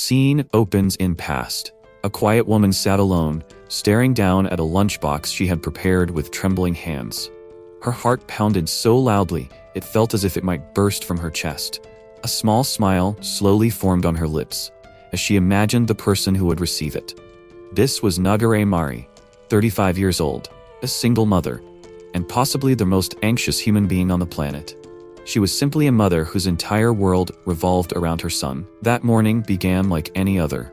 Scene opens in past. A quiet woman sat alone, staring down at a lunchbox she had prepared with trembling hands. Her heart pounded so loudly, it felt as if it might burst from her chest. A small smile slowly formed on her lips, as she imagined the person who would receive it. This was Nagare Mari, 35 years old, a single mother, and possibly the most anxious human being on the planet. She was simply a mother whose entire world revolved around her son. That morning began like any other.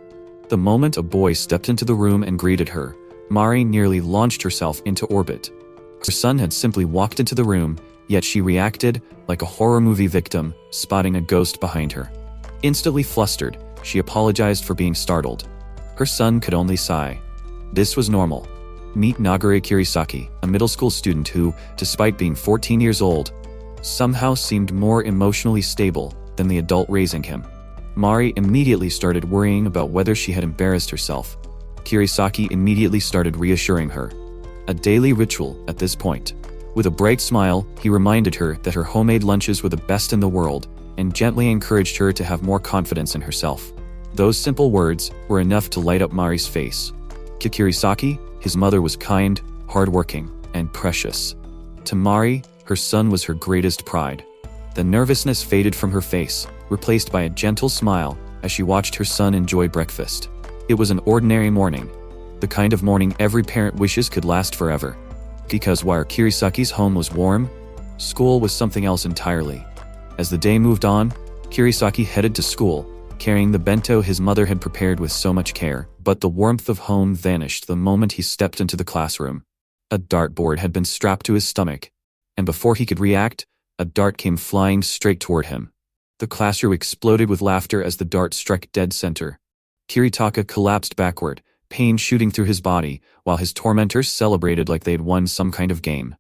The moment a boy stepped into the room and greeted her, Mari nearly launched herself into orbit. Her son had simply walked into the room, yet she reacted like a horror movie victim spotting a ghost behind her. Instantly flustered, she apologized for being startled. Her son could only sigh. This was normal. Meet Nagare Kirisaki, a middle school student who, despite being 14 years old, somehow seemed more emotionally stable than the adult raising him. Mari immediately started worrying about whether she had embarrassed herself. Kirisaki immediately started reassuring her. A daily ritual at this point. With a bright smile, he reminded her that her homemade lunches were the best in the world and gently encouraged her to have more confidence in herself. Those simple words were enough to light up Mari's face. To Kirisaki, his mother was kind, hardworking, and precious. To Mari, her son was her greatest pride. The nervousness faded from her face, replaced by a gentle smile as she watched her son enjoy breakfast. It was an ordinary morning, the kind of morning every parent wishes could last forever. Because while Kirisaki's home was warm, school was something else entirely. As the day moved on, Kirisaki headed to school, carrying the bento his mother had prepared with so much care, but the warmth of home vanished the moment he stepped into the classroom. A dartboard had been strapped to his stomach, and before he could react, a dart came flying straight toward him. The classroom exploded with laughter as the dart struck dead center. Kiritaka collapsed backward, pain shooting through his body, while his tormentors celebrated like they'd won some kind of game.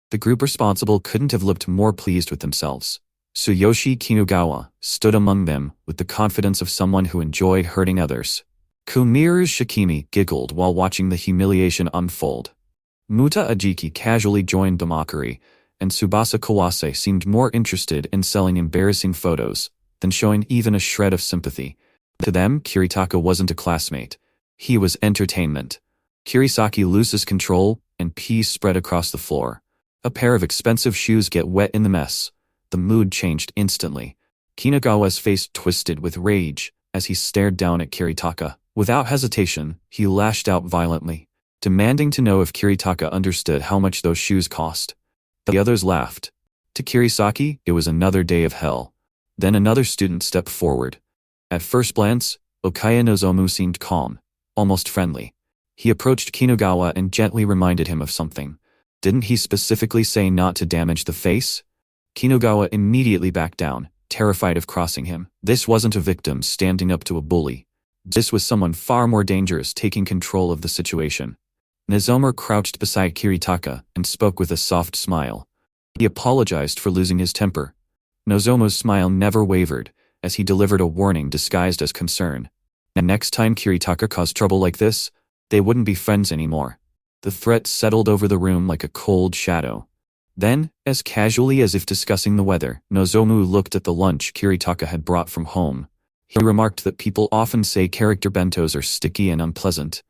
The group responsible couldn't have looked more pleased with themselves. Tsuyoshi Kinugawa stood among them with the confidence of someone who enjoyed hurting others. Kumiru Shikimi giggled while watching the humiliation unfold. Muta Ajiki casually joined the mockery, and Tsubasa Kawase seemed more interested in selling embarrassing photos than showing even a shred of sympathy. To them, Kiritaka wasn't a classmate. He was entertainment. Kirisaki loses control, and peas spread across the floor. A pair of expensive shoes get wet in the mess. The mood changed instantly. Kinugawa's face twisted with rage as he stared down at Kiritaka. Without hesitation, he lashed out violently, demanding to know if Kiritaka understood how much those shoes cost. The others laughed. To Kirisaki, it was another day of hell. Then another student stepped forward. At first glance, Okaya Nozomu seemed calm, almost friendly. He approached Kinugawa and gently reminded him of something. Didn't he specifically say not to damage the face? Kinugawa immediately backed down, terrified of crossing him. This wasn't a victim standing up to a bully. This was someone far more dangerous taking control of the situation. Nozomu crouched beside Kiritaka and spoke with a soft smile. He apologized for losing his temper. Nozomu's smile never wavered, as he delivered a warning disguised as concern. And next time Kiritaka caused trouble like this, they wouldn't be friends anymore. The threat settled over the room like a cold shadow. Then, as casually as if discussing the weather, Nozomu looked at the lunch Kiritaka had brought from home. He remarked that people often say character bentos are sticky and unpleasant.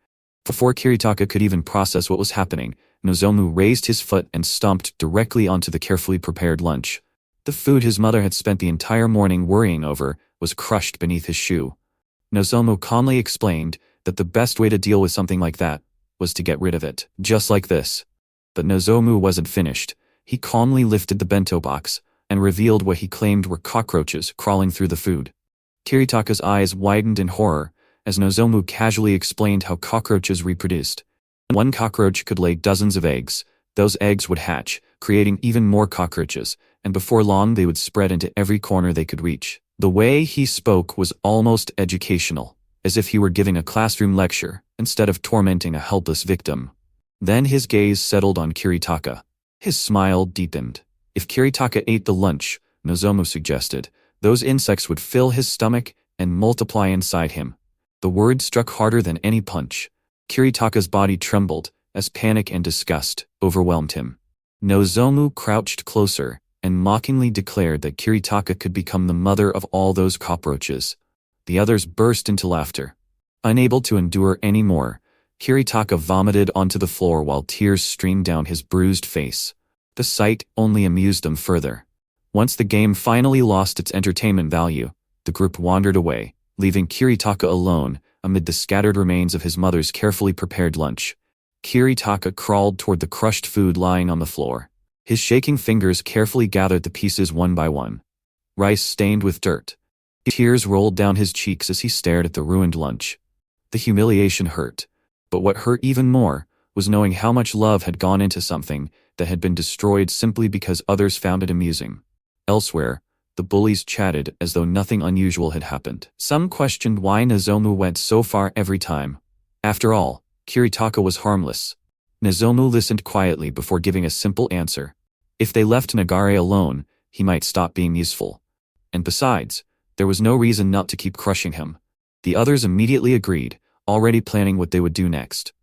Before Kiritaka could even process what was happening, Nozomu raised his foot and stomped directly onto the carefully prepared lunch. The food his mother had spent the entire morning worrying over was crushed beneath his shoe. Nozomu calmly explained that the best way to deal with something like that was to get rid of it, just like this. But Nozomu wasn't finished. He calmly lifted the bento box and revealed what he claimed were cockroaches crawling through the food. Kiritaka's eyes widened in horror as Nozomu casually explained how cockroaches reproduced. One cockroach could lay dozens of eggs. Those eggs would hatch, creating even more cockroaches, and before long they would spread into every corner they could reach. The way he spoke was almost educational, as if he were giving a classroom lecture instead of tormenting a helpless victim. Then his gaze settled on Kiritaka. His smile deepened. If Kiritaka ate the lunch, Nozomu suggested, those insects would fill his stomach and multiply inside him. The word struck harder than any punch. Kiritaka's body trembled as panic and disgust overwhelmed him. Nozomu crouched closer and mockingly declared that Kiritaka could become the mother of all those cockroaches. The others burst into laughter. Unable to endure any more, Kiritaka vomited onto the floor while tears streamed down his bruised face. The sight only amused them further. Once the game finally lost its entertainment value, the group wandered away, leaving Kiritaka alone amid the scattered remains of his mother's carefully prepared lunch. Kiritaka crawled toward the crushed food lying on the floor. His shaking fingers carefully gathered the pieces one by one. Rice stained with dirt. Tears rolled down his cheeks as he stared at the ruined lunch. The humiliation hurt. But what hurt even more was knowing how much love had gone into something that had been destroyed simply because others found it amusing. Elsewhere, the bullies chatted as though nothing unusual had happened. Some questioned why Nozomu went so far every time. After all, Kiritaka was harmless. Nozomu listened quietly before giving a simple answer. If they left Nagare alone, he might stop being useful. And besides, there was no reason not to keep crushing him. The others immediately agreed, already planning what they would do next.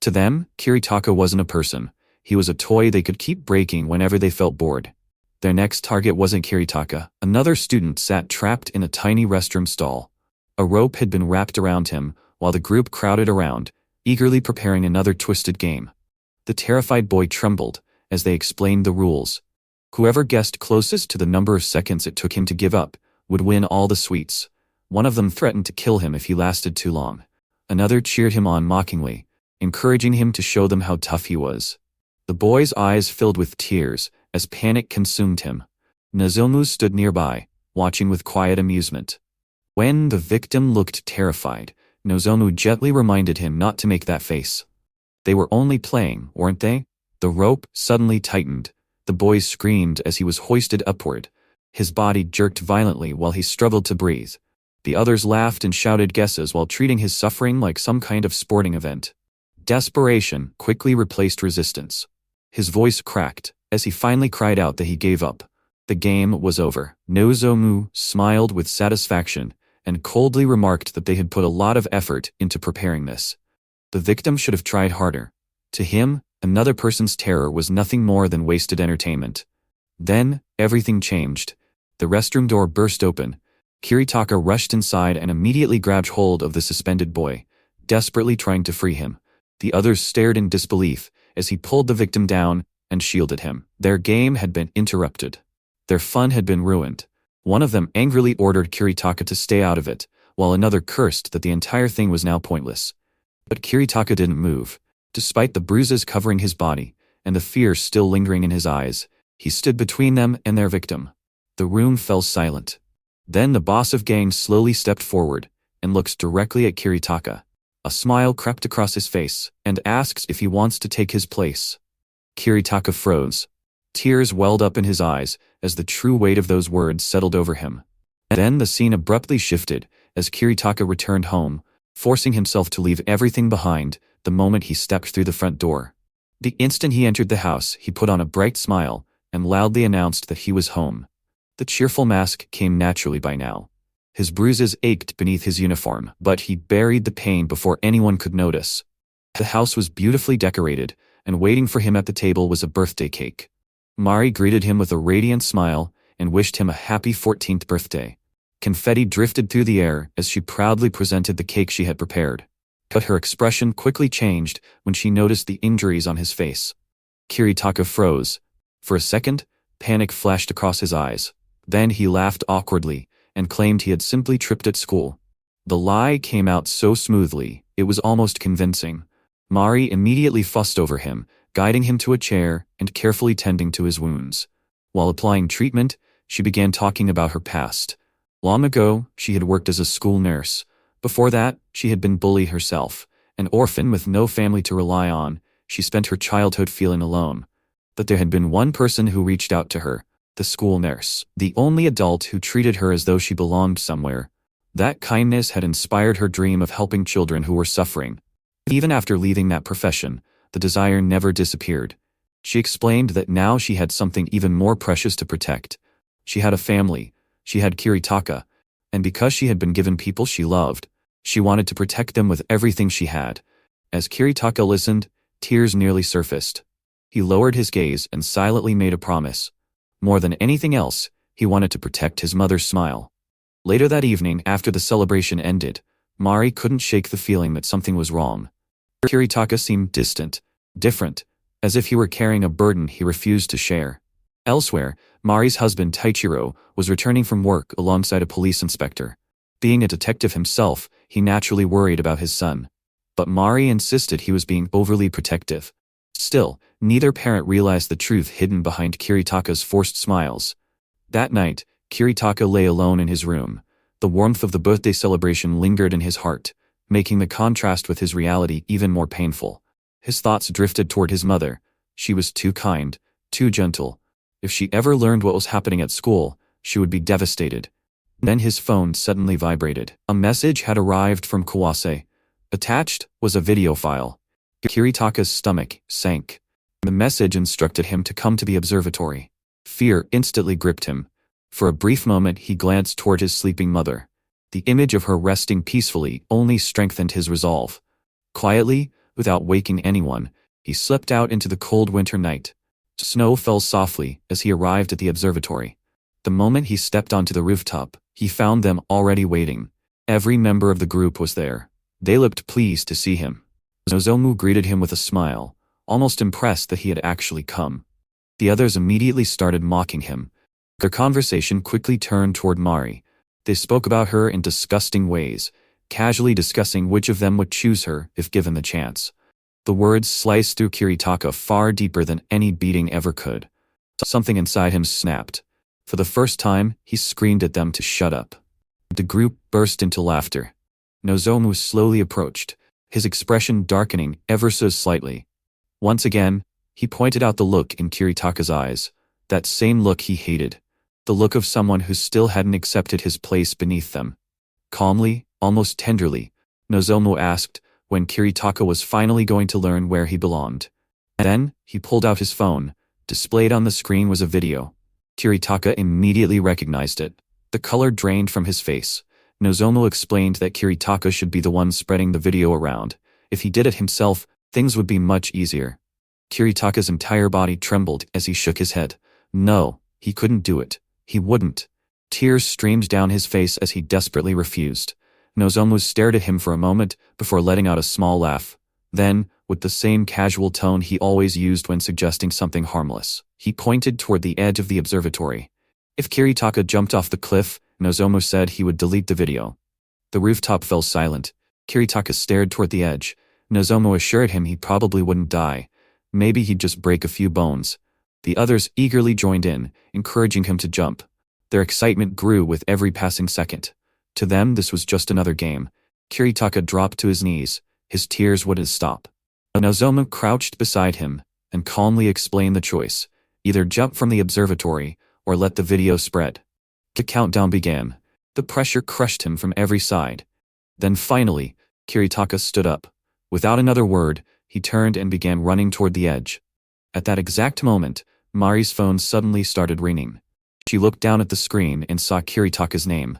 To them, Kiritaka wasn't a person. He was a toy they could keep breaking whenever they felt bored. Their next target wasn't Kiritaka. Another student sat trapped in a tiny restroom stall. A rope had been wrapped around him, while the group crowded around, eagerly preparing another twisted game. The terrified boy trembled as they explained the rules. Whoever guessed closest to the number of seconds it took him to give up would win all the sweets. One of them threatened to kill him if he lasted too long. Another cheered him on mockingly, encouraging him to show them how tough he was. The boy's eyes filled with tears as panic consumed him. Nozomu stood nearby, watching with quiet amusement. When the victim looked terrified, Nozomu gently reminded him not to make that face. They were only playing, weren't they? The rope suddenly tightened. The boy screamed as he was hoisted upward. His body jerked violently while he struggled to breathe. The others laughed and shouted guesses while treating his suffering like some kind of sporting event. Desperation quickly replaced resistance. His voice cracked as he finally cried out that he gave up. The game was over. Nozomu smiled with satisfaction and coldly remarked that they had put a lot of effort into preparing this. The victim should have tried harder. To him, another person's terror was nothing more than wasted entertainment. Then, everything changed. The restroom door burst open. Kiritaka rushed inside and immediately grabbed hold of the suspended boy, desperately trying to free him. The others stared in disbelief as he pulled the victim down and shielded him. Their game had been interrupted. Their fun had been ruined. One of them angrily ordered Kiritaka to stay out of it, while another cursed that the entire thing was now pointless. But Kiritaka didn't move. Despite the bruises covering his body and the fear still lingering in his eyes, he stood between them and their victim. The room fell silent. Then the boss of gang slowly stepped forward and looked directly at Kiritaka. A smile crept across his face and asked if he wants to take his place. Kiritaka froze. Tears welled up in his eyes as the true weight of those words settled over him. Then the scene abruptly shifted as Kiritaka returned home, forcing himself to leave everything behind the moment he stepped through the front door. The instant he entered the house, he put on a bright smile and loudly announced that he was home. The cheerful mask came naturally by now. His bruises ached beneath his uniform, but he buried the pain before anyone could notice. The house was beautifully decorated, and waiting for him at the table was a birthday cake. Mari greeted him with a radiant smile and wished him a happy 14th birthday. Confetti drifted through the air as she proudly presented the cake she had prepared. But her expression quickly changed when she noticed the injuries on his face. Kiritaka froze. For a second, panic flashed across his eyes. Then he laughed awkwardly and claimed he had simply tripped at school. The lie came out so smoothly, it was almost convincing. Mari immediately fussed over him, guiding him to a chair and carefully tending to his wounds. While applying treatment, she began talking about her past. Long ago, she had worked as a school nurse. Before that, she had been bullied herself. An orphan with no family to rely on, she spent her childhood feeling alone. But there had been one person who reached out to her, the school nurse, the only adult who treated her as though she belonged somewhere. That kindness had inspired her dream of helping children who were suffering. Even after leaving that profession, the desire never disappeared. She explained that now she had something even more precious to protect. She had a family. She had Kiritaka. And because she had been given people she loved, she wanted to protect them with everything she had. As Kiritaka listened, tears nearly surfaced. He lowered his gaze and silently made a promise. More than anything else, he wanted to protect his mother's smile. Later that evening, after the celebration ended, Mari couldn't shake the feeling that something was wrong. Kiritaka seemed distant, different, as if he were carrying a burden he refused to share. Elsewhere, Mari's husband Taichiro was returning from work alongside a police inspector. Being a detective himself, he naturally worried about his son. But Mari insisted he was being overly protective. Still, neither parent realized the truth hidden behind Kiritaka's forced smiles. That night, Kiritaka lay alone in his room. The warmth of the birthday celebration lingered in his heart, making the contrast with his reality even more painful. His thoughts drifted toward his mother. She was too kind, too gentle. If she ever learned what was happening at school, she would be devastated. Then his phone suddenly vibrated. A message had arrived from Kawase. Attached was a video file. Kiritaka's stomach sank. The message instructed him to come to the observatory. Fear instantly gripped him. For a brief moment he glanced toward his sleeping mother. The image of her resting peacefully only strengthened his resolve. Quietly, without waking anyone, he slipped out into the cold winter night. Snow fell softly as he arrived at the observatory. The moment he stepped onto the rooftop, he found them already waiting. Every member of the group was there. They looked pleased to see him. Nozomu greeted him with a smile, almost impressed that he had actually come. The others immediately started mocking him. Their conversation quickly turned toward Mari. They spoke about her in disgusting ways, casually discussing which of them would choose her if given the chance. The words sliced through Kiritaka far deeper than any beating ever could. Something inside him snapped. For the first time, he screamed at them to shut up. The group burst into laughter. Nozomu slowly approached, his expression darkening ever so slightly. Once again, he pointed out the look in Kiritaka's eyes, that same look he hated, the look of someone who still hadn't accepted his place beneath them. Calmly, almost tenderly, Nozomu asked when Kiritaka was finally going to learn where he belonged. Then, he pulled out his phone. Displayed on the screen was a video. Kiritaka immediately recognized it. The color drained from his face. Nozomu explained that Kiritaka should be the one spreading the video around. If he did it himself, things would be much easier. Kiritaka's entire body trembled as he shook his head. No, he couldn't do it. He wouldn't. Tears streamed down his face as he desperately refused. Nozomu stared at him for a moment before letting out a small laugh. Then, with the same casual tone he always used when suggesting something harmless, he pointed toward the edge of the observatory. If Kiritaka jumped off the cliff, Nozomu said he would delete the video. The rooftop fell silent. Kiritaka stared toward the edge. Nozomu assured him he probably wouldn't die. Maybe he'd just break a few bones. The others eagerly joined in, encouraging him to jump. Their excitement grew with every passing second. To them, this was just another game. Kiritaka dropped to his knees. His tears wouldn't stop. Nozomu crouched beside him and calmly explained the choice: either jump from the observatory or let the video spread. The countdown began. The pressure crushed him from every side. Then finally, Kiritaka stood up. Without another word, he turned and began running toward the edge. At that exact moment, Mari's phone suddenly started ringing. She looked down at the screen and saw Kiritaka's name.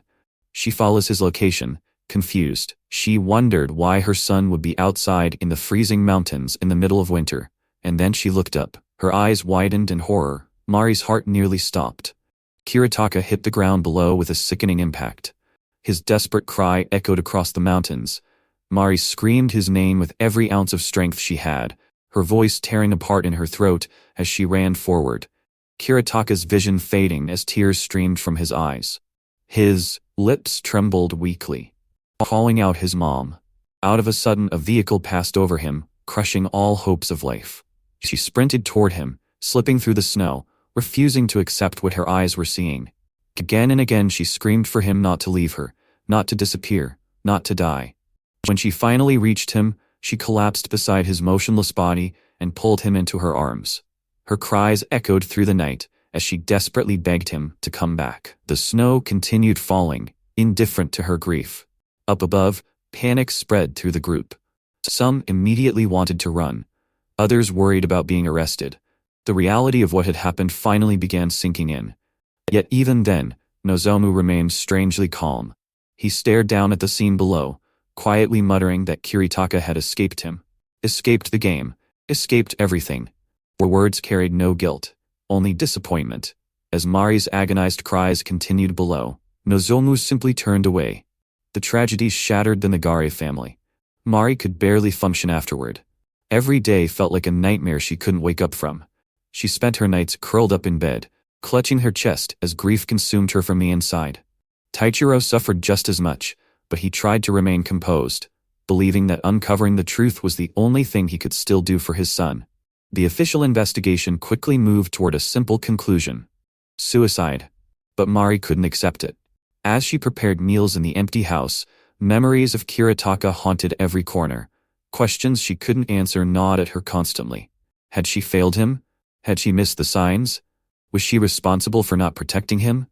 She follows his location, confused. She wondered why her son would be outside in the freezing mountains in the middle of winter. And then she looked up. Her eyes widened in horror. Mari's heart nearly stopped. Kiritaka hit the ground below with a sickening impact. His desperate cry echoed across the mountains. Mari screamed his name with every ounce of strength she had, her voice tearing apart in her throat as she ran forward. Kiritaka's vision fading as tears streamed from his eyes. His lips trembled weakly, calling out his mom. Out of a sudden, a vehicle passed over him, crushing all hopes of life. She sprinted toward him, slipping through the snow, refusing to accept what her eyes were seeing. Again and again she screamed for him not to leave her, not to disappear, not to die. When she finally reached him, she collapsed beside his motionless body and pulled him into her arms. Her cries echoed through the night as she desperately begged him to come back. The snow continued falling, indifferent to her grief. Up above, panic spread through the group. Some immediately wanted to run. Others worried about being arrested. The reality of what had happened finally began sinking in. Yet even then, Nozomu remained strangely calm. He stared down at the scene below, quietly muttering that Kiritaka had escaped him. Escaped the game. Escaped everything. Her words carried no guilt, only disappointment. As Mari's agonized cries continued below, Nozomu simply turned away. The tragedy shattered the Nagare family. Mari could barely function afterward. Every day felt like a nightmare she couldn't wake up from. She spent her nights curled up in bed, clutching her chest as grief consumed her from the inside. Taichiro suffered just as much, but he tried to remain composed, believing that uncovering the truth was the only thing he could still do for his son. The official investigation quickly moved toward a simple conclusion: suicide. But Mari couldn't accept it. As she prepared meals in the empty house, memories of Kiritaka haunted every corner. Questions she couldn't answer gnawed at her constantly. Had she failed him? Had she missed the signs? Was she responsible for not protecting him?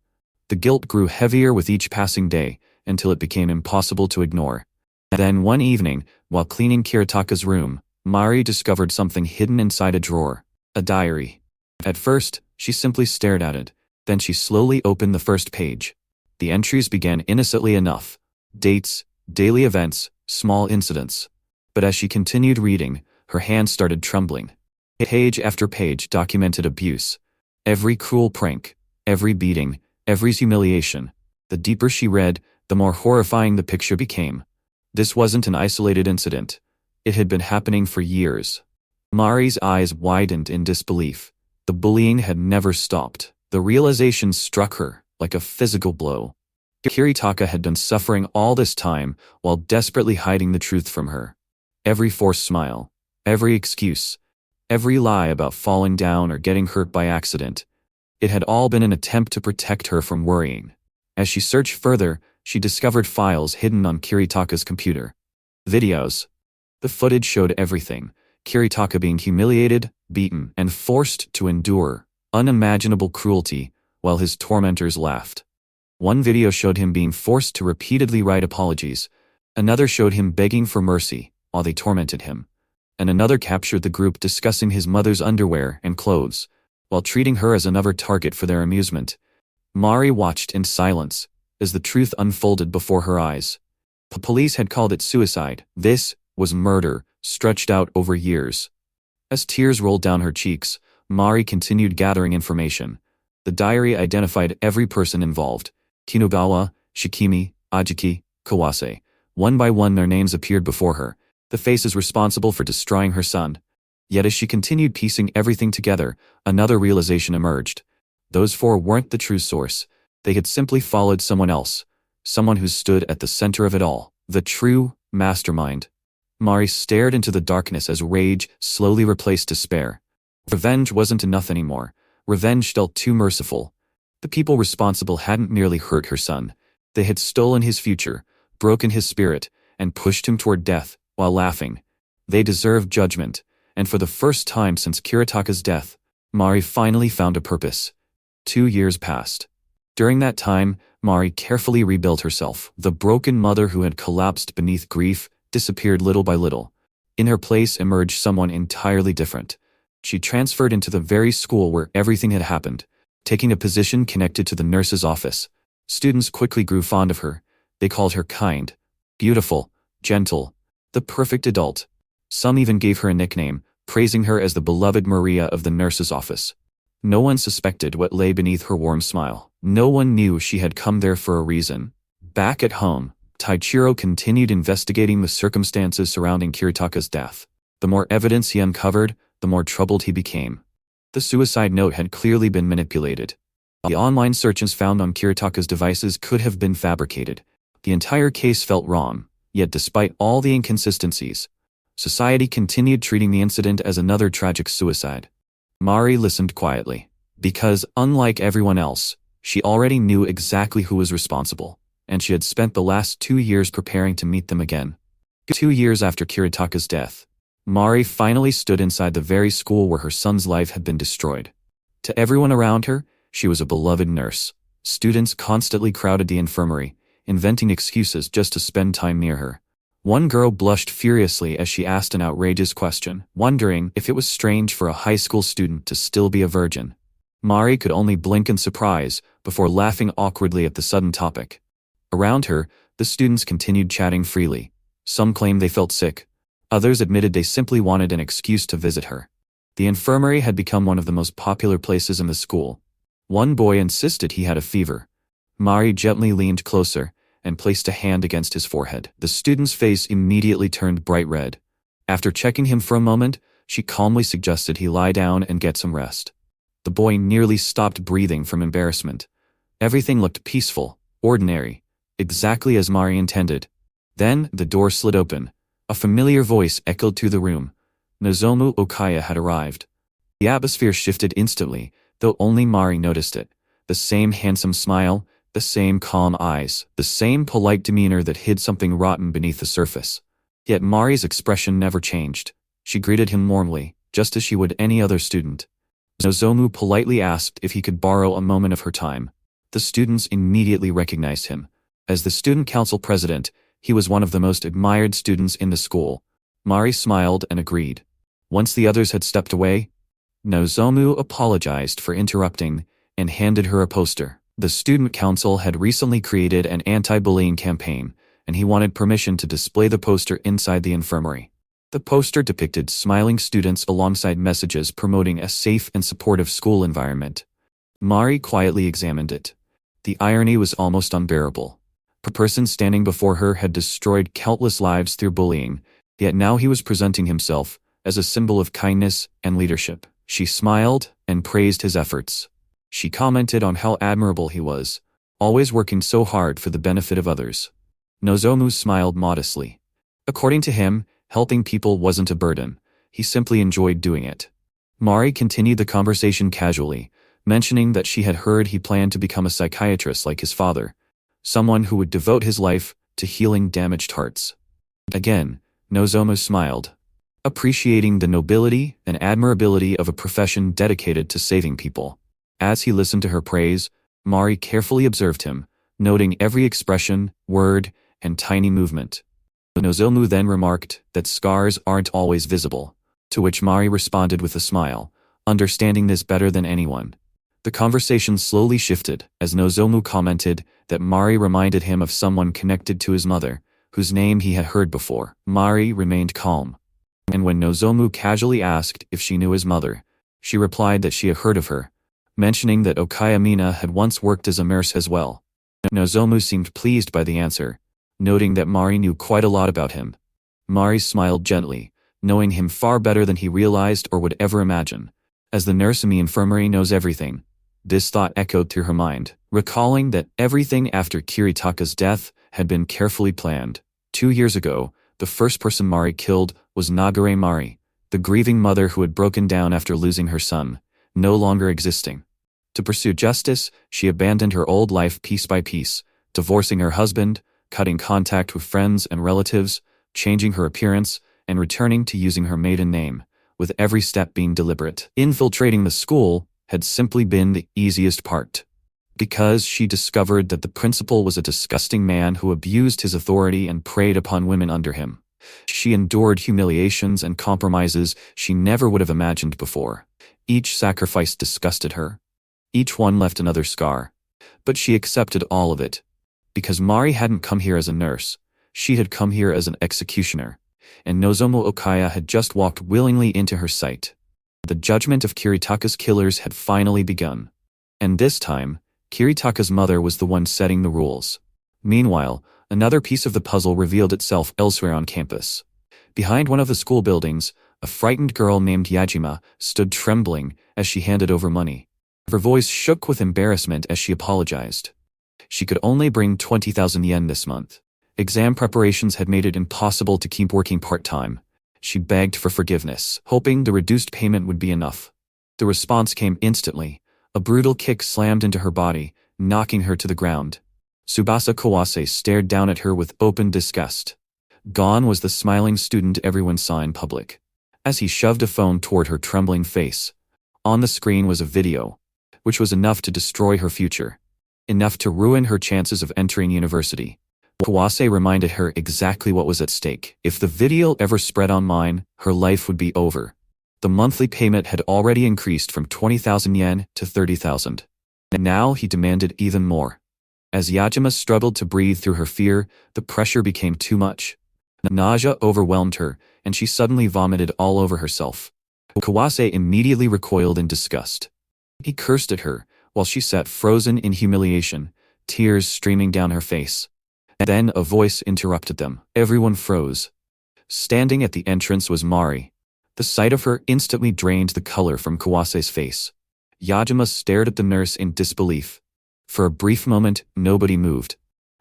The guilt grew heavier with each passing day, until it became impossible to ignore. Then one evening, while cleaning Kiritaka's room, Mari discovered something hidden inside a drawer: a diary. At first, she simply stared at it. Then she slowly opened the first page. The entries began innocently enough: dates, daily events, small incidents. But as she continued reading, her hands started trembling. Page after page documented abuse. Every cruel prank, every beating, every humiliation. The deeper she read, the more horrifying the picture became. This wasn't an isolated incident. It had been happening for years. Mari's eyes widened in disbelief. The bullying had never stopped. The realization struck her like a physical blow. Kiritaka had been suffering all this time while desperately hiding the truth from her. Every forced smile, every excuse, every lie about falling down or getting hurt by accident. It had all been an attempt to protect her from worrying. As she searched further, she discovered files hidden on Kiritaka's computer. Videos. The footage showed everything: Kiritaka being humiliated, beaten, and forced to endure unimaginable cruelty, while his tormentors laughed. One video showed him being forced to repeatedly write apologies. Another showed him begging for mercy, while they tormented him. And another captured the group discussing his mother's underwear and clothes, while treating her as another target for their amusement. Mari watched in silence as the truth unfolded before her eyes. The police had called it suicide. This was murder, stretched out over years. As tears rolled down her cheeks, Mari continued gathering information. The diary identified every person involved: Kinugawa, Shikimi, Ajiki, Kawase. One by one their names appeared before her, the faces responsible for destroying her son. Yet as she continued piecing everything together, another realization emerged. Those four weren't the true source. They had simply followed someone else, someone who stood at the center of it all, the true mastermind. Mari stared into the darkness as rage slowly replaced despair. Revenge wasn't enough anymore. Revenge felt too merciful. The people responsible hadn't merely hurt her son. They had stolen his future, broken his spirit, and pushed him toward death, while laughing. They deserved judgment, and for the first time since Kiritaka's death, Mari finally found a purpose. 2 years passed. During that time, Mari carefully rebuilt herself. The broken mother who had collapsed beneath grief disappeared little by little. In her place emerged someone entirely different. She transferred into the very school where everything had happened, taking a position connected to the nurse's office. Students quickly grew fond of her. They called her kind, beautiful, gentle, the perfect adult. Some even gave her a nickname, praising her as the beloved Maria of the nurse's office. No one suspected what lay beneath her warm smile. No one knew she had come there for a reason. Back at home, Taichiro continued investigating the circumstances surrounding Kiritaka's death. The more evidence he uncovered, the more troubled he became. The suicide note had clearly been manipulated. The online searches found on Kiritaka's devices could have been fabricated. The entire case felt wrong, yet despite all the inconsistencies, society continued treating the incident as another tragic suicide. Mari listened quietly, because, unlike everyone else, she already knew exactly who was responsible, and she had spent the last 2 years preparing to meet them again. 2 years after Kiritaka's death, Mari finally stood inside the very school where her son's life had been destroyed. To everyone around her, she was a beloved nurse. Students constantly crowded the infirmary, inventing excuses just to spend time near her. One girl blushed furiously as she asked an outrageous question, wondering if it was strange for a high school student to still be a virgin. Mari could only blink in surprise before laughing awkwardly at the sudden topic. Around her, the students continued chatting freely. Some claimed they felt sick. Others admitted they simply wanted an excuse to visit her. The infirmary had become one of the most popular places in the school. One boy insisted he had a fever. Mari gently leaned closer and placed a hand against his forehead. The student's face immediately turned bright red. After checking him for a moment, she calmly suggested he lie down and get some rest. The boy nearly stopped breathing from embarrassment. Everything looked peaceful, ordinary, exactly as Mari intended. Then, the door slid open. A familiar voice echoed through the room. Nozomu Okaya had arrived. The atmosphere shifted instantly, though only Mari noticed it. The same handsome smile, the same calm eyes, the same polite demeanor that hid something rotten beneath the surface. Yet Mari's expression never changed. She greeted him warmly, just as she would any other student. Nozomu politely asked if he could borrow a moment of her time. The students immediately recognized him. As the student council president, he was one of the most admired students in the school. Mari smiled and agreed. Once the others had stepped away, Nozomu apologized for interrupting and handed her a poster. The student council had recently created an anti-bullying campaign, and he wanted permission to display the poster inside the infirmary. The poster depicted smiling students alongside messages promoting a safe and supportive school environment. Mari quietly examined it. The irony was almost unbearable. The person standing before her had destroyed countless lives through bullying, yet now he was presenting himself as a symbol of kindness and leadership. She smiled and praised his efforts. She commented on how admirable he was, always working so hard for the benefit of others. Nozomu smiled modestly. According to him, helping people wasn't a burden. He simply enjoyed doing it. Mari continued the conversation casually, mentioning that she had heard he planned to become a psychiatrist like his father, someone who would devote his life to healing damaged hearts. Again, Nozomu smiled, appreciating the nobility and admirability of a profession dedicated to saving people. As he listened to her praise, Mari carefully observed him, noting every expression, word, and tiny movement. Nozomu then remarked that scars aren't always visible, to which Mari responded with a smile, understanding this better than anyone. The conversation slowly shifted as Nozomu commented that Mari reminded him of someone connected to his mother, whose name he had heard before. Mari remained calm. And when Nozomu casually asked if she knew his mother, she replied that she had heard of her, mentioning that Okaya Mina had once worked as a nurse as well. Nozomu seemed pleased by the answer, noting that Mari knew quite a lot about him. Mari smiled gently, knowing him far better than he realized or would ever imagine. As the nurse in the infirmary knows everything, this thought echoed through her mind, recalling that everything after Kiritaka's death had been carefully planned. 2 years ago, the first person Mari killed was Nagare Mari, the grieving mother who had broken down after losing her son, no longer existing. To pursue justice, she abandoned her old life piece by piece, divorcing her husband, cutting contact with friends and relatives, changing her appearance, and returning to using her maiden name, with every step being deliberate. Infiltrating the school had simply been the easiest part, because she discovered that the principal was a disgusting man who abused his authority and preyed upon women under him. She endured humiliations and compromises she never would have imagined before. Each sacrifice disgusted her. Each one left another scar. But she accepted all of it. Because Mari hadn't come here as a nurse, she had come here as an executioner, and Nozomu Okaya had just walked willingly into her sight. The judgment of Kiritaka's killers had finally begun. And this time, Kiritaka's mother was the one setting the rules. Meanwhile, another piece of the puzzle revealed itself elsewhere on campus. Behind one of the school buildings, a frightened girl named Yajima stood trembling as she handed over money. Her voice shook with embarrassment as she apologized. She could only bring 20,000 yen this month. Exam preparations had made it impossible to keep working part-time. She begged for forgiveness, hoping the reduced payment would be enough. The response came instantly. A brutal kick slammed into her body, knocking her to the ground. Tsubasa Kawase stared down at her with open disgust. Gone was the smiling student everyone saw in public. As he shoved a phone toward her trembling face, on the screen was a video, which was enough to destroy her future. Enough to ruin her chances of entering university. Kawase reminded her exactly what was at stake. If the video ever spread online, her life would be over. The monthly payment had already increased from 20,000 yen to 30,000. And now he demanded even more. As Yajima struggled to breathe through her fear, the pressure became too much. Nausea overwhelmed her, and she suddenly vomited all over herself. Kawase immediately recoiled in disgust. He cursed at her, while she sat frozen in humiliation, tears streaming down her face. And then a voice interrupted them. Everyone froze. Standing at the entrance was Mari. The sight of her instantly drained the color from Kawase's face. Yajima stared at the nurse in disbelief. For a brief moment, nobody moved.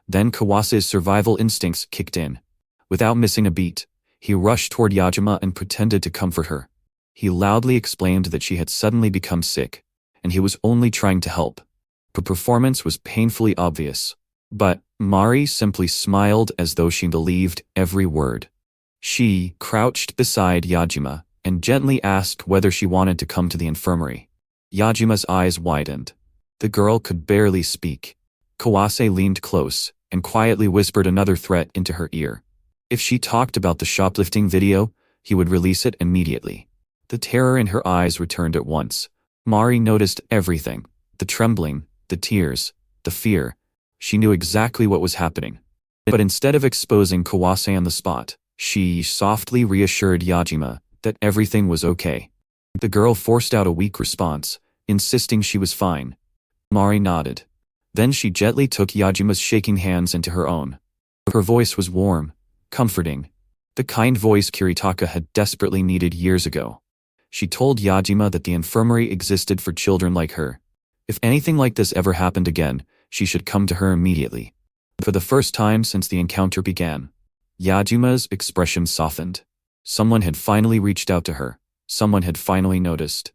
Then Kawase's survival instincts kicked in. Without missing a beat, he rushed toward Yajima and pretended to comfort her. He loudly explained that she had suddenly become sick, and he was only trying to help. Her performance was painfully obvious. But Mari simply smiled as though she believed every word. She crouched beside Yajima and gently asked whether she wanted to come to the infirmary. Yajima's eyes widened. The girl could barely speak. Kawase leaned close and quietly whispered another threat into her ear. If she talked about the shoplifting video, he would release it immediately. The terror in her eyes returned at once. Mari noticed everything. The trembling, the tears, the fear. She knew exactly what was happening. But instead of exposing Kawase on the spot, she softly reassured Yajima that everything was okay. The girl forced out a weak response, insisting she was fine. Mari nodded. Then she gently took Yajima's shaking hands into her own. Her voice was warm, comforting. The kind voice Kiritaka had desperately needed years ago. She told Yajima that the infirmary existed for children like her. If anything like this ever happened again, she should come to her immediately. For the first time since the encounter began, Yajima's expression softened. Someone had finally reached out to her. Someone had finally noticed.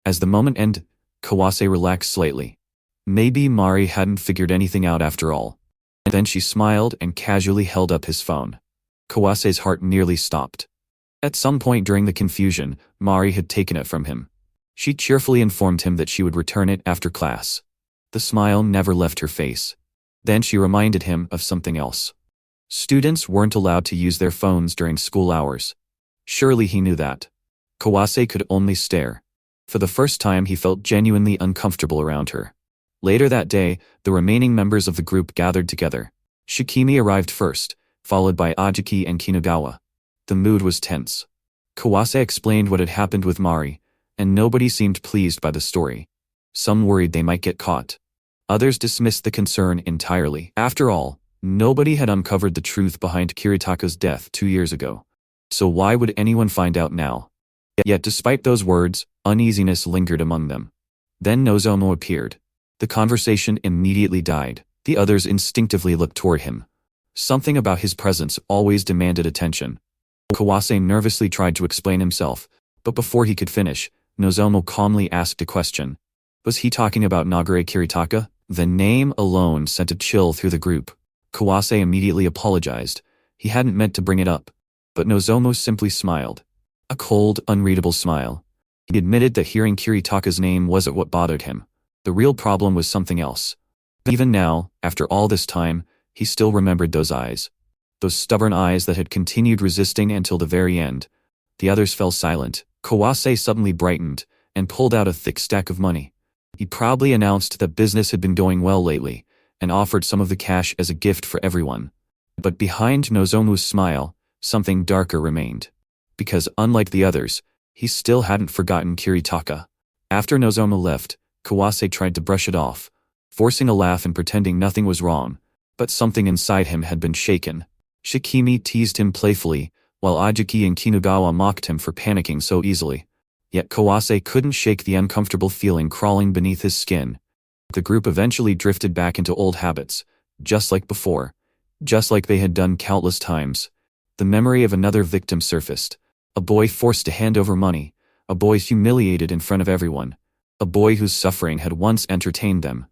As the moment ended, Kawase relaxed slightly. Maybe Mari hadn't figured anything out after all. And then she smiled and casually held up his phone. Kawase's heart nearly stopped. At some point during the confusion, Mari had taken it from him. She cheerfully informed him that she would return it after class. The smile never left her face. Then she reminded him of something else. Students weren't allowed to use their phones during school hours. Surely he knew that. Kawase could only stare. For the first time he felt genuinely uncomfortable around her. Later that day, the remaining members of the group gathered together. Shikimi arrived first, followed by Ajiki and Kinugawa. The mood was tense. Kawase explained what had happened with Mari, and nobody seemed pleased by the story. Some worried they might get caught. Others dismissed the concern entirely. After all, nobody had uncovered the truth behind Kiritaka's death 2 years ago. So why would anyone find out now? Yet despite those words, uneasiness lingered among them. Then Nozomu appeared. The conversation immediately died. The others instinctively looked toward him. Something about his presence always demanded attention. Kawase nervously tried to explain himself, but before he could finish, Nozomu calmly asked a question. Was he talking about Nagare Kiritaka? The name alone sent a chill through the group. Kawase immediately apologized. He hadn't meant to bring it up. But Nozomu simply smiled. A cold, unreadable smile. He admitted that hearing Kiritaka's name wasn't what bothered him. The real problem was something else. Even now, after all this time, he still remembered those eyes. Those stubborn eyes that had continued resisting until the very end. The others fell silent. Kawase suddenly brightened and pulled out a thick stack of money. He proudly announced that business had been going well lately and offered some of the cash as a gift for everyone. But behind Nozomu's smile, something darker remained. Because unlike the others, he still hadn't forgotten Kiritaka. After Nozomu left, Kawase tried to brush it off, forcing a laugh and pretending nothing was wrong, but something inside him had been shaken. Shikimi teased him playfully, while Ajiki and Kinugawa mocked him for panicking so easily. Yet Kawase couldn't shake the uncomfortable feeling crawling beneath his skin. The group eventually drifted back into old habits, just like before, just like they had done countless times. The memory of another victim surfaced. A boy forced to hand over money, a boy humiliated in front of everyone, a boy whose suffering had once entertained them.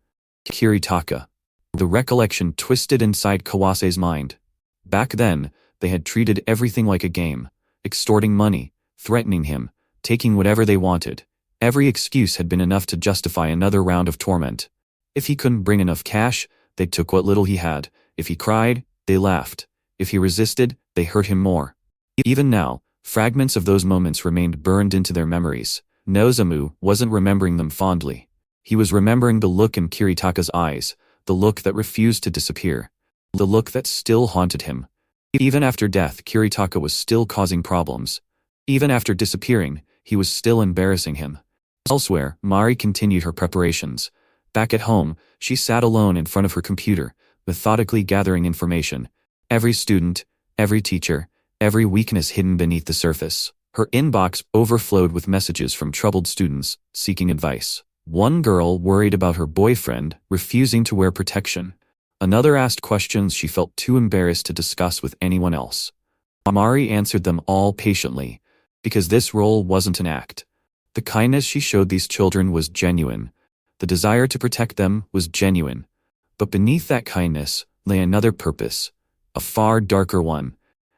Kiritaka. The recollection twisted inside Kawase's mind. Back then, they had treated everything like a game, extorting money, threatening him, taking whatever they wanted. Every excuse had been enough to justify another round of torment. If he couldn't bring enough cash, they took what little he had. If he cried, they laughed. If he resisted, they hurt him more. Even now, fragments of those moments remained burned into their memories. Nozomu wasn't remembering them fondly. He was remembering the look in Kiritaka's eyes, the look that refused to disappear. The look that still haunted him. Even after death, Kiritaka was still causing problems. Even after disappearing, he was still embarrassing him. Elsewhere, Mari continued her preparations. Back at home, she sat alone in front of her computer, methodically gathering information. Every student, every teacher, every weakness hidden beneath the surface. Her inbox overflowed with messages from troubled students, seeking advice. One girl worried about her boyfriend, refusing to wear protection. Another asked questions she felt too embarrassed to discuss with anyone else. Mari answered them all patiently, because this role wasn't an act. The kindness she showed these children was genuine. The desire to protect them was genuine. But beneath that kindness lay another purpose, a far darker one.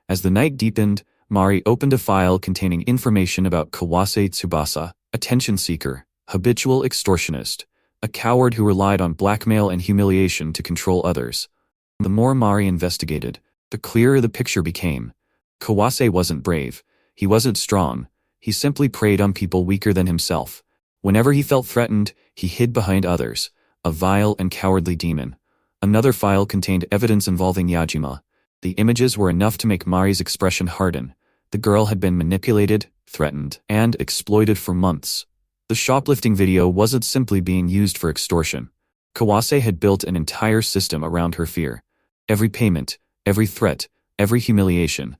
As the night deepened, Mari opened a file containing information about Kawase Tsubasa, attention seeker, habitual extortionist, a coward who relied on blackmail and humiliation to control others. The more Mari investigated, the clearer the picture became. Kawase wasn't brave. He wasn't strong. He simply preyed on people weaker than himself. Whenever he felt threatened, he hid behind others, a vile and cowardly demon. Another file contained evidence involving Yajima. The images were enough to make Mari's expression harden. The girl had been manipulated, threatened, and exploited for months. The shoplifting video wasn't simply being used for extortion. Kawase had built an entire system around her fear. Every payment, every threat, every humiliation.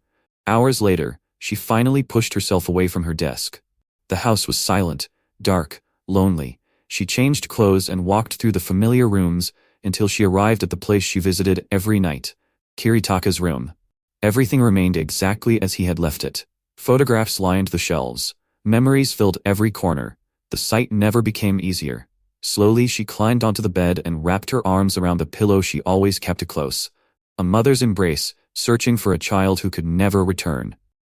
Hours later, she finally pushed herself away from her desk. The house was silent, dark, lonely. She changed clothes and walked through the familiar rooms until she arrived at the place she visited every night, Kiritaka's room. Everything remained exactly as he had left it. Photographs lined the shelves. Memories filled every corner. The sight never became easier. Slowly she climbed onto the bed and wrapped her arms around the pillow she always kept close. A mother's embrace, searching for a child who could never return.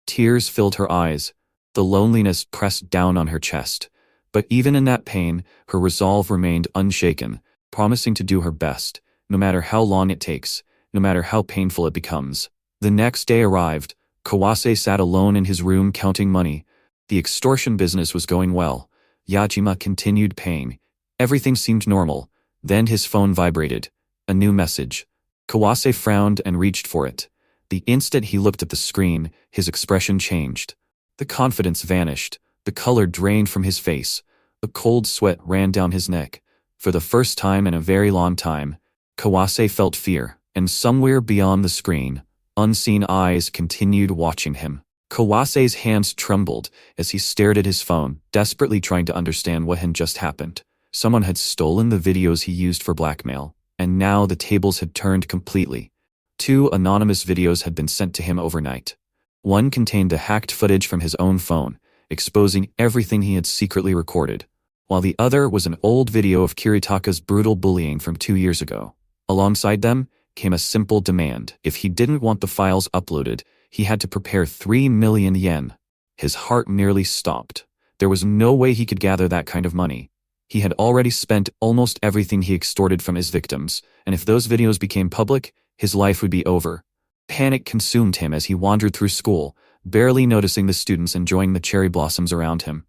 Tears filled her eyes. The loneliness pressed down on her chest. But even in that pain, her resolve remained unshaken, promising to do her best, no matter how long it takes, no matter how painful it becomes. The next day arrived. Kawase sat alone in his room counting money. The extortion business was going well. Yajima continued paying. Everything seemed normal. Then his phone vibrated. A new message. Kawase frowned and reached for it. The instant he looked at the screen, his expression changed. The confidence vanished. The color drained from his face. A cold sweat ran down his neck. For the first time in a very long time, Kawase felt fear, and somewhere beyond the screen, unseen eyes continued watching him. Kawase's hands trembled as he stared at his phone, desperately trying to understand what had just happened. Someone had stolen the videos he used for blackmail, and now the tables had turned completely. 2 anonymous videos had been sent to him overnight. One contained the hacked footage from his own phone, exposing everything he had secretly recorded, while the other was an old video of Kiritaka's brutal bullying from 2 years ago. Alongside them came a simple demand. If he didn't want the files uploaded, he had to prepare 3 million yen. His heart nearly stopped. There was no way he could gather that kind of money. He had already spent almost everything he extorted from his victims, and if those videos became public, his life would be over. Panic consumed him as he wandered through school, barely noticing the students enjoying the cherry blossoms around him.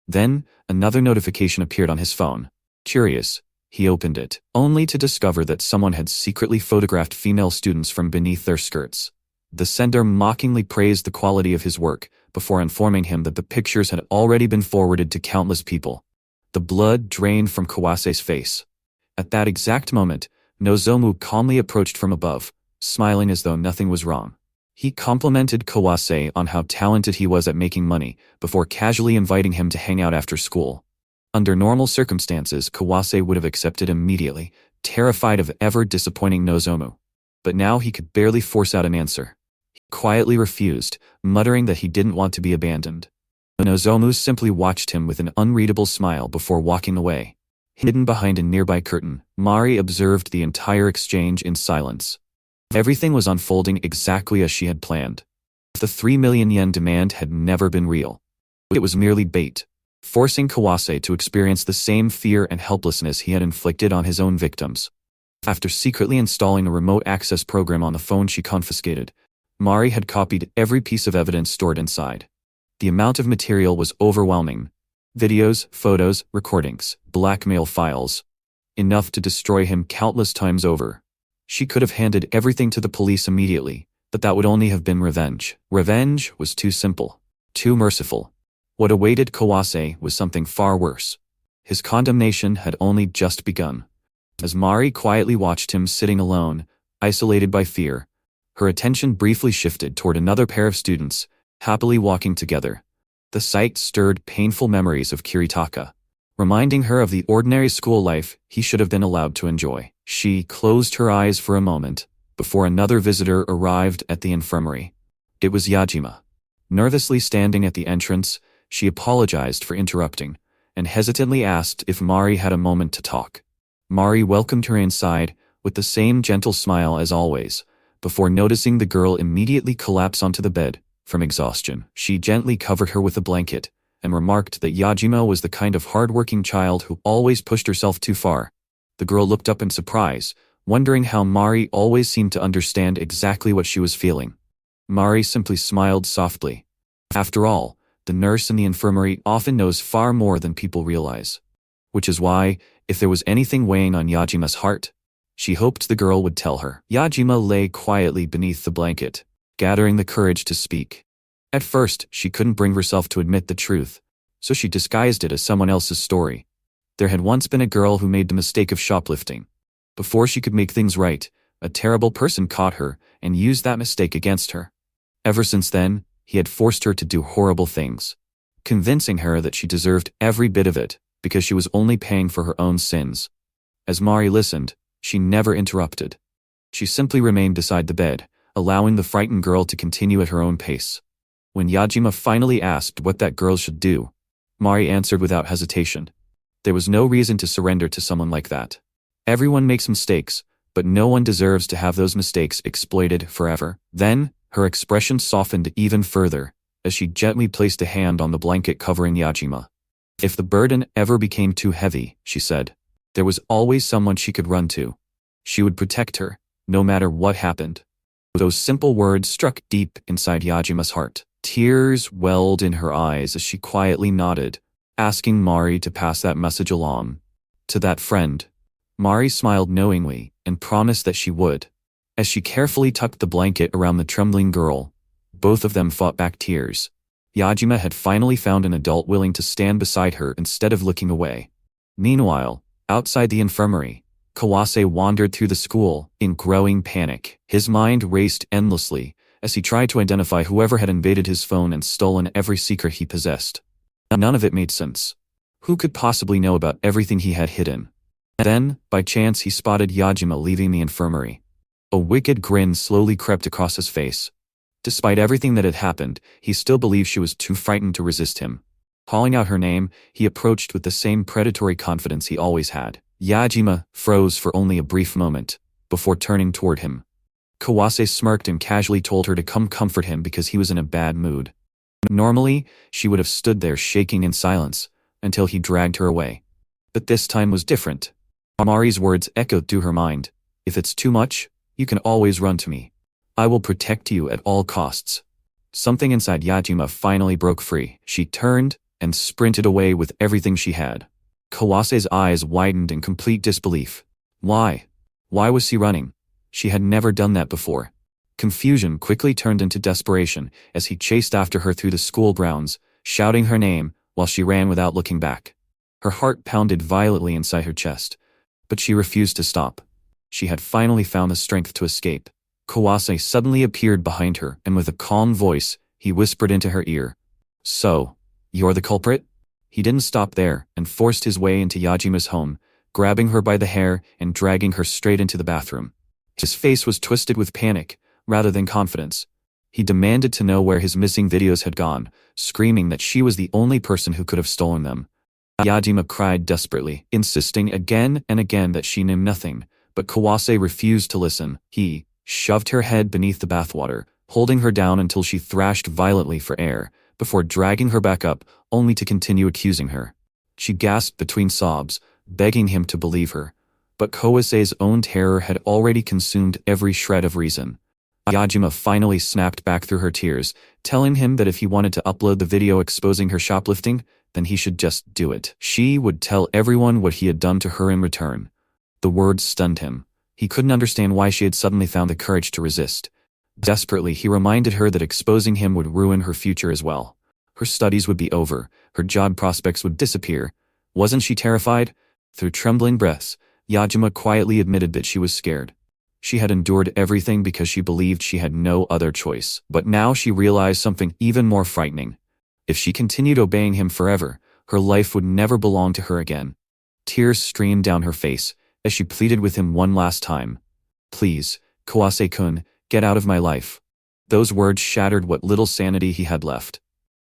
Then, another notification appeared on his phone. Curious, he opened it, only to discover that someone had secretly photographed female students from beneath their skirts. The sender mockingly praised the quality of his work, before informing him that the pictures had already been forwarded to countless people. The blood drained from Kawase's face. At that exact moment, Nozomu calmly approached from above, smiling as though nothing was wrong. He complimented Kawase on how talented he was at making money, before casually inviting him to hang out after school. Under normal circumstances, Kawase would have accepted immediately, terrified of ever disappointing Nozomu. But now he could barely force out an answer. He quietly refused, muttering that he didn't want to be abandoned. Nozomu simply watched him with an unreadable smile before walking away. Hidden behind a nearby curtain, Mari observed the entire exchange in silence. Everything was unfolding exactly as she had planned. The 3 million yen demand had never been real. It was merely bait, forcing Kawase to experience the same fear and helplessness he had inflicted on his own victims. After secretly installing a remote access program on the phone she confiscated, Mari had copied every piece of evidence stored inside. The amount of material was overwhelming. Videos, photos, recordings, blackmail files. Enough to destroy him countless times over. She could have handed everything to the police immediately, but that would only have been revenge. Revenge was too simple, too merciful. What awaited Kawase was something far worse. His condemnation had only just begun. As Mari quietly watched him sitting alone, isolated by fear, her attention briefly shifted toward another pair of students, happily walking together. The sight stirred painful memories of Kiritaka, reminding her of the ordinary school life he should have been allowed to enjoy. She closed her eyes for a moment, before another visitor arrived at the infirmary. It was Yajima. Nervously standing at the entrance, she apologized for interrupting, and hesitantly asked if Mari had a moment to talk. Mari welcomed her inside, with the same gentle smile as always, before noticing the girl immediately collapse onto the bed from exhaustion. She gently covered her with a blanket, and remarked that Yajima was the kind of hard-working child who always pushed herself too far. The girl looked up in surprise, wondering how Mari always seemed to understand exactly what she was feeling. Mari simply smiled softly. After all, the nurse in the infirmary often knows far more than people realize. Which is why, if there was anything weighing on Yajima's heart, she hoped the girl would tell her. Yajima lay quietly beneath the blanket, gathering the courage to speak. At first, she couldn't bring herself to admit the truth, so she disguised it as someone else's story. There had once been a girl who made the mistake of shoplifting. Before she could make things right, a terrible person caught her and used that mistake against her. Ever since then, he had forced her to do horrible things, convincing her that she deserved every bit of it because she was only paying for her own sins. As Mari listened, she never interrupted. She simply remained beside the bed, allowing the frightened girl to continue at her own pace. When Yajima finally asked what that girl should do, Mari answered without hesitation. There was no reason to surrender to someone like that. Everyone makes mistakes, but no one deserves to have those mistakes exploited forever. Then, her expression softened even further, as she gently placed a hand on the blanket covering Yajima. If the burden ever became too heavy, she said, there was always someone she could run to. She would protect her, no matter what happened. Those simple words struck deep inside Yajima's heart. Tears welled in her eyes as she quietly nodded, asking Mari to pass that message along. To that friend, Mari smiled knowingly and promised that she would. As she carefully tucked the blanket around the trembling girl, both of them fought back tears. Yajima had finally found an adult willing to stand beside her instead of looking away. Meanwhile, outside the infirmary, Kawase wandered through the school in growing panic. His mind raced endlessly as he tried to identify whoever had invaded his phone and stolen every secret he possessed. None of it made sense. Who could possibly know about everything he had hidden? Then, by chance, he spotted Yajima leaving the infirmary. A wicked grin slowly crept across his face. Despite everything that had happened, he still believed she was too frightened to resist him. Calling out her name, he approached with the same predatory confidence he always had. Yajima froze for only a brief moment, before turning toward him. Kawase smirked and casually told her to come comfort him because he was in a bad mood. Normally, she would have stood there shaking in silence, until he dragged her away. But this time was different. Mari's words echoed through her mind. If it's too much, you can always run to me. I will protect you at all costs. Something inside Yajima finally broke free. She turned and sprinted away with everything she had. Kawase's eyes widened in complete disbelief. Why? Why was she running? She had never done that before. Confusion quickly turned into desperation as he chased after her through the school grounds, shouting her name while she ran without looking back. Her heart pounded violently inside her chest, but she refused to stop. She had finally found the strength to escape. Kawase suddenly appeared behind her, and with a calm voice, he whispered into her ear. So, you're the culprit? He didn't stop there, and forced his way into Yajima's home, grabbing her by the hair and dragging her straight into the bathroom. His face was twisted with panic, rather than confidence. He demanded to know where his missing videos had gone, screaming that she was the only person who could have stolen them. Yajima cried desperately, insisting again and again that she knew nothing, but Kawase refused to listen. He shoved her head beneath the bathwater, holding her down until she thrashed violently for air, before dragging her back up, only to continue accusing her. She gasped between sobs, begging him to believe her, but Kawase's own terror had already consumed every shred of reason. Yajima finally snapped back through her tears, telling him that if he wanted to upload the video exposing her shoplifting, then he should just do it. She would tell everyone what he had done to her in return. The words stunned him. He couldn't understand why she had suddenly found the courage to resist. Desperately, he reminded her that exposing him would ruin her future as well. Her studies would be over, her job prospects would disappear. Wasn't she terrified? Through trembling breaths, Yajima quietly admitted that she was scared. She had endured everything because she believed she had no other choice, but now she realized something even more frightening. If she continued obeying him forever, her life would never belong to her again. Tears streamed down her face as she pleaded with him one last time. "Please, Kawase-kun, get out of my life." Those words shattered what little sanity he had left.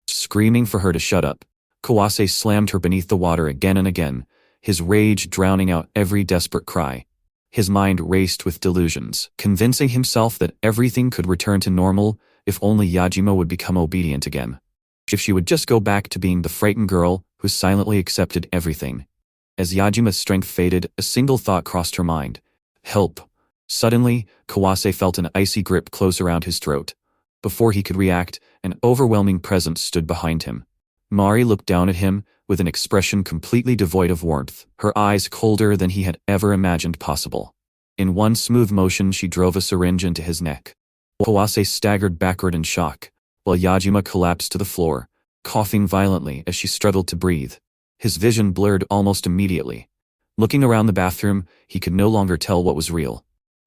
Screaming for her to shut up, Kawase slammed her beneath the water again and again, his rage drowning out every desperate cry. His mind raced with delusions, convincing himself that everything could return to normal if only Yajima would become obedient again. If she would just go back to being the frightened girl who silently accepted everything. As Yajima's strength faded, a single thought crossed her mind. Help. Suddenly, Kawase felt an icy grip close around his throat. Before he could react, an overwhelming presence stood behind him. Mari looked down at him, with an expression completely devoid of warmth, her eyes colder than he had ever imagined possible. In one smooth motion she drove a syringe into his neck. Kawase staggered backward in shock, while Yajima collapsed to the floor, coughing violently as she struggled to breathe. His vision blurred almost immediately. Looking around the bathroom, he could no longer tell what was real.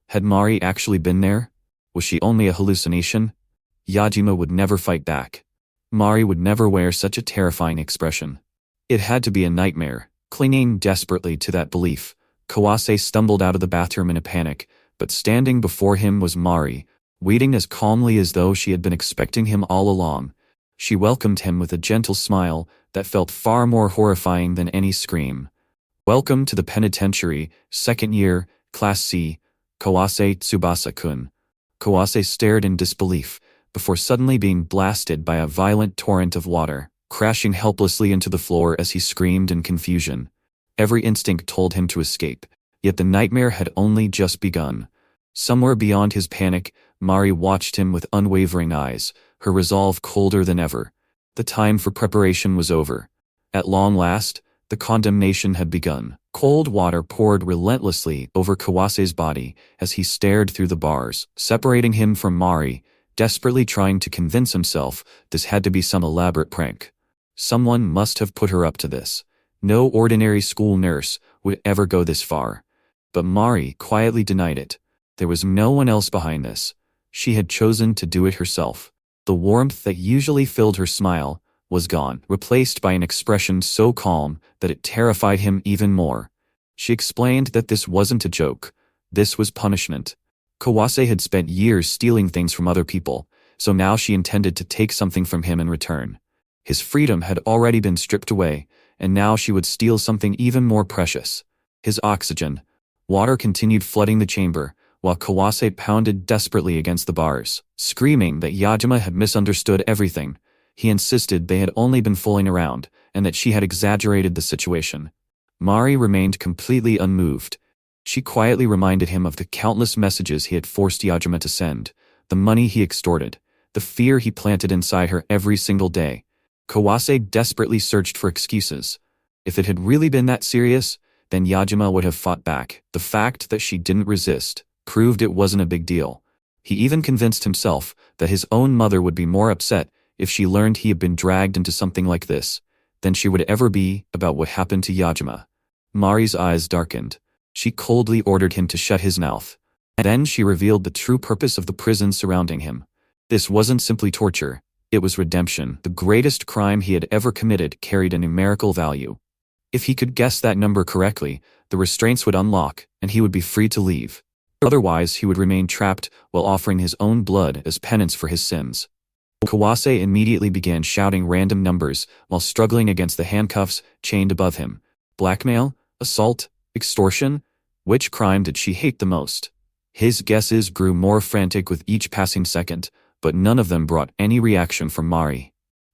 Had Mari actually been there? Was she only a hallucination? Yajima would never fight back. Mari would never wear such a terrifying expression. It had to be a nightmare. Clinging desperately to that belief, Kawase stumbled out of the bathroom in a panic, but standing before him was Mari, waiting as calmly as though she had been expecting him all along. She welcomed him with a gentle smile that felt far more horrifying than any scream. "Welcome to the penitentiary, second year, Class C, Kawase Tsubasa-kun." Kawase stared in disbelief, before suddenly being blasted by a violent torrent of water, crashing helplessly into the floor as he screamed in confusion. Every instinct told him to escape, yet the nightmare had only just begun. Somewhere beyond his panic, Mari watched him with unwavering eyes, her resolve colder than ever. The time for preparation was over. At long last, the condemnation had begun. Cold water poured relentlessly over Kawase's body as he stared through the bars, separating him from Mari, desperately trying to convince himself this had to be some elaborate prank. Someone must have put her up to this. No ordinary school nurse would ever go this far. But Mari quietly denied it. There was no one else behind this. She had chosen to do it herself. The warmth that usually filled her smile was gone, replaced by an expression so calm that it terrified him even more. She explained that this wasn't a joke. This was punishment. Kawase had spent years stealing things from other people, so now she intended to take something from him in return. His freedom had already been stripped away, and now she would steal something even more precious. His oxygen. Water continued flooding the chamber, while Kawase pounded desperately against the bars, screaming that Yajima had misunderstood everything. He insisted they had only been fooling around, and that she had exaggerated the situation. Mari remained completely unmoved. She quietly reminded him of the countless messages he had forced Yajima to send, the money he extorted, the fear he planted inside her every single day. Kawase desperately searched for excuses. If it had really been that serious, then Yajima would have fought back. The fact that she didn't resist proved it wasn't a big deal. He even convinced himself that his own mother would be more upset if she learned he had been dragged into something like this than she would ever be about what happened to Yajima. Mari's eyes darkened. She coldly ordered him to shut his mouth. Then she revealed the true purpose of the prison surrounding him. This wasn't simply torture. It was redemption. The greatest crime he had ever committed carried a numerical value. If he could guess that number correctly, the restraints would unlock, and he would be free to leave. Otherwise, he would remain trapped while offering his own blood as penance for his sins. Kawase immediately began shouting random numbers while struggling against the handcuffs chained above him. Blackmail? Assault? Extortion? Which crime did she hate the most? His guesses grew more frantic with each passing second, but none of them brought any reaction from Mari.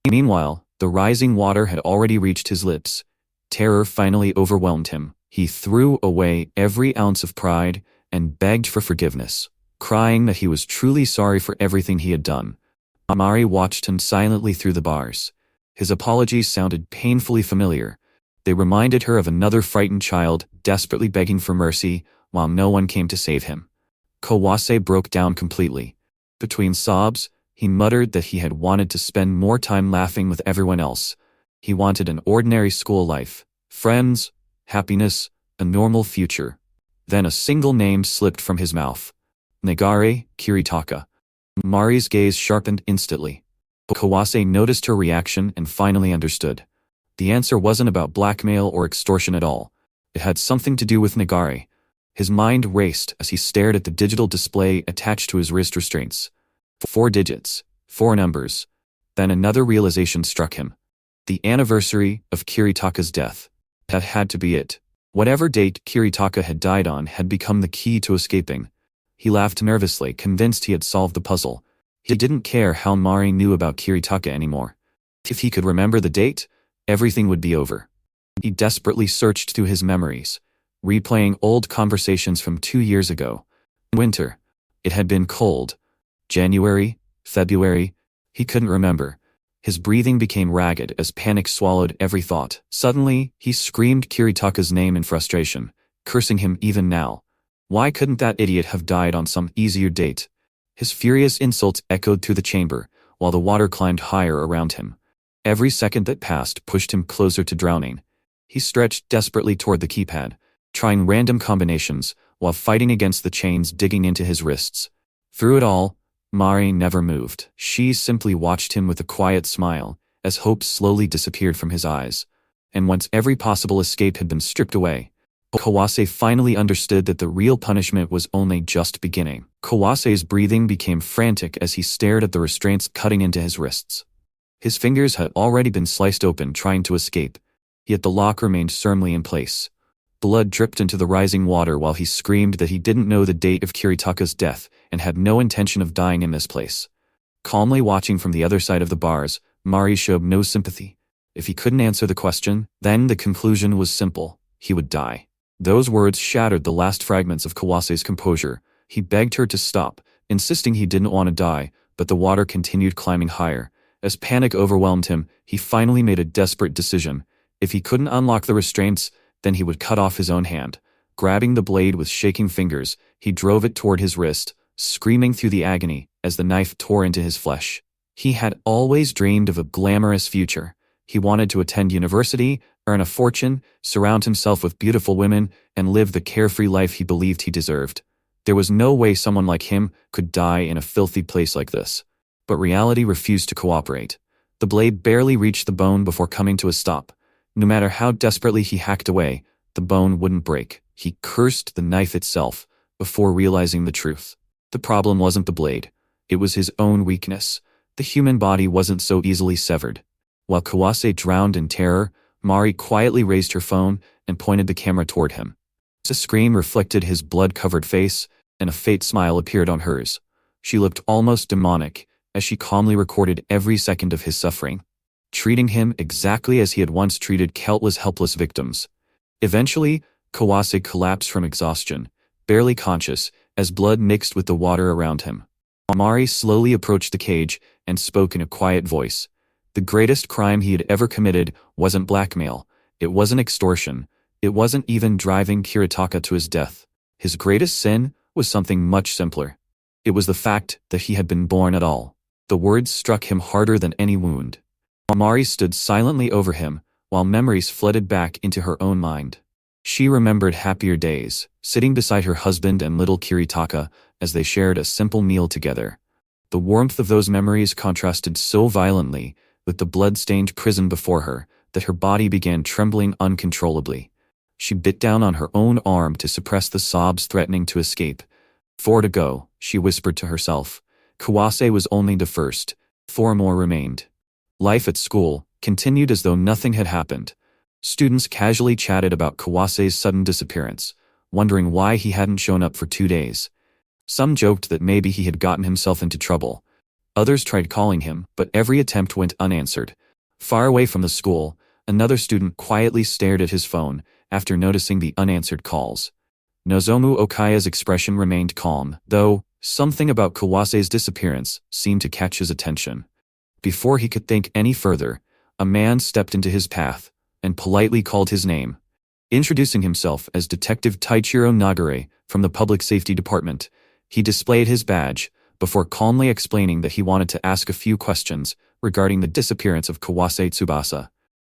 Meanwhile, the rising water had already reached his lips. Terror finally overwhelmed him. He threw away every ounce of pride and begged for forgiveness, crying that he was truly sorry for everything he had done. Mari watched him silently through the bars. His apologies sounded painfully familiar. They reminded her of another frightened child desperately begging for mercy while no one came to save him. Kawase broke down completely. Between sobs, he muttered that he had wanted to spend more time laughing with everyone else. He wanted an ordinary school life, friends, happiness, a normal future. Then a single name slipped from his mouth. Nagare Kiritaka. Mari's gaze sharpened instantly. Kawase noticed her reaction and finally understood. The answer wasn't about blackmail or extortion at all. It had something to do with Nagare. His mind raced as he stared at the digital display attached to his wrist restraints. 4 digits, 4 numbers. Then another realization struck him. The anniversary of Kiritaka's death. That had to be it. Whatever date Kiritaka had died on had become the key to escaping. He laughed nervously, convinced he had solved the puzzle. He didn't care how Mari knew about Kiritaka anymore. If he could remember the date, everything would be over. He desperately searched through his memories, replaying old conversations from 2 years ago. Winter. It had been cold. January, February. He couldn't remember. His breathing became ragged as panic swallowed every thought. Suddenly, he screamed Kiritaka's name in frustration, cursing him even now. Why couldn't that idiot have died on some easier date? His furious insults echoed through the chamber, while the water climbed higher around him. Every second that passed pushed him closer to drowning. He stretched desperately toward the keypad, trying random combinations, while fighting against the chains digging into his wrists. Through it all, Mari never moved. She simply watched him with a quiet smile, as hope slowly disappeared from his eyes. And once every possible escape had been stripped away, Kawase finally understood that the real punishment was only just beginning. Kawase's breathing became frantic as he stared at the restraints cutting into his wrists. His fingers had already been sliced open trying to escape, yet the lock remained firmly in place. Blood dripped into the rising water while he screamed that he didn't know the date of Kiritaka's death and had no intention of dying in this place. Calmly watching from the other side of the bars, Mari showed no sympathy. If he couldn't answer the question, then the conclusion was simple: he would die. Those words shattered the last fragments of Kawase's composure. He begged her to stop, insisting he didn't want to die, but the water continued climbing higher. As panic overwhelmed him, he finally made a desperate decision. If he couldn't unlock the restraints, then he would cut off his own hand. Grabbing the blade with shaking fingers, he drove it toward his wrist, screaming through the agony as the knife tore into his flesh. He had always dreamed of a glamorous future. He wanted to attend university, earn a fortune, surround himself with beautiful women, and live the carefree life he believed he deserved. There was no way someone like him could die in a filthy place like this. But reality refused to cooperate. The blade barely reached the bone before coming to a stop. No matter how desperately he hacked away, the bone wouldn't break. He cursed the knife itself before realizing the truth. The problem wasn't the blade. It was his own weakness. The human body wasn't so easily severed. While Kawase drowned in terror, Mari quietly raised her phone and pointed the camera toward him. A scream reflected his blood-covered face, and a faint smile appeared on hers. She looked almost demonic as she calmly recorded every second of his suffering, treating him exactly as he had once treated countless helpless victims. Eventually, Kawase collapsed from exhaustion, barely conscious, as blood mixed with the water around him. Mari slowly approached the cage and spoke in a quiet voice. The greatest crime he had ever committed wasn't blackmail, it wasn't extortion, it wasn't even driving Kiritaka to his death. His greatest sin was something much simpler. It was the fact that he had been born at all. The words struck him harder than any wound. Mari stood silently over him, while memories flooded back into her own mind. She remembered happier days, sitting beside her husband and little Kiritaka as they shared a simple meal together. The warmth of those memories contrasted so violently with the blood-stained prison before her that her body began trembling uncontrollably. She bit down on her own arm to suppress the sobs threatening to escape. 4 to go, she whispered to herself. Kawase was only the first. 4 more remained. Life at school continued as though nothing had happened. Students casually chatted about Kawase's sudden disappearance, wondering why he hadn't shown up for 2 days. Some joked that maybe he had gotten himself into trouble. Others tried calling him, but every attempt went unanswered. Far away from the school, another student quietly stared at his phone after noticing the unanswered calls. Nozomu Okaya's expression remained calm, though something about Kawase's disappearance seemed to catch his attention. Before he could think any further, a man stepped into his path and politely called his name. Introducing himself as Detective Taichiro Nagare from the Public Safety Department, he displayed his badge before calmly explaining that he wanted to ask a few questions regarding the disappearance of Kawase Tsubasa.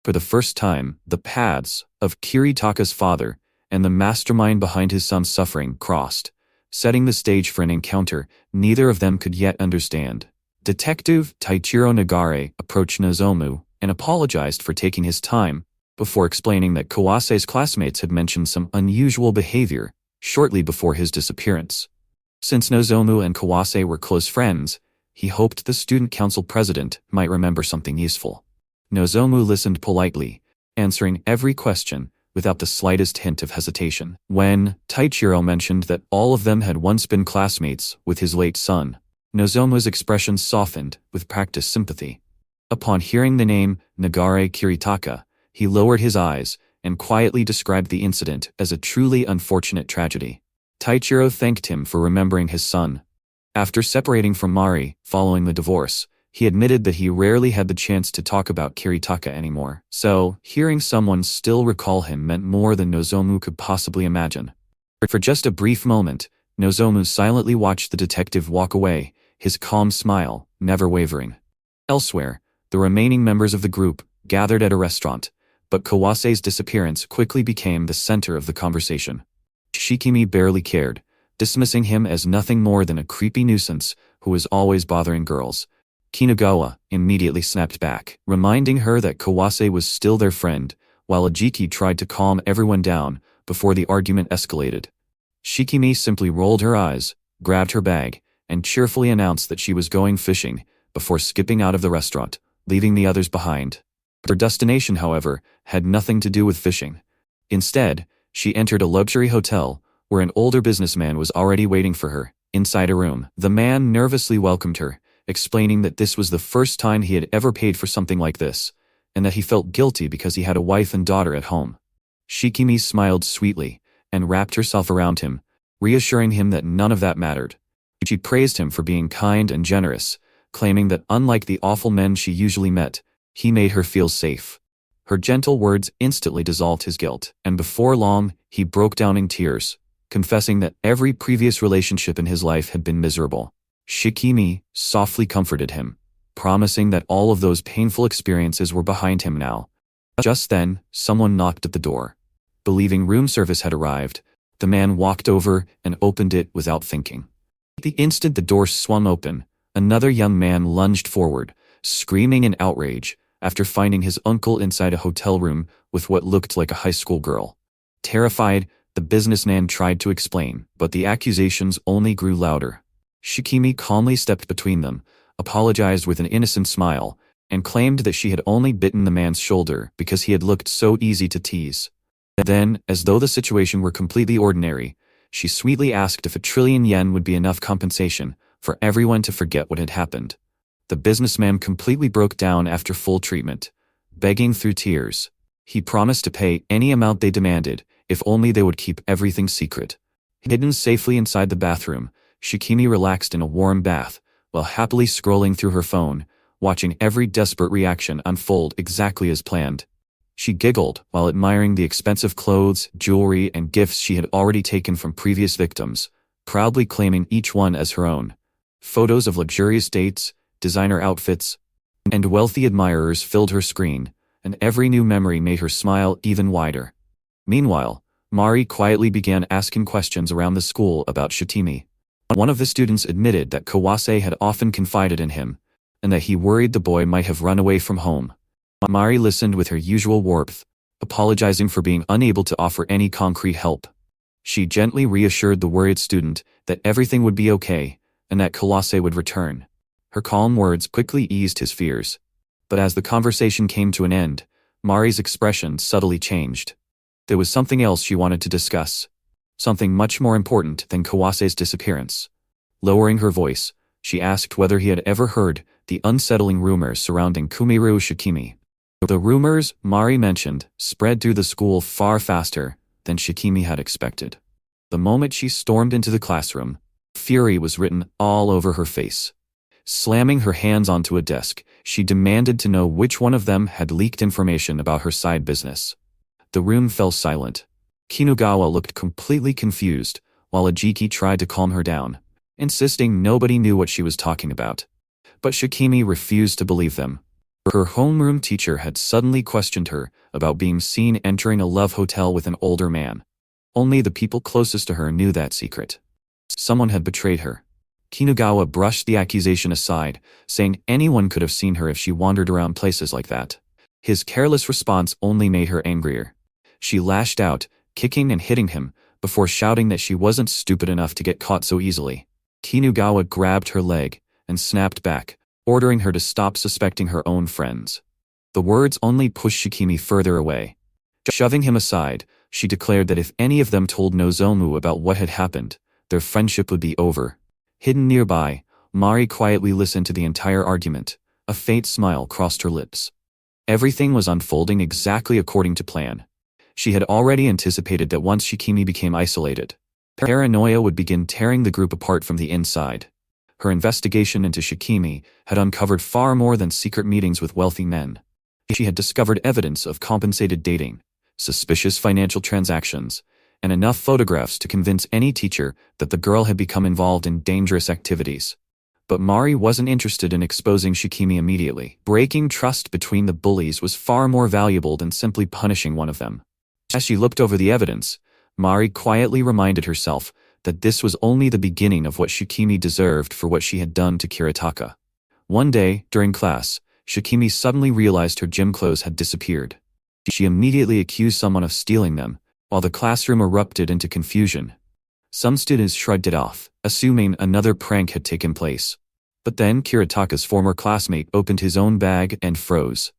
For the first time, the paths of Kiritaka's father and the mastermind behind his son's suffering crossed, setting the stage for an encounter neither of them could yet understand. Detective Taichiro Nagare approached Nozomu and apologized for taking his time, before explaining that Kawase's classmates had mentioned some unusual behavior shortly before his disappearance. Since Nozomu and Kawase were close friends, he hoped the student council president might remember something useful. Nozomu listened politely, answering every question without the slightest hint of hesitation. When Taichiro mentioned that all of them had once been classmates with his late son, Nozomu's expression softened with practiced sympathy. Upon hearing the name Nagare Kiritaka, he lowered his eyes and quietly described the incident as a truly unfortunate tragedy. Taichiro thanked him for remembering his son. After separating from Mari following the divorce, he admitted that he rarely had the chance to talk about Kiritaka anymore, so hearing someone still recall him meant more than Nozomu could possibly imagine. For just a brief moment, Nozomu silently watched the detective walk away, his calm smile never wavering. Elsewhere, the remaining members of the group gathered at a restaurant, but Kawase's disappearance quickly became the center of the conversation. Shikimi barely cared, dismissing him as nothing more than a creepy nuisance who was always bothering girls. Kinugawa immediately snapped back, reminding her that Kawase was still their friend, while Ajiki tried to calm everyone down before the argument escalated. Shikimi simply rolled her eyes, grabbed her bag, and cheerfully announced that she was going fishing before skipping out of the restaurant, leaving the others behind. Her destination, however, had nothing to do with fishing. Instead, she entered a luxury hotel where an older businessman was already waiting for her. Inside a room, the man nervously welcomed her, explaining that this was the first time he had ever paid for something like this, and that he felt guilty because he had a wife and daughter at home. Shikimi smiled sweetly and wrapped herself around him, reassuring him that none of that mattered. She praised him for being kind and generous, claiming that unlike the awful men she usually met, he made her feel safe. Her gentle words instantly dissolved his guilt, and before long, he broke down in tears, confessing that every previous relationship in his life had been miserable. Shikimi softly comforted him, promising that all of those painful experiences were behind him now. Just then, someone knocked at the door. Believing room service had arrived, the man walked over and opened it without thinking. The instant the door swung open, another young man lunged forward, screaming in outrage, after finding his uncle inside a hotel room with what looked like a high school girl. Terrified, the businessman tried to explain, but the accusations only grew louder. Shikimi calmly stepped between them, apologized with an innocent smile, and claimed that she had only bitten the man's shoulder because he had looked so easy to tease. Then, as though the situation were completely ordinary, she sweetly asked if 1,000,000,000 yen would be enough compensation for everyone to forget what had happened. The businessman completely broke down after full treatment, begging through tears. He promised to pay any amount they demanded, if only they would keep everything secret. Hidden safely inside the bathroom, Shikimi relaxed in a warm bath, while happily scrolling through her phone, watching every desperate reaction unfold exactly as planned. She giggled while admiring the expensive clothes, jewelry, and gifts she had already taken from previous victims, proudly claiming each one as her own. Photos of luxurious dates, designer outfits, and wealthy admirers filled her screen, and every new memory made her smile even wider. Meanwhile, Mari quietly began asking questions around the school about Shitimi. One of the students admitted that Kawase had often confided in him, and that he worried the boy might have run away from home. Mari listened with her usual warmth, apologizing for being unable to offer any concrete help. She gently reassured the worried student that everything would be okay, and that Kawase would return. Her calm words quickly eased his fears. But as the conversation came to an end, Mari's expression subtly changed. There was something else she wanted to discuss. Something much more important than Kawase's disappearance. Lowering her voice, she asked whether he had ever heard the unsettling rumors surrounding Kumiru Shikimi. The rumors Mari mentioned spread through the school far faster than Shikimi had expected. The moment she stormed into the classroom, fury was written all over her face. Slamming her hands onto a desk, she demanded to know which one of them had leaked information about her side business. The room fell silent. Kinugawa looked completely confused, while Ajiki tried to calm her down, insisting nobody knew what she was talking about. But Shikimi refused to believe them. Her homeroom teacher had suddenly questioned her about being seen entering a love hotel with an older man. Only the people closest to her knew that secret. Someone had betrayed her. Kinugawa brushed the accusation aside, saying anyone could have seen her if she wandered around places like that. His careless response only made her angrier. She lashed out, kicking and hitting him, before shouting that she wasn't stupid enough to get caught so easily. Kinugawa grabbed her leg and snapped back, ordering her to stop suspecting her own friends. The words only pushed Shikimi further away. Shoving him aside, she declared that if any of them told Nozomu about what had happened, their friendship would be over. Hidden nearby, Mari quietly listened to the entire argument. A faint smile crossed her lips. Everything was unfolding exactly according to plan. She had already anticipated that once Shikimi became isolated, paranoia would begin tearing the group apart from the inside. Her investigation into Shikimi had uncovered far more than secret meetings with wealthy men. She had discovered evidence of compensated dating, suspicious financial transactions, and enough photographs to convince any teacher that the girl had become involved in dangerous activities. But Mari wasn't interested in exposing Shikimi immediately. Breaking trust between the bullies was far more valuable than simply punishing one of them. As she looked over the evidence, Mari quietly reminded herself that this was only the beginning of what Shikimi deserved for what she had done to Kiritaka. One day, during class, Shikimi suddenly realized her gym clothes had disappeared. She immediately accused someone of stealing them, while the classroom erupted into confusion. Some students shrugged it off, assuming another prank had taken place. But then Kiritaka's former classmate opened his own bag and froze.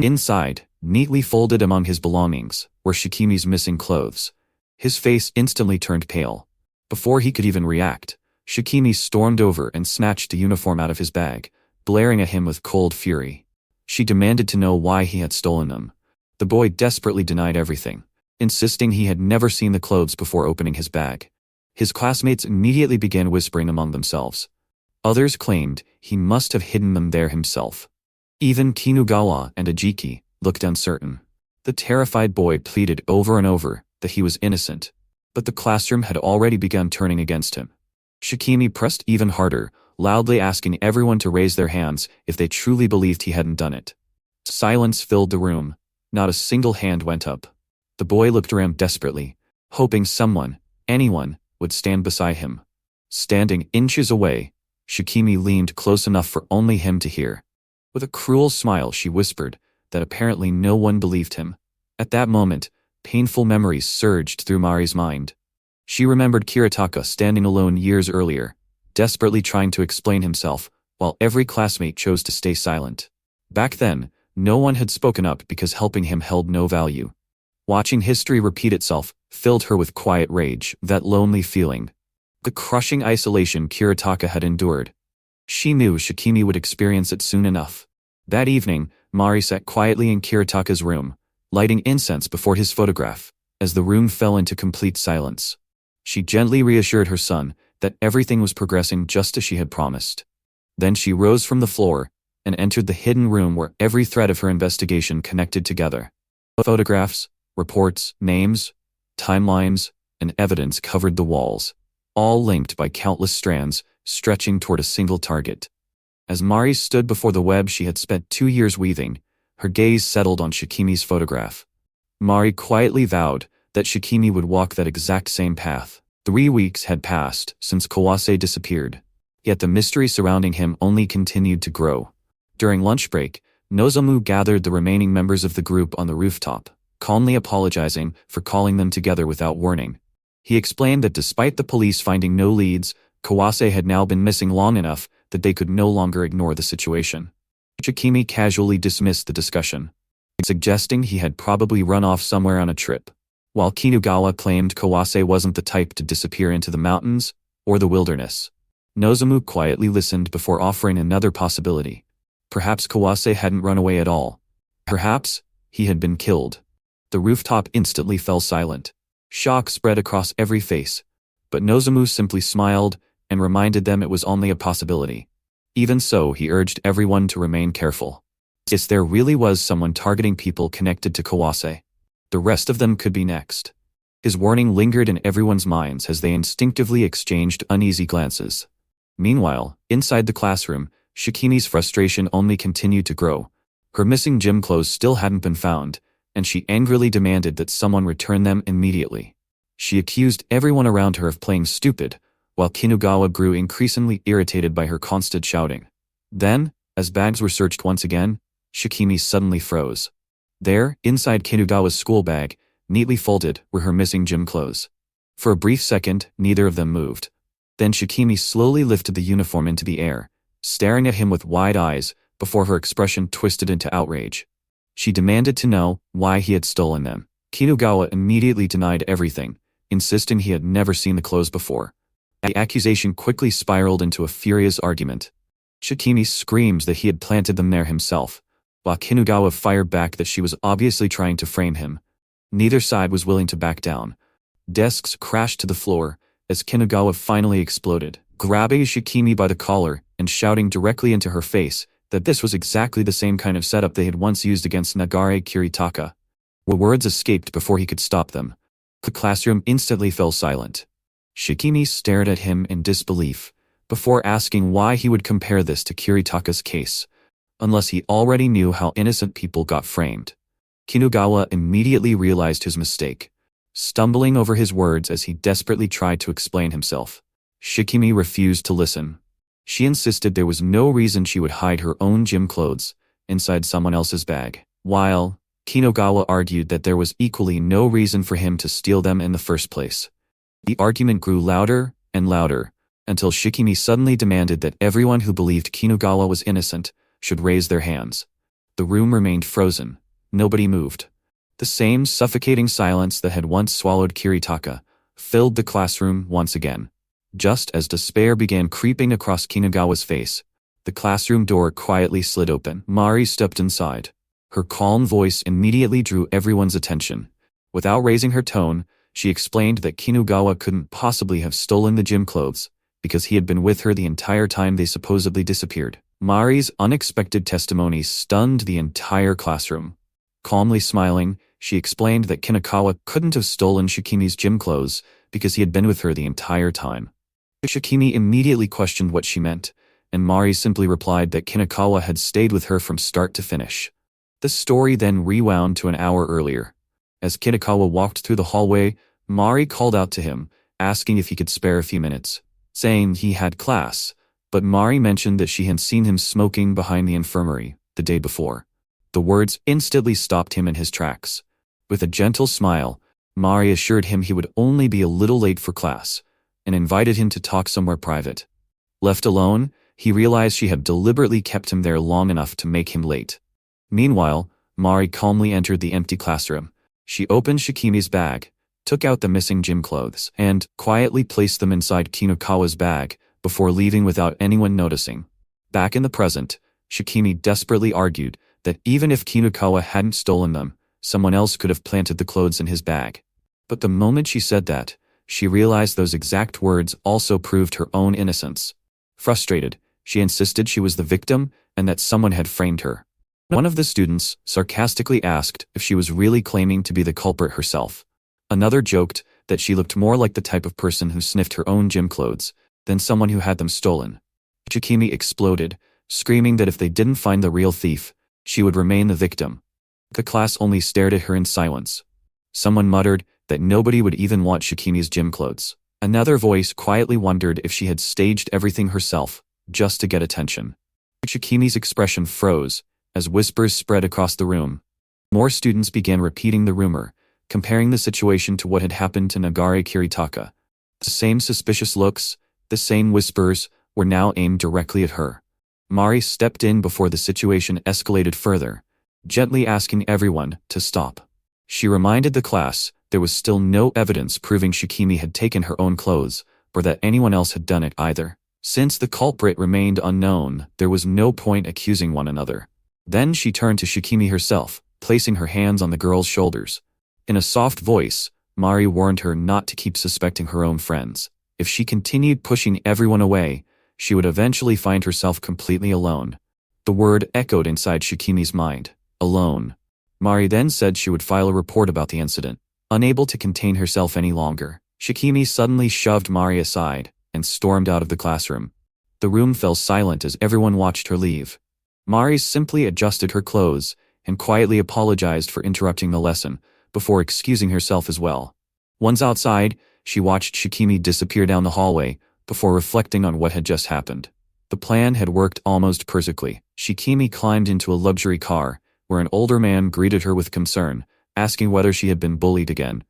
Inside, neatly folded among his belongings, were Shikimi's missing clothes. His face instantly turned pale. Before he could even react, Shikimi stormed over and snatched the uniform out of his bag, blaring at him with cold fury. She demanded to know why he had stolen them. The boy desperately denied everything, insisting he had never seen the clothes before opening his bag. His classmates immediately began whispering among themselves. Others claimed he must have hidden them there himself. Even Kinugawa and Ajiki looked uncertain. The terrified boy pleaded over and over that he was innocent, but the classroom had already begun turning against him. Shikimi pressed even harder, loudly asking everyone to raise their hands if they truly believed he hadn't done it. Silence filled the room. Not a single hand went up. The boy looked around desperately, hoping someone, anyone, would stand beside him. Standing inches away, Shikimi leaned close enough for only him to hear. With a cruel smile, she whispered that apparently no one believed him. At that moment, painful memories surged through Mari's mind. She remembered Kiritaka standing alone years earlier, desperately trying to explain himself, while every classmate chose to stay silent. Back then, no one had spoken up because helping him held no value. Watching history repeat itself filled her with quiet rage, that lonely feeling. The crushing isolation Kiritaka had endured. She knew Shikimi would experience it soon enough. That evening, Mari sat quietly in Kiritaka's room, lighting incense before his photograph, as the room fell into complete silence. She gently reassured her son that everything was progressing just as she had promised. Then she rose from the floor and entered the hidden room where every thread of her investigation connected together. Photographs, reports, names, timelines, and evidence covered the walls, all linked by countless strands stretching toward a single target. As Mari stood before the web she had spent 2 years weaving, her gaze settled on Shikimi's photograph. Mari quietly vowed that Shikimi would walk that exact same path. 3 weeks had passed since Kawase disappeared, yet the mystery surrounding him only continued to grow. During lunch break, Nozomu gathered the remaining members of the group on the rooftop, calmly apologizing for calling them together without warning. He explained that despite the police finding no leads, Kawase had now been missing long enough that they could no longer ignore the situation. Shikimi casually dismissed the discussion, suggesting he had probably run off somewhere on a trip, while Kinugawa claimed Kawase wasn't the type to disappear into the mountains or the wilderness. Nozomu quietly listened before offering another possibility. Perhaps Kawase hadn't run away at all. Perhaps he had been killed. The rooftop instantly fell silent. Shock spread across every face, but Nozomu simply smiled and reminded them it was only a possibility. Even so, he urged everyone to remain careful. Yes, there really was someone targeting people connected to Kawase. The rest of them could be next. His warning lingered in everyone's minds as they instinctively exchanged uneasy glances. Meanwhile, inside the classroom, Shikimi's frustration only continued to grow. Her missing gym clothes still hadn't been found, and she angrily demanded that someone return them immediately. She accused everyone around her of playing stupid, while Kinugawa grew increasingly irritated by her constant shouting. Then, as bags were searched once again, Shikimi suddenly froze. There, inside Kinugawa's school bag, neatly folded, were her missing gym clothes. For a brief second, neither of them moved. Then Shikimi slowly lifted the uniform into the air, staring at him with wide eyes, before her expression twisted into outrage. She demanded to know why he had stolen them. Kinugawa immediately denied everything, insisting he had never seen the clothes before. The accusation quickly spiraled into a furious argument. Shikimi screamed that he had planted them there himself, while Kinugawa fired back that she was obviously trying to frame him. Neither side was willing to back down. Desks crashed to the floor as Kinugawa finally exploded, grabbing Shikimi by the collar and shouting directly into her face that this was exactly the same kind of setup they had once used against Nagare Kiritaka. The words escaped before he could stop them. The classroom instantly fell silent. Shikimi stared at him in disbelief, before asking why he would compare this to Kiritaka's case, unless he already knew how innocent people got framed. Kinugawa immediately realized his mistake, stumbling over his words as he desperately tried to explain himself. Shikimi refused to listen. She insisted there was no reason she would hide her own gym clothes inside someone else's bag, while Kinugawa argued that there was equally no reason for him to steal them in the first place. The argument grew louder and louder, until Shikimi suddenly demanded that everyone who believed Kinugawa was innocent should raise their hands. The room remained frozen. Nobody moved. The same suffocating silence that had once swallowed Kiritaka filled the classroom once again. Just as despair began creeping across Kinugawa's face, the classroom door quietly slid open. Mari stepped inside. Her calm voice immediately drew everyone's attention. Without raising her tone, she explained that Kinugawa couldn't possibly have stolen the gym clothes, because he had been with her the entire time they supposedly disappeared. Mari's unexpected testimony stunned the entire classroom. Calmly smiling, she explained that Kinugawa couldn't have stolen Shikimi's gym clothes because he had been with her the entire time. Shikimi immediately questioned what she meant, and Mari simply replied that Kinugawa had stayed with her from start to finish. The story then rewound to an hour earlier. As Kinugawa walked through the hallway, Mari called out to him, asking if he could spare a few minutes, saying he had class, but Mari mentioned that she had seen him smoking behind the infirmary the day before. The words instantly stopped him in his tracks. With a gentle smile, Mari assured him he would only be a little late for class, and invited him to talk somewhere private. Left alone, he realized she had deliberately kept him there long enough to make him late. Meanwhile, Mari calmly entered the empty classroom. She opened Shikimi's bag, took out the missing gym clothes, and quietly placed them inside Kinugawa's bag before leaving without anyone noticing. Back in the present, Shikimi desperately argued that even if Kinugawa hadn't stolen them, someone else could have planted the clothes in his bag. But the moment she said that, she realized those exact words also proved her own innocence. Frustrated, she insisted she was the victim and that someone had framed her. One of the students sarcastically asked if she was really claiming to be the culprit herself. Another joked that she looked more like the type of person who sniffed her own gym clothes than someone who had them stolen. Shikimi exploded, screaming that if they didn't find the real thief, she would remain the victim. The class only stared at her in silence. Someone muttered that nobody would even want Shikimi's gym clothes. Another voice quietly wondered if she had staged everything herself, just to get attention. Shikimi's expression froze, as whispers spread across the room. More students began repeating the rumor, comparing the situation to what had happened to Nagare Kiritaka. The same suspicious looks, the same whispers, were now aimed directly at her. Mari stepped in before the situation escalated further, gently asking everyone to stop. She reminded the class there was still no evidence proving Shikimi had taken her own clothes, or that anyone else had done it either. Since the culprit remained unknown, there was no point accusing one another. Then she turned to Shikimi herself, placing her hands on the girl's shoulders. In a soft voice, Mari warned her not to keep suspecting her own friends. If she continued pushing everyone away, she would eventually find herself completely alone. The word echoed inside Shikimi's mind. Alone. Mari then said she would file a report about the incident. Unable to contain herself any longer, Shikimi suddenly shoved Mari aside and stormed out of the classroom. The room fell silent as everyone watched her leave. Mari simply adjusted her clothes and quietly apologized for interrupting the lesson, before excusing herself as well. Once outside, she watched Shikimi disappear down the hallway, before reflecting on what had just happened. The plan had worked almost perfectly. Shikimi climbed into a luxury car, where an older man greeted her with concern, asking whether she had been bullied again.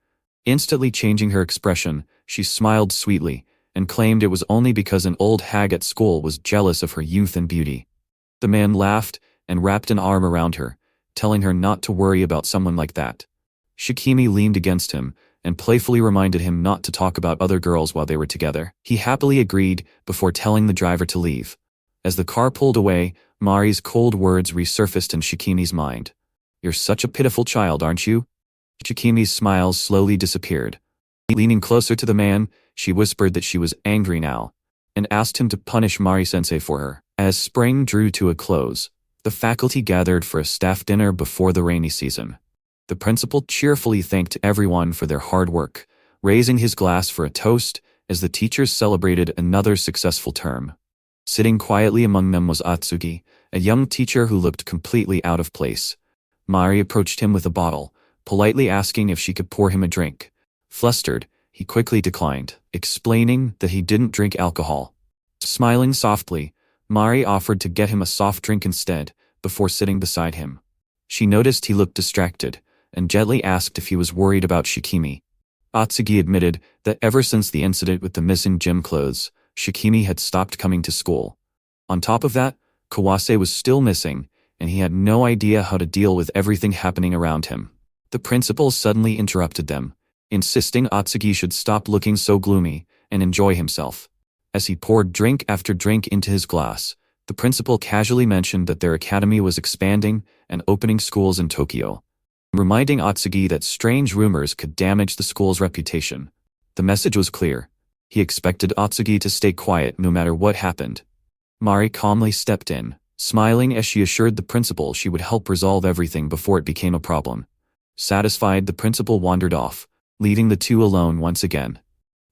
Instantly changing her expression, she smiled sweetly, and claimed it was only because an old hag at school was jealous of her youth and beauty. The man laughed and wrapped an arm around her, telling her not to worry about someone like that. Shikimi leaned against him and playfully reminded him not to talk about other girls while they were together. He happily agreed before telling the driver to leave. As the car pulled away, Mari's cold words resurfaced in Shikimi's mind. "You're such a pitiful child, aren't you?" Shikimi's smile slowly disappeared. Leaning closer to the man, she whispered that she was angry now, and asked him to punish Mari-sensei for her. As spring drew to a close, the faculty gathered for a staff dinner before the rainy season. The principal cheerfully thanked everyone for their hard work, raising his glass for a toast as the teachers celebrated another successful term. Sitting quietly among them was Atsugi, a young teacher who looked completely out of place. Mari approached him with a bottle, politely asking if she could pour him a drink. Flustered, he quickly declined, explaining that he didn't drink alcohol. Smiling softly, Mari offered to get him a soft drink instead, before sitting beside him. She noticed he looked distracted, and gently asked if he was worried about Shikimi. Atsugi admitted that ever since the incident with the missing gym clothes, Shikimi had stopped coming to school. On top of that, Kawase was still missing, and he had no idea how to deal with everything happening around him. The principal suddenly interrupted them, insisting Atsugi should stop looking so gloomy and enjoy himself. As he poured drink after drink into his glass, the principal casually mentioned that their academy was expanding and opening schools in Tokyo, reminding Atsugi that strange rumors could damage the school's reputation. The message was clear. He expected Atsugi to stay quiet no matter what happened. Mari calmly stepped in, smiling as she assured the principal she would help resolve everything before it became a problem. Satisfied, the principal wandered off, leaving the two alone once again.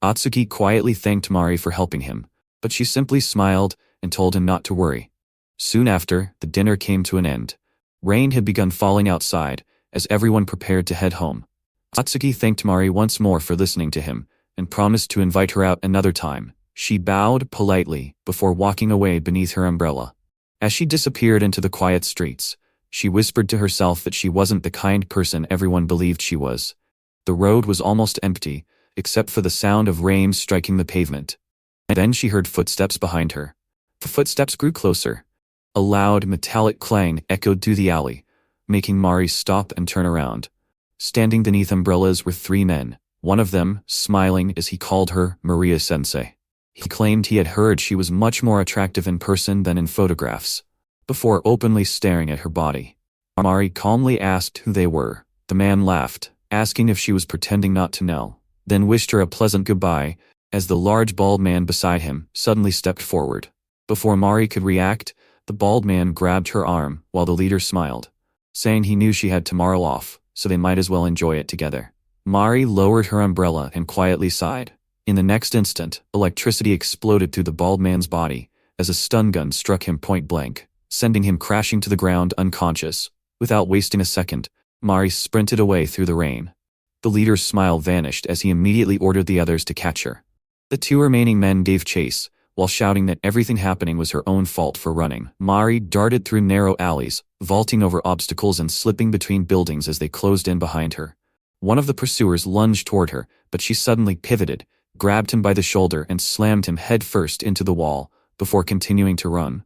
Atsugi quietly thanked Mari for helping him, but she simply smiled and told him not to worry. Soon after, the dinner came to an end. Rain had begun falling outside, as everyone prepared to head home. Atsugi thanked Mari once more for listening to him, and promised to invite her out another time. She bowed politely before walking away beneath her umbrella. As she disappeared into the quiet streets, she whispered to herself that she wasn't the kind person everyone believed she was. The road was almost empty, except for the sound of rain striking the pavement. And then she heard footsteps behind her. The footsteps grew closer. A loud metallic clang echoed through the alley, making Mari stop and turn around. Standing beneath umbrellas were three men, one of them smiling as he called her Maria-sensei. He claimed he had heard she was much more attractive in person than in photographs, before openly staring at her body. Mari calmly asked who they were. The man laughed, asking if she was pretending not to know, then wished her a pleasant goodbye, as the large bald man beside him suddenly stepped forward. Before Mari could react, the bald man grabbed her arm while the leader smiled, saying he knew she had tomorrow off, so they might as well enjoy it together. Mari lowered her umbrella and quietly sighed. In the next instant, electricity exploded through the bald man's body, as a stun gun struck him point blank, sending him crashing to the ground unconscious. Without wasting a second, Mari sprinted away through the rain. The leader's smile vanished as he immediately ordered the others to catch her. The two remaining men gave chase, while shouting that everything happening was her own fault for running. Mari darted through narrow alleys, vaulting over obstacles and slipping between buildings as they closed in behind her. One of the pursuers lunged toward her, but she suddenly pivoted, grabbed him by the shoulder and slammed him headfirst into the wall, before continuing to run.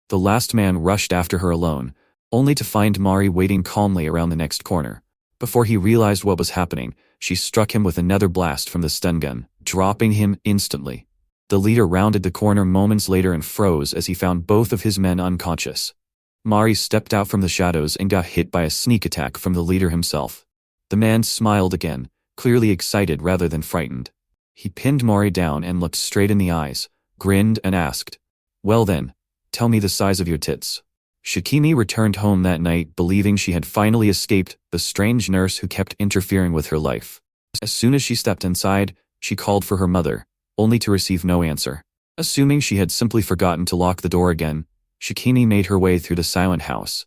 The last man rushed after her alone, only to find Mari waiting calmly around the next corner. Before he realized what was happening, she struck him with another blast from the stun gun, dropping him instantly. The leader rounded the corner moments later and froze as he found both of his men unconscious. Mari stepped out from the shadows and got hit by a sneak attack from the leader himself. The man smiled again, clearly excited rather than frightened. He pinned Mari down and looked straight in the eyes, grinned and asked, "Well then, tell me the size of your tits." Shikimi returned home that night believing she had finally escaped the strange nurse who kept interfering with her life. As soon as she stepped inside, she called for her mother, only to receive no answer. Assuming she had simply forgotten to lock the door again, Shikimi made her way through the silent house.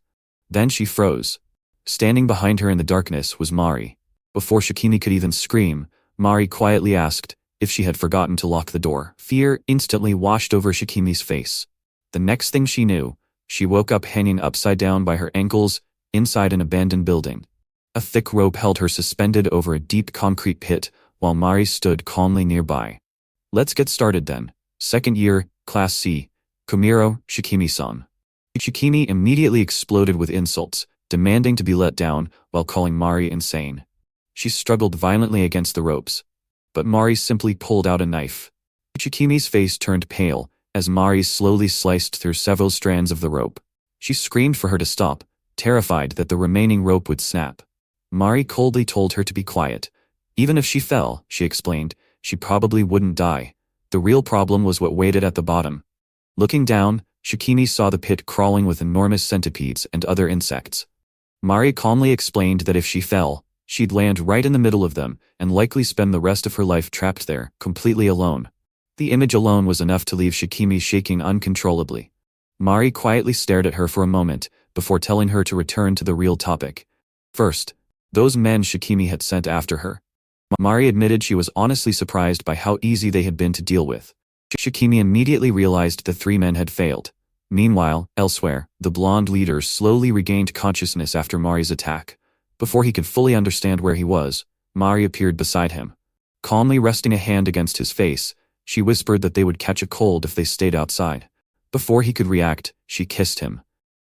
Then she froze. Standing behind her in the darkness was Mari. Before Shikimi could even scream, Mari quietly asked if she had forgotten to lock the door. Fear instantly washed over Shikimi's face. The next thing she knew, she woke up hanging upside down by her ankles inside an abandoned building. A thick rope held her suspended over a deep concrete pit while Mari stood calmly nearby. Let's get started then. Second year, Class C. Kumiro, Shikimi-san. Shikimi immediately exploded with insults, demanding to be let down while calling Mari insane. She struggled violently against the ropes, but Mari simply pulled out a knife. Shikimi's face turned pale as Mari slowly sliced through several strands of the rope. She screamed for her to stop, terrified that the remaining rope would snap. Mari coldly told her to be quiet. Even if she fell, she explained, she probably wouldn't die. The real problem was what waited at the bottom. Looking down, Shikimi saw the pit crawling with enormous centipedes and other insects. Mari calmly explained that if she fell, she'd land right in the middle of them and likely spend the rest of her life trapped there, completely alone. The image alone was enough to leave Shikimi shaking uncontrollably. Mari quietly stared at her for a moment before telling her to return to the real topic. First, those men Shikimi had sent after her. Mari admitted she was honestly surprised by how easy they had been to deal with. Shikimi immediately realized the three men had failed. Meanwhile, elsewhere, the blonde leader slowly regained consciousness after Mari's attack. Before he could fully understand where he was, Mari appeared beside him. Calmly resting a hand against his face, she whispered that they would catch a cold if they stayed outside. Before he could react, she kissed him.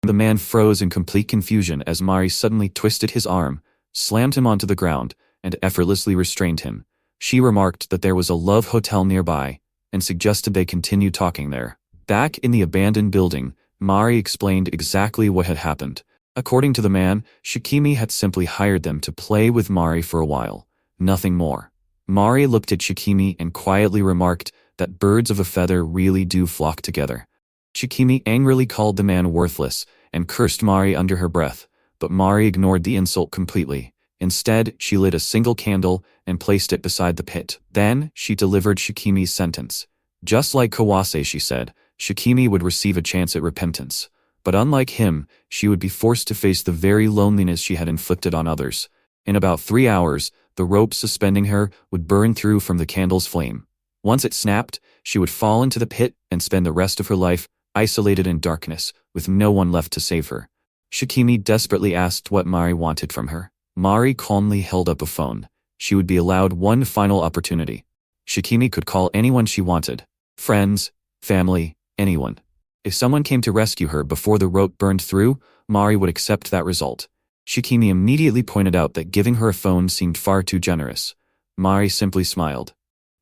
The man froze in complete confusion as Mari suddenly twisted his arm, slammed him onto the ground, and effortlessly restrained him. She remarked that there was a love hotel nearby, and suggested they continue talking there. Back in the abandoned building, Mari explained exactly what had happened. According to the man, Shikimi had simply hired them to play with Mari for a while. Nothing more. Mari looked at Shikimi and quietly remarked that birds of a feather really do flock together. Shikimi angrily called the man worthless and cursed Mari under her breath, but Mari ignored the insult completely. Instead, she lit a single candle and placed it beside the pit. Then, she delivered Shikimi's sentence. Just like Kawase, she said, Shikimi would receive a chance at repentance. But unlike him, she would be forced to face the very loneliness she had inflicted on others. In about 3 hours, the rope suspending her would burn through from the candle's flame. Once it snapped, she would fall into the pit and spend the rest of her life isolated in darkness, with no one left to save her. Shikimi desperately asked what Mari wanted from her. Mari calmly held up a phone. She would be allowed one final opportunity. Shikimi could call anyone she wanted. Friends, family, anyone. If someone came to rescue her before the rope burned through, Mari would accept that result. Shikimi immediately pointed out that giving her a phone seemed far too generous. Mari simply smiled.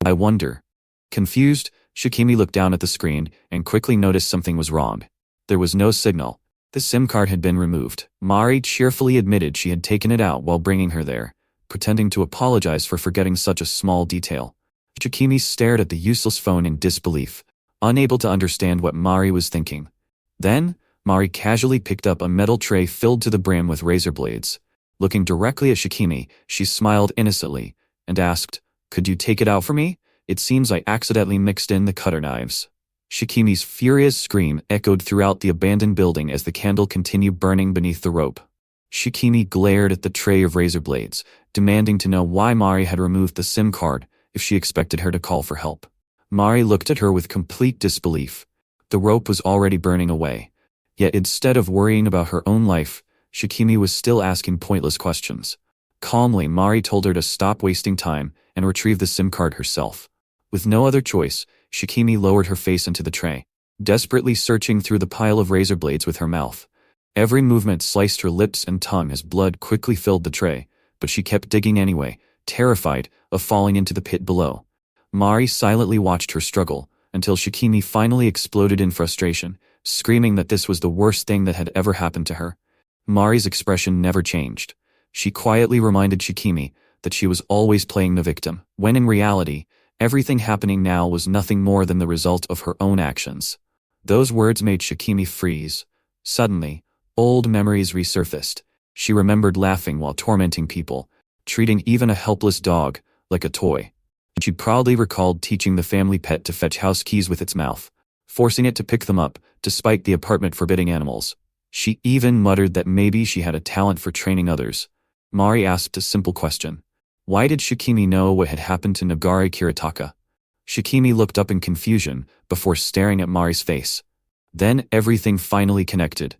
I wonder. Confused, Shikimi looked down at the screen and quickly noticed something was wrong. There was no signal. The SIM card had been removed. Mari cheerfully admitted she had taken it out while bringing her there, pretending to apologize for forgetting such a small detail. Shikimi stared at the useless phone in disbelief, unable to understand what Mari was thinking. Then, Mari casually picked up a metal tray filled to the brim with razor blades. Looking directly at Shikimi, she smiled innocently and asked, "Could you take it out for me? It seems I accidentally mixed in the cutter knives." Shikimi's furious scream echoed throughout the abandoned building as the candle continued burning beneath the rope. Shikimi glared at the tray of razor blades, demanding to know why Mari had removed the SIM card if she expected her to call for help. Mari looked at her with complete disbelief. The rope was already burning away. Yet instead of worrying about her own life, Shikimi was still asking pointless questions. Calmly, Mari told her to stop wasting time and retrieve the SIM card herself. With no other choice, Shikimi lowered her face into the tray, desperately searching through the pile of razor blades with her mouth. Every movement sliced her lips and tongue as blood quickly filled the tray, but she kept digging anyway, terrified of falling into the pit below. Mari silently watched her struggle until Shikimi finally exploded in frustration, screaming that this was the worst thing that had ever happened to her. Mari's expression never changed. She quietly reminded Shikimi that she was always playing the victim, when in reality, everything happening now was nothing more than the result of her own actions. Those words made Shikimi freeze. Suddenly, old memories resurfaced. She remembered laughing while tormenting people, treating even a helpless dog like a toy. She proudly recalled teaching the family pet to fetch house keys with its mouth, forcing it to pick them up, despite the apartment forbidding animals. She even muttered that maybe she had a talent for training others. Mari asked a simple question. Why did Shikimi know what had happened to Nagare Kiritaka? Shikimi looked up in confusion before staring at Mari's face. Then everything finally connected.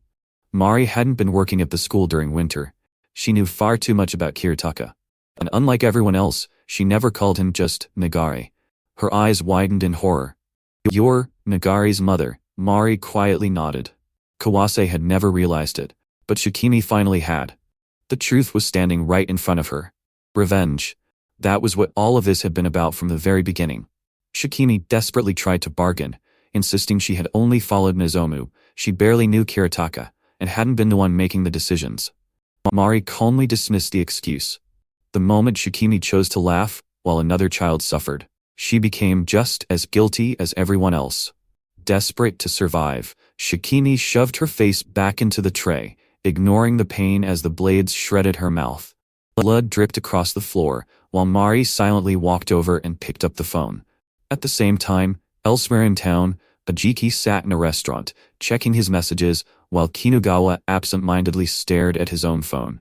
Mari hadn't been working at the school during winter. She knew far too much about Kiritaka. And unlike everyone else, she never called him just Nagare. Her eyes widened in horror. "You're Nagare's mother," Mari quietly nodded. Kawase had never realized it, but Shikimi finally had. The truth was standing right in front of her. Revenge. That was what all of this had been about from the very beginning. Shikimi desperately tried to bargain, insisting she had only followed Nozomu, she barely knew Kiritaka, and hadn't been the one making the decisions. Mari calmly dismissed the excuse. The moment Shikimi chose to laugh, while another child suffered, she became just as guilty as everyone else. Desperate to survive, Shikimi shoved her face back into the tray, ignoring the pain as the blades shredded her mouth. Blood dripped across the floor, while Mari silently walked over and picked up the phone. At the same time, elsewhere in town, Ajiki sat in a restaurant, checking his messages, while Kinugawa absent-mindedly stared at his own phone.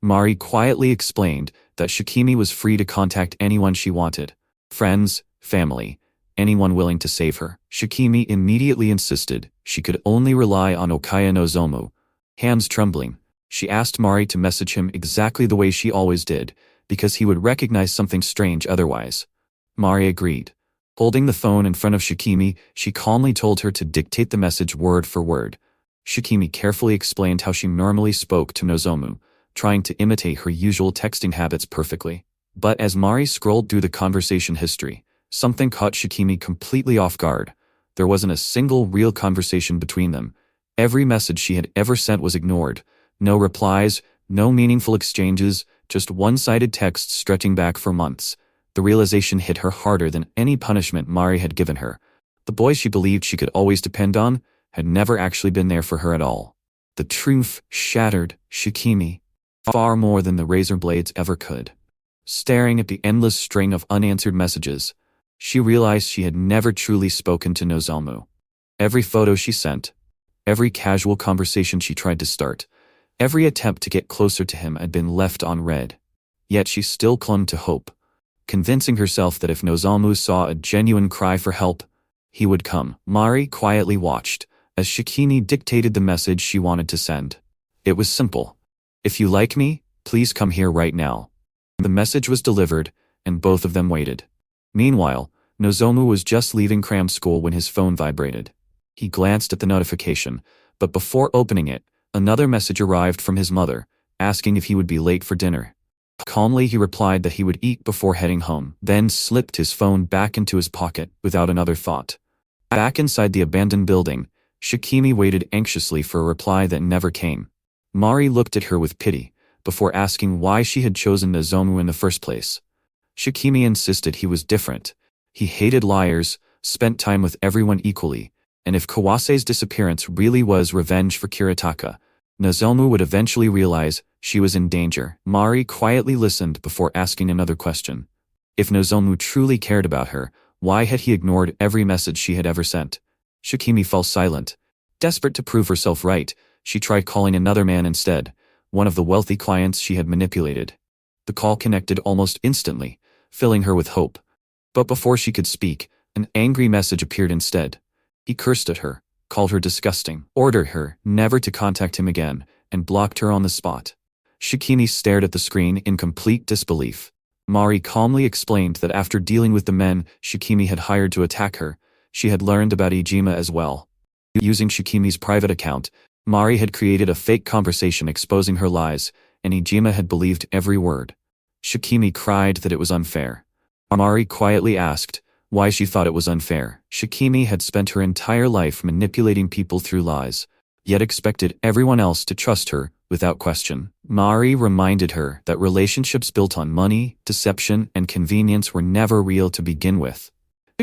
Mari quietly explained that Shikimi was free to contact anyone she wanted. Friends, family, anyone willing to save her. Shikimi immediately insisted she could only rely on Okaya Nozomu. Hands trembling, she asked Mari to message him exactly the way she always did, because he would recognize something strange otherwise. Mari agreed. Holding the phone in front of Shikimi, she calmly told her to dictate the message word for word. Shikimi carefully explained how she normally spoke to Nozomu, trying to imitate her usual texting habits perfectly. But as Mari scrolled through the conversation history, something caught Shikimi completely off guard. There wasn't a single real conversation between them. Every message she had ever sent was ignored. No replies, no meaningful exchanges, just one-sided texts stretching back for months. The realization hit her harder than any punishment Mari had given her. The boy she believed she could always depend on had never actually been there for her at all. The truth shattered Shikimi far more than the razor blades ever could. Staring at the endless string of unanswered messages, she realized she had never truly spoken to Nozomu. Every photo she sent, every casual conversation she tried to start, every attempt to get closer to him had been left unread. Yet she still clung to hope, convincing herself that if Nozomu saw a genuine cry for help, he would come. Mari quietly watched as Shikimi dictated the message she wanted to send. It was simple. "If you like me, please come here right now." The message was delivered, and both of them waited. Meanwhile, Nozomu was just leaving cram school when his phone vibrated. He glanced at the notification, but before opening it, another message arrived from his mother, asking if he would be late for dinner. Calmly he replied that he would eat before heading home, then slipped his phone back into his pocket without another thought. Back inside the abandoned building, Shikimi waited anxiously for a reply that never came. Mari looked at her with pity, before asking why she had chosen Nozomu in the first place. Shikimi insisted he was different. He hated liars, spent time with everyone equally, and if Kawase's disappearance really was revenge for Kiritaka, Nozomu would eventually realize she was in danger. Mari quietly listened before asking another question. If Nozomu truly cared about her, why had he ignored every message she had ever sent? Shikimi fell silent. Desperate to prove herself right, she tried calling another man instead, one of the wealthy clients she had manipulated. The call connected almost instantly, filling her with hope. But before she could speak, an angry message appeared instead. He cursed at her, called her disgusting, ordered her never to contact him again, and blocked her on the spot. Shikimi stared at the screen in complete disbelief. Mari calmly explained that after dealing with the men Shikimi had hired to attack her, she had learned about Ijima as well. Using Shikimi's private account, Mari had created a fake conversation exposing her lies, and Ijima had believed every word. Shikimi cried that it was unfair. Mari quietly asked why she thought it was unfair. Shikimi had spent her entire life manipulating people through lies, yet expected everyone else to trust her without question. Mari reminded her that relationships built on money, deception, and convenience were never real to begin with.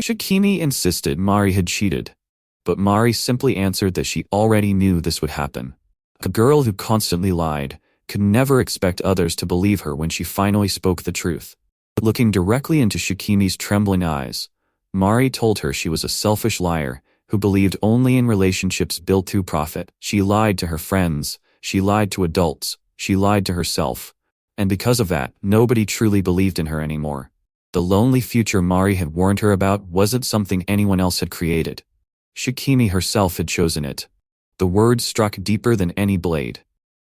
Shikimi insisted Mari had cheated, but Mari simply answered that she already knew this would happen. A girl who constantly lied could never expect others to believe her when she finally spoke the truth. Looking directly into Shikimi's trembling eyes, Mari told her she was a selfish liar who believed only in relationships built through profit. She lied to her friends, she lied to adults, she lied to herself. And because of that, nobody truly believed in her anymore. The lonely future Mari had warned her about wasn't something anyone else had created. Shikimi herself had chosen it. The words struck deeper than any blade.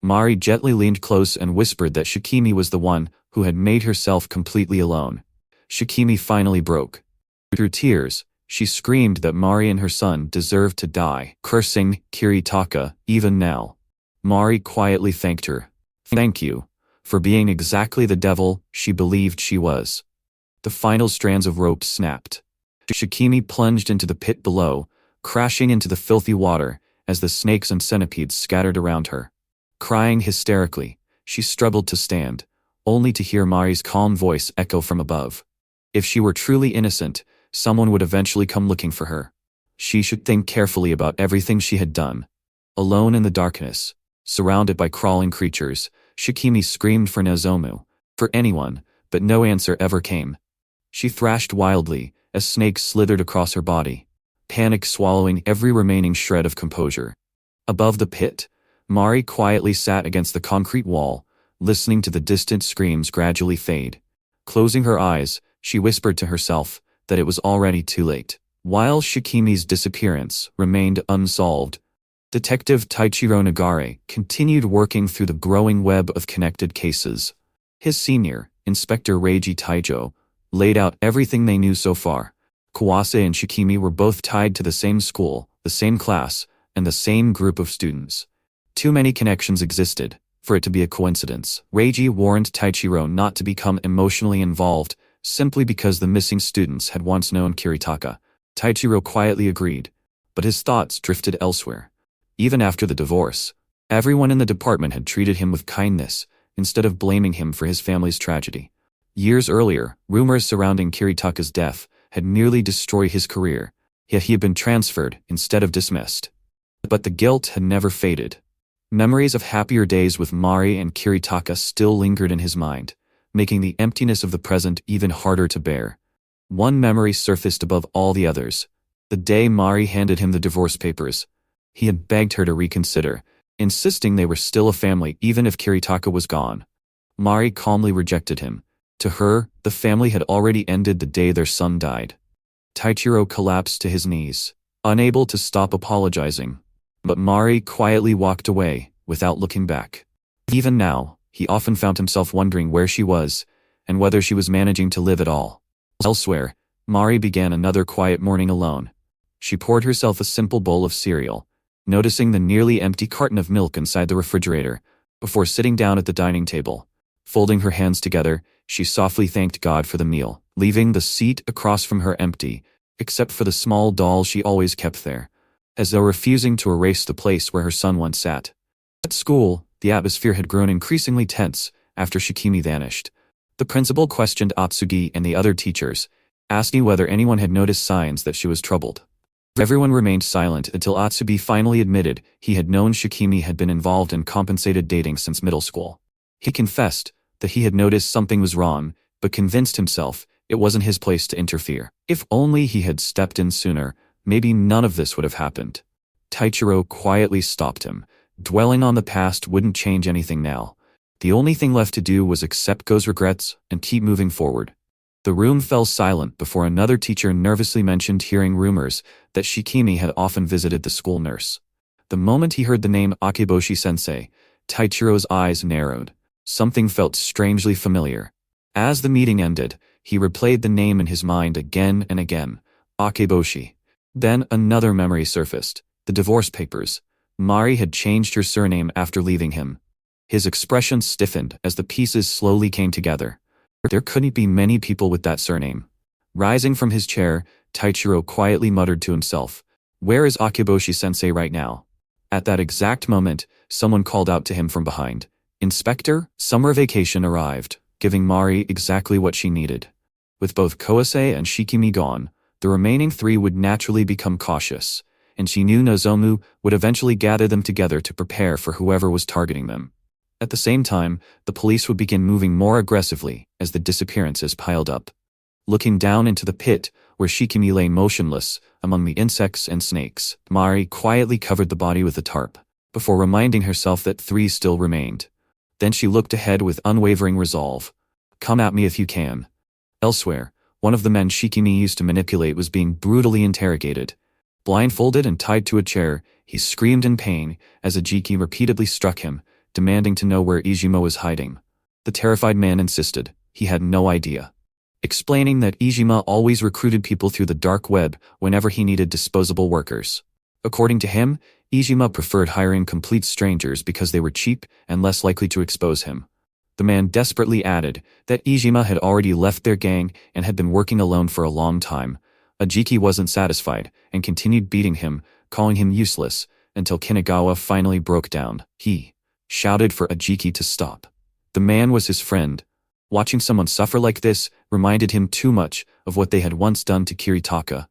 Mari gently leaned close and whispered that Shikimi was the one who had made herself completely alone. Shikimi finally broke. Through tears, she screamed that Mari and her son deserved to die, cursing Kiritaka even now. Mari quietly thanked her. Thank you for being exactly the devil she believed she was. The final strands of rope snapped. Shikimi plunged into the pit below, crashing into the filthy water as the snakes and centipedes scattered around her. Crying hysterically, she struggled to stand, only to hear Mari's calm voice echo from above. If she were truly innocent, someone would eventually come looking for her. She should think carefully about everything she had done. Alone in the darkness, surrounded by crawling creatures, Shikimi screamed for Nozomu, for anyone, but no answer ever came. She thrashed wildly as snakes slithered across her body, panic swallowing every remaining shred of composure. Above the pit, Mari quietly sat against the concrete wall, listening to the distant screams gradually fade. Closing her eyes, she whispered to herself that it was already too late. While Shikimi's disappearance remained unsolved, Detective Taichiro Nagare continued working through the growing web of connected cases. His senior, Inspector Reiji Taijo, laid out everything they knew so far. Kawase and Shikimi were both tied to the same school, the same class, and the same group of students. Too many connections existed for it to be a coincidence. Reiji warned Taichiro not to become emotionally involved simply because the missing students had once known Kiritaka. Taichiro quietly agreed, but his thoughts drifted elsewhere. Even after the divorce, everyone in the department had treated him with kindness instead of blaming him for his family's tragedy. Years earlier, rumors surrounding Kiritaka's death had nearly destroyed his career, yet he had been transferred instead of dismissed. But the guilt had never faded. Memories of happier days with Mari and Kiritaka still lingered in his mind, making the emptiness of the present even harder to bear. One memory surfaced above all the others. The day Mari handed him the divorce papers. He had begged her to reconsider, insisting they were still a family even if Kiritaka was gone. Mari calmly rejected him. To her, the family had already ended the day their son died. Taichiro collapsed to his knees, unable to stop apologizing. But Mari quietly walked away, without looking back. Even now, he often found himself wondering where she was, and whether she was managing to live at all. Elsewhere, Mari began another quiet morning alone. She poured herself a simple bowl of cereal, noticing the nearly empty carton of milk inside the refrigerator, before sitting down at the dining table. Folding her hands together, she softly thanked God for the meal, leaving the seat across from her empty, except for the small doll she always kept there, as though refusing to erase the place where her son once sat. At school, the atmosphere had grown increasingly tense after Shikimi vanished. The principal questioned Atsugi and the other teachers, asking whether anyone had noticed signs that she was troubled. Everyone remained silent until Atsugi finally admitted he had known Shikimi had been involved in compensated dating since middle school. He confessed that he had noticed something was wrong, but convinced himself it wasn't his place to interfere. If only he had stepped in sooner, maybe none of this would have happened. Taichiro quietly stopped him. Dwelling on the past wouldn't change anything now. The only thing left to do was accept Go's regrets and keep moving forward. The room fell silent before another teacher nervously mentioned hearing rumors that Shikimi had often visited the school nurse. The moment he heard the name Akeboshi-sensei, Taichiro's eyes narrowed. Something felt strangely familiar. As the meeting ended, he replayed the name in his mind again and again. Akeboshi. Then another memory surfaced. The divorce papers. Mari had changed her surname after leaving him. His expression stiffened as the pieces slowly came together. There couldn't be many people with that surname. Rising from his chair, Taichiro quietly muttered to himself, "Where is Akeboshi-sensei right now?" At that exact moment, someone called out to him from behind. "Inspector, summer vacation arrived," giving Mari exactly what she needed. With both Kawase and Shikimi gone, the remaining three would naturally become cautious, and she knew Nozomu would eventually gather them together to prepare for whoever was targeting them. At the same time, the police would begin moving more aggressively as the disappearances piled up. Looking down into the pit, where Shikimi lay motionless among the insects and snakes, Mari quietly covered the body with a tarp, before reminding herself that three still remained. Then she looked ahead with unwavering resolve. Come at me if you can. Elsewhere, one of the men Shikimi used to manipulate was being brutally interrogated. Blindfolded and tied to a chair, he screamed in pain as Ajiki repeatedly struck him, demanding to know where Ijima was hiding. The terrified man insisted he had no idea, explaining that Ijima always recruited people through the dark web whenever he needed disposable workers. According to him, Ijima preferred hiring complete strangers because they were cheap and less likely to expose him. The man desperately added that Ijima had already left their gang and had been working alone for a long time. Ajiki wasn't satisfied and continued beating him, calling him useless, until Kinagawa finally broke down. He shouted for Ajiki to stop. The man was his friend. Watching someone suffer like this reminded him too much of what they had once done to Kiritaka.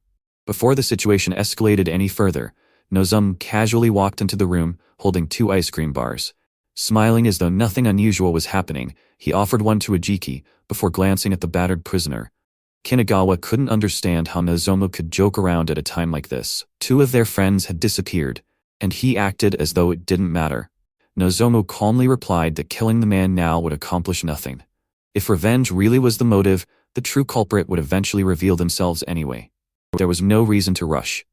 Before the situation escalated any further, Nozomu casually walked into the room, holding 2 ice cream bars. Smiling as though nothing unusual was happening, he offered one to Ajiki, before glancing at the battered prisoner. Kinagawa couldn't understand how Nozomu could joke around at a time like this. 2 of their friends had disappeared, and he acted as though it didn't matter. Nozomu calmly replied that killing the man now would accomplish nothing. If revenge really was the motive, the true culprit would eventually reveal themselves anyway. There was no reason to rush.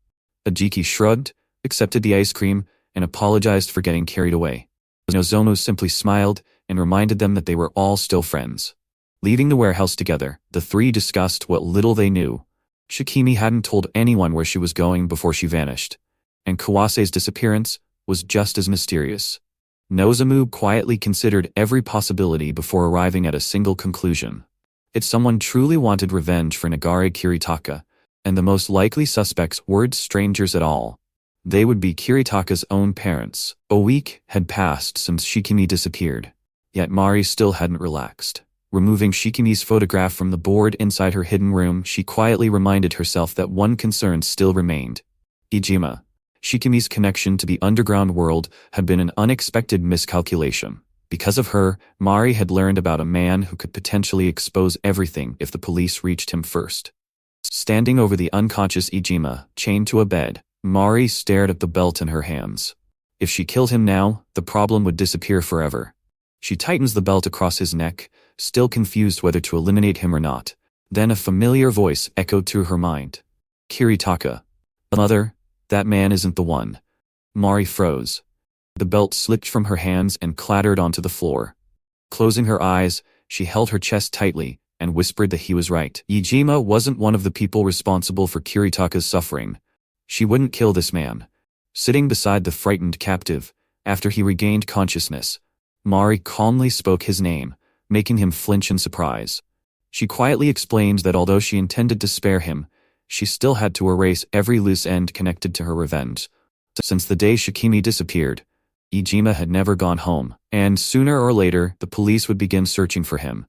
Ajiki shrugged, accepted the ice cream, and apologized for getting carried away. Nozomu simply smiled and reminded them that they were all still friends. Leaving the warehouse together, the 3 discussed what little they knew. Shikimi hadn't told anyone where she was going before she vanished, and Kawase's disappearance was just as mysterious. Nozomu quietly considered every possibility before arriving at a single conclusion. If someone truly wanted revenge for Nagare Kiritaka, and the most likely suspects weren't strangers at all, they would be Kiritaka's own parents. A week had passed since Shikimi disappeared, yet Mari still hadn't relaxed. Removing Shikimi's photograph from the board inside her hidden room, she quietly reminded herself that one concern still remained. Ijima. Shikimi's connection to the underground world had been an unexpected miscalculation. Because of her, Mari had learned about a man who could potentially expose everything if the police reached him first. Standing over the unconscious Ijima, chained to a bed, Mari stared at the belt in her hands. If she killed him now, the problem would disappear forever. She tightens the belt across his neck, still confused whether to eliminate him or not. Then a familiar voice echoed through her mind. Kiritaka. Mother, that man isn't the one. Mari froze. The belt slipped from her hands and clattered onto the floor. Closing her eyes, she held her chest tightly and whispered that he was right. Ijima wasn't one of the people responsible for Kiritaka's suffering. She wouldn't kill this man. Sitting beside the frightened captive, after he regained consciousness, Mari calmly spoke his name, making him flinch in surprise. She quietly explained that although she intended to spare him, she still had to erase every loose end connected to her revenge. Since the day Shikimi disappeared, Ijima had never gone home, and sooner or later the police would begin searching for him.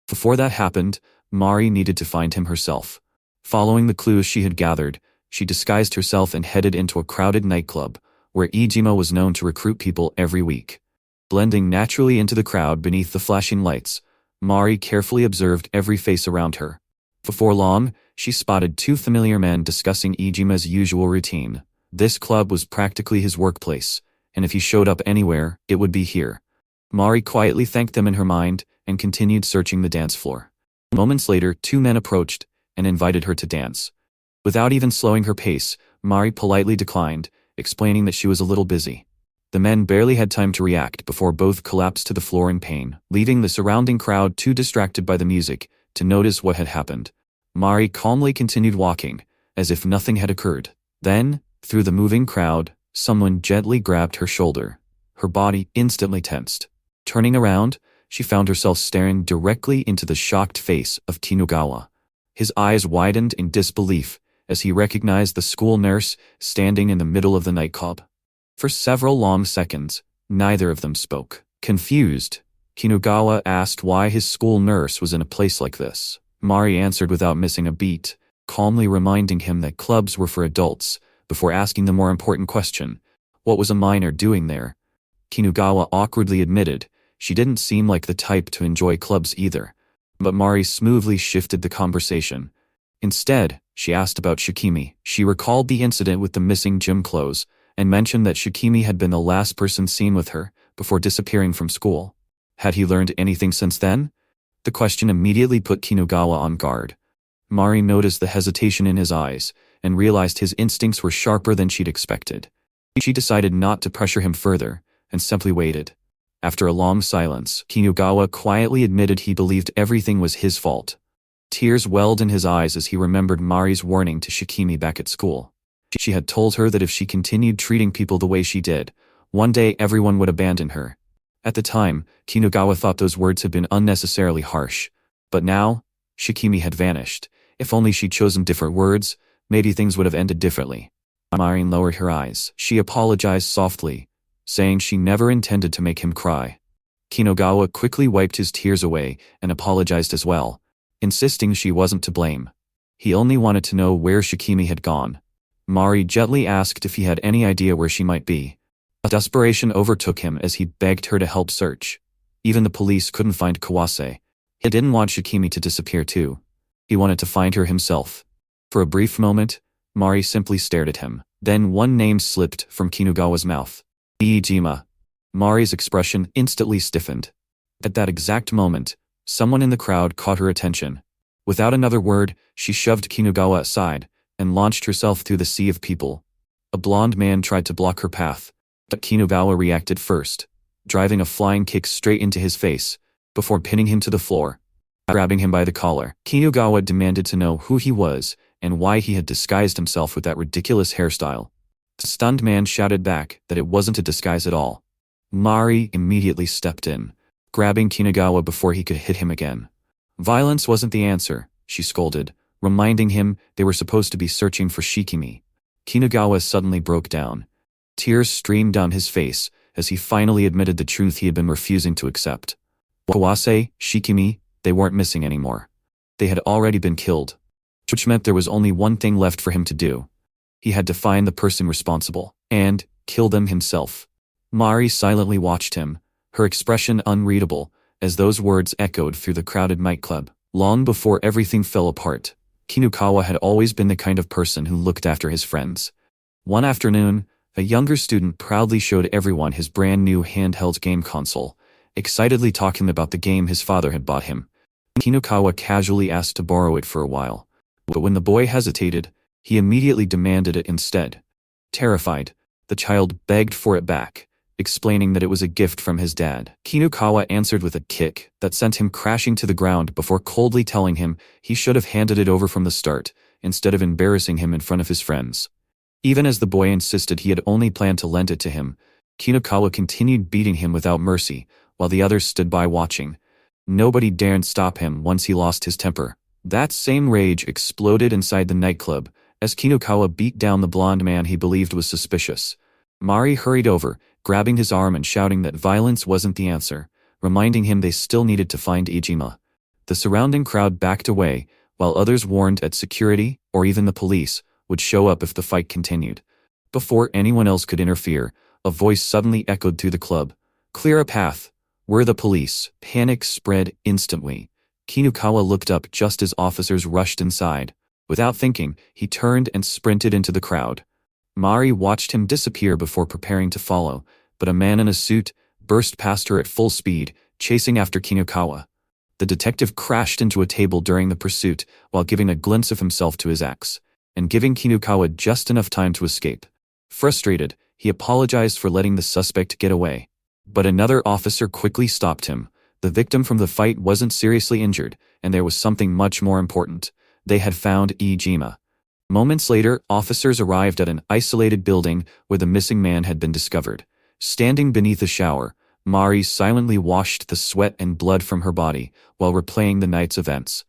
Before that happened, Mari needed to find him herself. Following the clues she had gathered, she disguised herself and headed into a crowded nightclub, where Ijima was known to recruit people every week. Blending naturally into the crowd beneath the flashing lights, Mari carefully observed every face around her. Before long, she spotted 2 familiar men discussing Ijima's usual routine. This club was practically his workplace, and if he showed up anywhere, it would be here. Mari quietly thanked them in her mind and continued searching the dance floor. Moments later, 2 men approached and invited her to dance. Without even slowing her pace, Mari politely declined, explaining that she was a little busy. The men barely had time to react before both collapsed to the floor in pain, leaving the surrounding crowd too distracted by the music to notice what had happened. Mari calmly continued walking, as if nothing had occurred. Then, through the moving crowd, someone gently grabbed her shoulder. Her body instantly tensed. Turning around, she found herself staring directly into the shocked face of Kinugawa. His eyes widened in disbelief as he recognized the school nurse standing in the middle of the nightclub. For several long seconds, neither of them spoke. Confused, Kinugawa asked why his school nurse was in a place like this. Mari answered without missing a beat, calmly reminding him that clubs were for adults, before asking the more important question, what was a minor doing there? Kinugawa awkwardly admitted she didn't seem like the type to enjoy clubs either, but Mari smoothly shifted the conversation. Instead, she asked about Shikimi. She recalled the incident with the missing gym clothes, and mentioned that Shikimi had been the last person seen with her before disappearing from school. Had he learned anything since then? The question immediately put Kinugawa on guard. Mari noticed the hesitation in his eyes, and realized his instincts were sharper than she'd expected. She decided not to pressure him further, and simply waited. After a long silence, Kinugawa quietly admitted he believed everything was his fault. Tears welled in his eyes as he remembered Mari's warning to Shikimi back at school. She had told her that if she continued treating people the way she did, one day everyone would abandon her. At the time, Kinugawa thought those words had been unnecessarily harsh. But now, Shikimi had vanished. If only she'd chosen different words, maybe ththings would have ended differently. Mari lowered her eyes. She apologized softly, saying she never intended to make him cry. Kinugawa quickly wiped his tears away and apologized as well, insisting she wasn't to blame. He only wanted to know where Shikimi had gone. Mari gently asked if he had any idea where she might be. Desperation overtook him as he begged her to help search. Even the police couldn't find Kawase. He didn't want Shikimi to disappear too. He wanted to find her himself. For a brief moment, Mari simply stared at him. Then one name slipped from Kinugawa's mouth. Iijima. Mari's expression instantly stiffened. At that exact moment, someone in the crowd caught her attention. Without another word, she shoved Kinugawa aside, and launched herself through the sea of people. A blonde man tried to block her path, but Kinugawa reacted first, driving a flying kick straight into his face, before pinning him to the floor. Grabbing him by the collar, Kinugawa demanded to know who he was and why he had disguised himself with that ridiculous hairstyle. The stunned man shouted back that it wasn't a disguise at all. Mari immediately stepped in, grabbing Kinugawa before he could hit him again. Violence wasn't the answer, she scolded, reminding him they were supposed to be searching for Shikimi. Kinugawa suddenly broke down. Tears streamed down his face as he finally admitted the truth he had been refusing to accept. Kawase, Shikimi, they weren't missing anymore. They had already been killed, which meant there was only one thing left for him to do. He had to find the person responsible, and kill them himself. Mari silently watched him, her expression unreadable, as those words echoed through the crowded nightclub. Long before everything fell apart, Kinugawa had always been the kind of person who looked after his friends. One afternoon, a younger student proudly showed everyone his brand new handheld game console, excitedly talking about the game his father had bought him. Kinugawa casually asked to borrow it for a while, but when the boy hesitated, he immediately demanded it instead. Terrified, the child begged for it back, explaining that it was a gift from his dad. Kinugawa answered with a kick that sent him crashing to the ground before coldly telling him he should have handed it over from the start, instead of embarrassing him in front of his friends. Even as the boy insisted he had only planned to lend it to him, Kinugawa continued beating him without mercy, while the others stood by watching. Nobody dared stop him once he lost his temper. That same rage exploded inside the nightclub, as Kinugawa beat down the blonde man he believed was suspicious. Mari hurried over, grabbing his arm and shouting that violence wasn't the answer, reminding him they still needed to find Iijima. The surrounding crowd backed away, while others warned that security, or even the police, would show up if the fight continued. Before anyone else could interfere, a voice suddenly echoed through the club. "Clear a path. We're the police." Panic spread instantly. Kinugawa looked up just as officers rushed inside. Without thinking, he turned and sprinted into the crowd. Mari watched him disappear before preparing to follow, but a man in a suit burst past her at full speed, chasing after Kinugawa. The detective crashed into a table during the pursuit while giving a glimpse of himself to his axe, and giving Kinugawa just enough time to escape. Frustrated, he apologized for letting the suspect get away. But another officer quickly stopped him. The victim from the fight wasn't seriously injured, and there was something much more important. They had found Iijima. Moments later, officers arrived at an isolated building where the missing man had been discovered. Standing beneath a shower, Mari silently washed the sweat and blood from her body while replaying the night's events.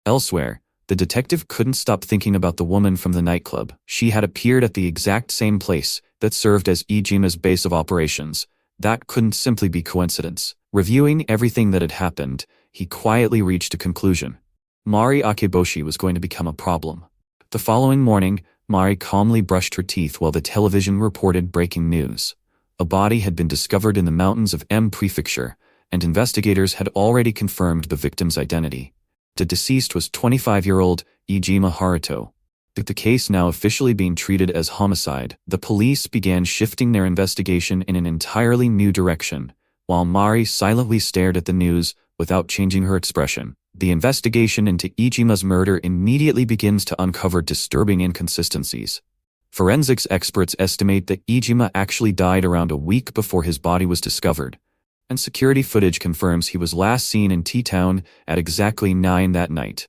Elsewhere, the detective couldn't stop thinking about the woman from the nightclub. She had appeared at the exact same place that served as Iijima's base of operations. That couldn't simply be coincidence. Reviewing everything that had happened, he quietly reached a conclusion. Mari Akeboshi was going to become a problem. The following morning, Mari calmly brushed her teeth while the television reported breaking news. A body had been discovered in the mountains of M Prefecture, and investigators had already confirmed the victim's identity. The deceased was 25-year-old Iijima Haruto. With the case now officially being treated as homicide, the police began shifting their investigation in an entirely new direction, while Mari silently stared at the news without changing her expression. The investigation into Ijima's murder immediately begins to uncover disturbing inconsistencies. Forensics experts estimate that Ijima actually died around a week before his body was discovered, and security footage confirms he was last seen in T-Town at exactly 9 that night.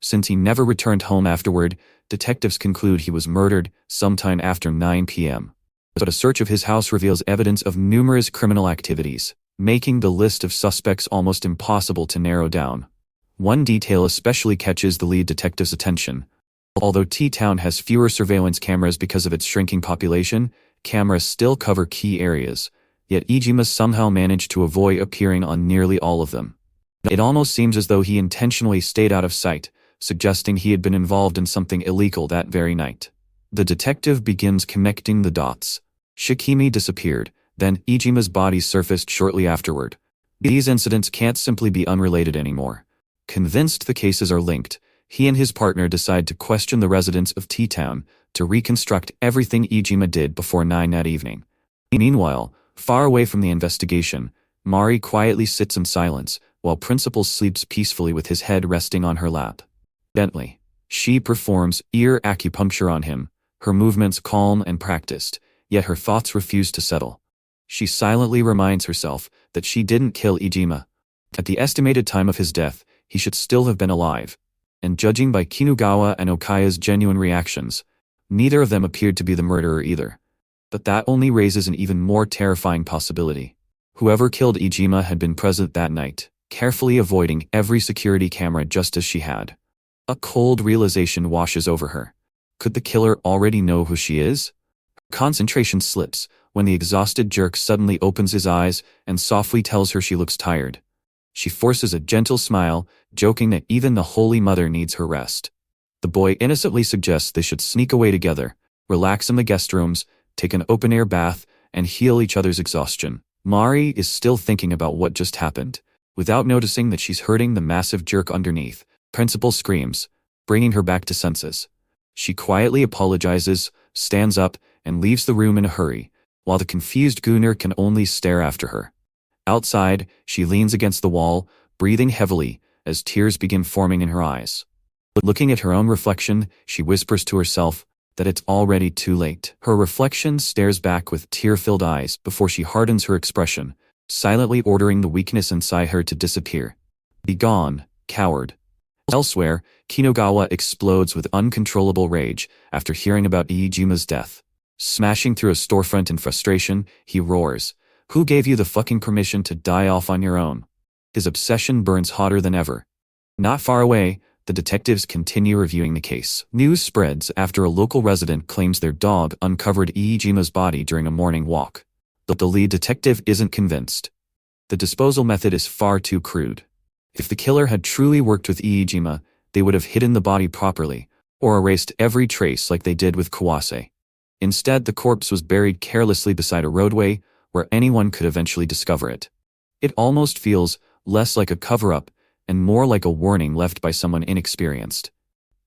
Since he never returned home afterward, detectives conclude he was murdered sometime after 9 p.m. But a search of his house reveals evidence of numerous criminal activities, making the list of suspects almost impossible to narrow down. One detail especially catches the lead detective's attention. Although T-Town has fewer surveillance cameras because of its shrinking population, cameras still cover key areas, yet Ijima somehow managed to avoid appearing on nearly all of them. It almost seems as though he intentionally stayed out of sight, suggesting he had been involved in something illegal that very night. The detective begins connecting the dots. Shikimi disappeared, then Ijima's body surfaced shortly afterward. These incidents can't simply be unrelated anymore. Convinced the cases are linked, he and his partner decide to question the residents of T-Town to reconstruct everything Ijima did before 9 that evening. Meanwhile, far away from the investigation, Mari quietly sits in silence while Principal sleeps peacefully with his head resting on her lap. Gently, she performs ear acupuncture on him, her movements calm and practiced, yet her thoughts refuse to settle. She silently reminds herself that she didn't kill Ijima. At the estimated time of his death, he should still have been alive. And judging by Kinugawa and Okaya's genuine reactions, neither of them appeared to be the murderer either. But that only raises an even more terrifying possibility. Whoever killed Ijima had been present that night, carefully avoiding every security camera just as she had. A cold realization washes over her. Could the killer already know who she is? Her concentration slips when the exhausted jerk suddenly opens his eyes and softly tells her she looks tired. She forces a gentle smile, joking that even the Holy Mother needs her rest. The boy innocently suggests they should sneak away together, relax in the guest rooms, take an open-air bath, and heal each other's exhaustion. Mari is still thinking about what just happened. Without noticing that she's hurting the massive jerk underneath, Principal screams, bringing her back to senses. She quietly apologizes, stands up, and leaves the room in a hurry, while the confused Gunnar can only stare after her. Outside, she leans against the wall, breathing heavily, as tears begin forming in her eyes. Looking at her own reflection, she whispers to herself that it's already too late. Her reflection stares back with tear-filled eyes before she hardens her expression, silently ordering the weakness inside her to disappear. Be gone, coward. Elsewhere, Kinugawa explodes with uncontrollable rage after hearing about Iijima's death. Smashing through a storefront in frustration, he roars, "Who gave you the fucking permission to die off on your own?" His obsession burns hotter than ever. Not far away, the detectives continue reviewing the case. News spreads after a local resident claims their dog uncovered Iijima's body during a morning walk. But the lead detective isn't convinced. The disposal method is far too crude. If the killer had truly worked with Iijima, they would have hidden the body properly, or erased every trace like they did with Kawase. Instead, the corpse was buried carelessly beside a roadway, where anyone could eventually discover it. It almost feels less like a cover-up and more like a warning left by someone inexperienced.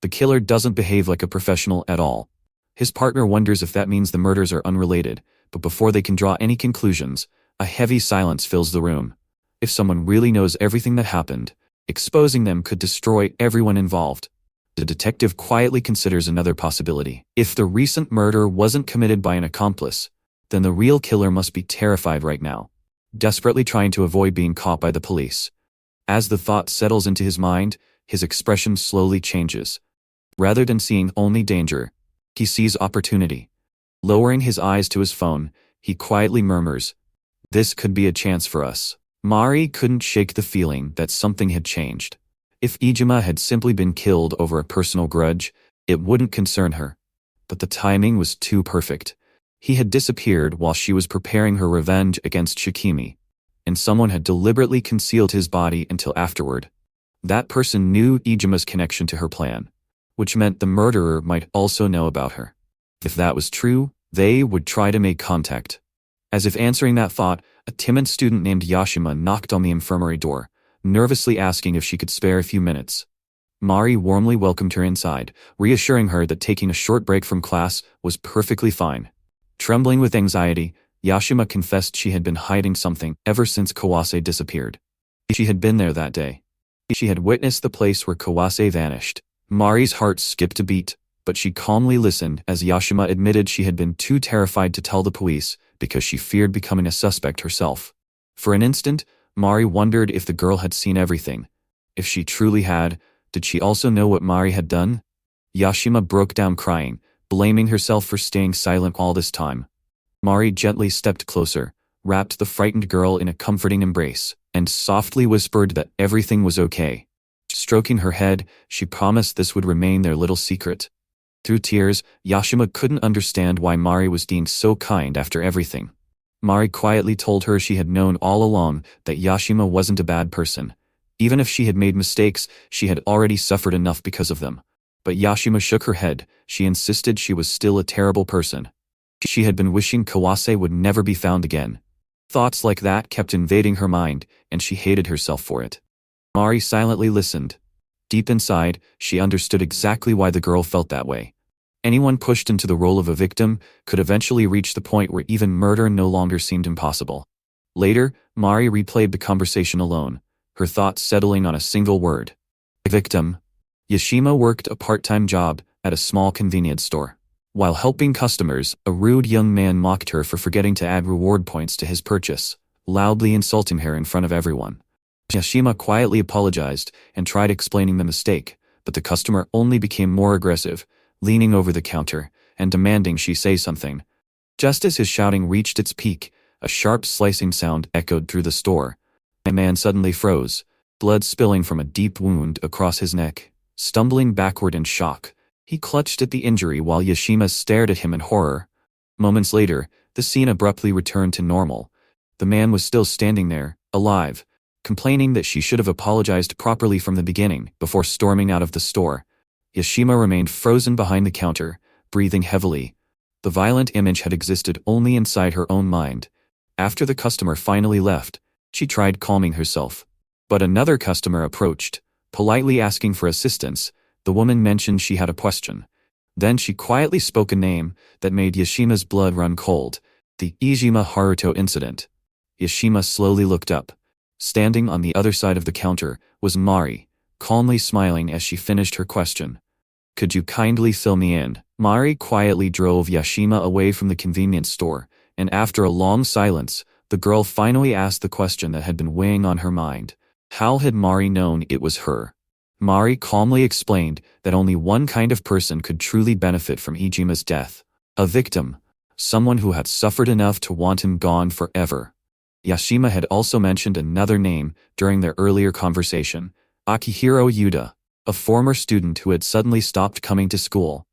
The killer doesn't behave like a professional at all. His partner wonders if that means the murders are unrelated, but before they can draw any conclusions, a heavy silence fills the room. If someone really knows everything that happened, exposing them could destroy everyone involved. The detective quietly considers another possibility. If the recent murder wasn't committed by an accomplice, then the real killer must be terrified right now, desperately trying to avoid being caught by the police. As the thought settles into his mind, his expression slowly changes. Rather than seeing only danger, he sees opportunity. Lowering his eyes to his phone, he quietly murmurs, "This could be a chance for us." Mari couldn't shake the feeling that something had changed. If Iijima had simply been killed over a personal grudge, it wouldn't concern her. But the timing was too perfect. He had disappeared while she was preparing her revenge against Shikimi, and someone had deliberately concealed his body until afterward. That person knew Iijima's connection to her plan, which meant the murderer might also know about her. If that was true, they would try to make contact. As if answering that thought, a timid student named Yashima knocked on the infirmary door, nervously asking if she could spare a few minutes. Mari warmly welcomed her inside, reassuring her that taking a short break from class was perfectly fine. Trembling with anxiety, Yashima confessed she had been hiding something ever since Kawase disappeared. She had been there that day. She had witnessed the place where Kawase vanished. Mari's heart skipped a beat, but she calmly listened as Yashima admitted she had been too terrified to tell the police because she feared becoming a suspect herself. For an instant, Mari wondered if the girl had seen everything. If she truly had, did she also know what Mari had done? Yashima broke down crying, blaming herself for staying silent all this time. Mari gently stepped closer, wrapped the frightened girl in a comforting embrace, and softly whispered that everything was okay. Stroking her head, she promised this would remain their little secret. Through tears, Yashima couldn't understand why Mari was being so kind after everything. Mari quietly told her she had known all along that Yashima wasn't a bad person. Even if she had made mistakes, she had already suffered enough because of them. But Yashima shook her head. She insisted she was still a terrible person. She had been wishing Kawase would never be found again. Thoughts like that kept invading her mind, and she hated herself for it. Mari silently listened. Deep inside, she understood exactly why the girl felt that way. Anyone pushed into the role of a victim could eventually reach the point where even murder no longer seemed impossible. Later, Mari replayed the conversation alone, her thoughts settling on a single word. Victim. Yashima worked a part-time job at a small convenience store. While helping customers, a rude young man mocked her for forgetting to add reward points to his purchase, loudly insulting her in front of everyone. Yashima quietly apologized and tried explaining the mistake, but the customer only became more aggressive, leaning over the counter and demanding she say something. Just as his shouting reached its peak, a sharp slicing sound echoed through the store. A man suddenly froze, blood spilling from a deep wound across his neck. Stumbling backward in shock, he clutched at the injury while Yashima stared at him in horror. Moments later, the scene abruptly returned to normal. The man was still standing there, alive, complaining that she should have apologized properly from the beginning before storming out of the store. Yashima remained frozen behind the counter, breathing heavily. The violent image had existed only inside her own mind. After the customer finally left, she tried calming herself. But another customer approached, politely asking for assistance. The woman mentioned she had a question. Then she quietly spoke a name that made Yashima's blood run cold, the Iijima Haruto incident. Yashima slowly looked up. Standing on the other side of the counter was Mari, calmly smiling as she finished her question. Could you kindly fill me in? Mari quietly drove Yashima away from the convenience store, and after a long silence, the girl finally asked the question that had been weighing on her mind. How had Mari known it was her? Mari calmly explained that only one kind of person could truly benefit from Iijima's death. A victim. Someone who had suffered enough to want him gone forever. Yashima had also mentioned another name during their earlier conversation, Akihiro Yuta, a former student who had suddenly stopped coming to school.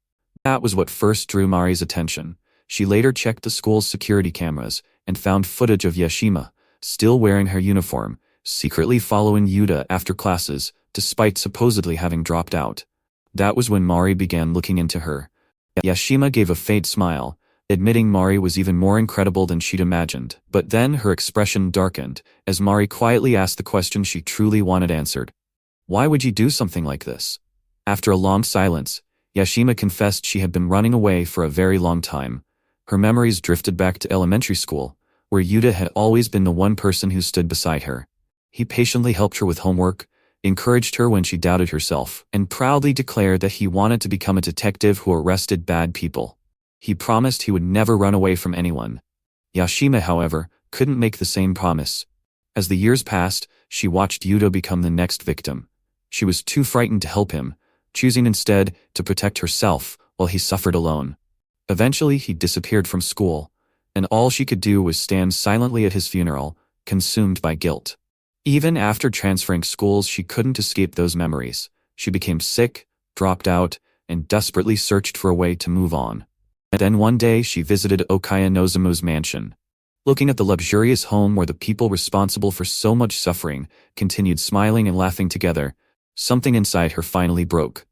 That was what first drew Mari's attention. She later checked the school's security cameras and found footage of Yashima, still wearing her uniform, secretly following Yuta after classes, despite supposedly having dropped out. That was when Mari began looking into her. Yashima gave a faint smile, admitting Mari was even more incredible than she'd imagined. But then her expression darkened, as Mari quietly asked the question she truly wanted answered. Why would you do something like this? After a long silence, Yashima confessed she had been running away for a very long time. Her memories drifted back to elementary school, where Yuta had always been the one person who stood beside her. He patiently helped her with homework, encouraged her when she doubted herself, and proudly declared that he wanted to become a detective who arrested bad people. He promised he would never run away from anyone. Yashima, however, couldn't make the same promise. As the years passed, she watched Yuta become the next victim. She was too frightened to help him, choosing instead to protect herself while he suffered alone. Eventually, he disappeared from school, and all she could do was stand silently at his funeral, consumed by guilt. Even after transferring schools, she couldn't escape those memories. She became sick, dropped out, and desperately searched for a way to move on. And then one day she visited Okaya Nozomu's mansion. Looking at the luxurious home where the people responsible for so much suffering continued smiling and laughing together, something inside her finally broke.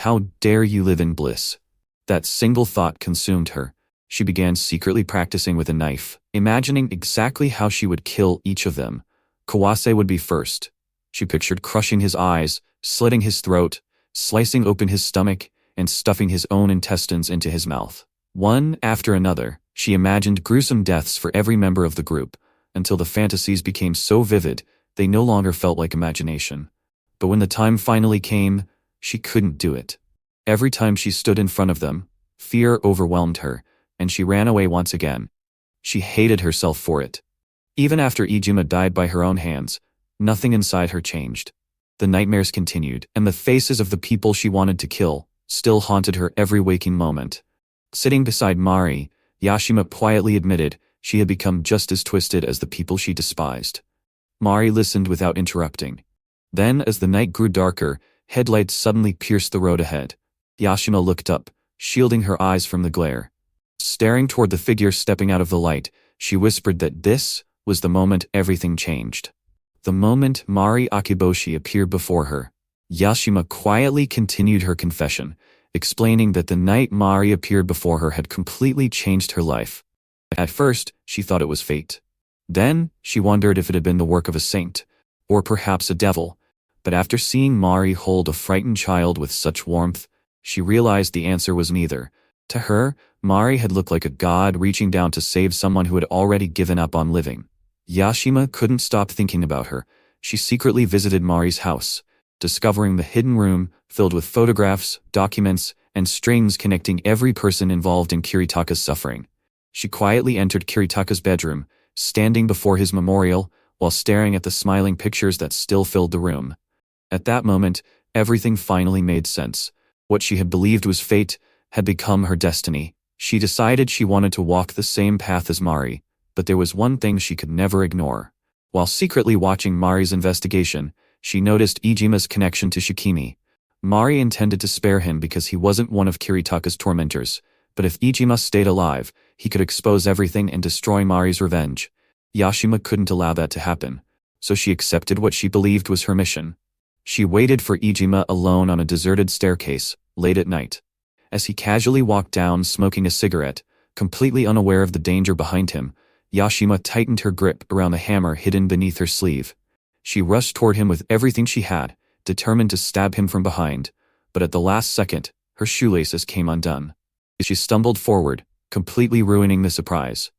How dare you live in bliss? That single thought consumed her. She began secretly practicing with a knife, imagining exactly how she would kill each of them. Kawase would be first. She pictured crushing his eyes, slitting his throat, slicing open his stomach, and stuffing his own intestines into his mouth. One after another, She imagined gruesome deaths for every member of the group, until the fantasies became so vivid, they no longer felt like imagination. But when the time finally came, she couldn't do it. Every time she stood in front of them, fear overwhelmed her, and she ran away once again. She hated herself for it. Even after Ijima died by her own hands, nothing inside her changed. The nightmares continued, and the faces of the people she wanted to kill still haunted her every waking moment. Sitting beside Mari, Yashima quietly admitted she had become just as twisted as the people she despised. Mari listened without interrupting. Then, as the night grew darker, headlights suddenly pierced the road ahead. Yashima looked up, shielding her eyes from the glare. Staring toward the figure stepping out of the light, she whispered that this was the moment everything changed. The moment Mari Akiboshi appeared before her, Yashima quietly continued her confession, explaining that the night Mari appeared before her had completely changed her life. At first, she thought it was fate. Then, she wondered if it had been the work of a saint, or perhaps a devil. But after seeing Mari hold a frightened child with such warmth, she realized the answer was neither. To her, Mari had looked like a god reaching down to save someone who had already given up on living. Yashima couldn't stop thinking about her. She secretly visited Mari's house, discovering the hidden room filled with photographs, documents, and strings connecting every person involved in Kiritaka's suffering. She quietly entered Kiritaka's bedroom, standing before his memorial, while staring at the smiling pictures that still filled the room. At that moment, everything finally made sense. What she had believed was fate had become her destiny. She decided she wanted to walk the same path as Mari, but there was one thing she could never ignore. While secretly watching Mari's investigation, she noticed Ijima's connection to Shikimi. Mari intended to spare him because he wasn't one of Kiritaka's tormentors, but if Ijima stayed alive, he could expose everything and destroy Mari's revenge. Yashima couldn't allow that to happen, so she accepted what she believed was her mission. She waited for Ijima alone on a deserted staircase, late at night. As he casually walked down smoking a cigarette, completely unaware of the danger behind him, Yashima tightened her grip around the hammer hidden beneath her sleeve. She rushed toward him with everything she had, determined to stab him from behind, but at the last second, her shoelaces came undone. She stumbled forward, completely ruining the surprise.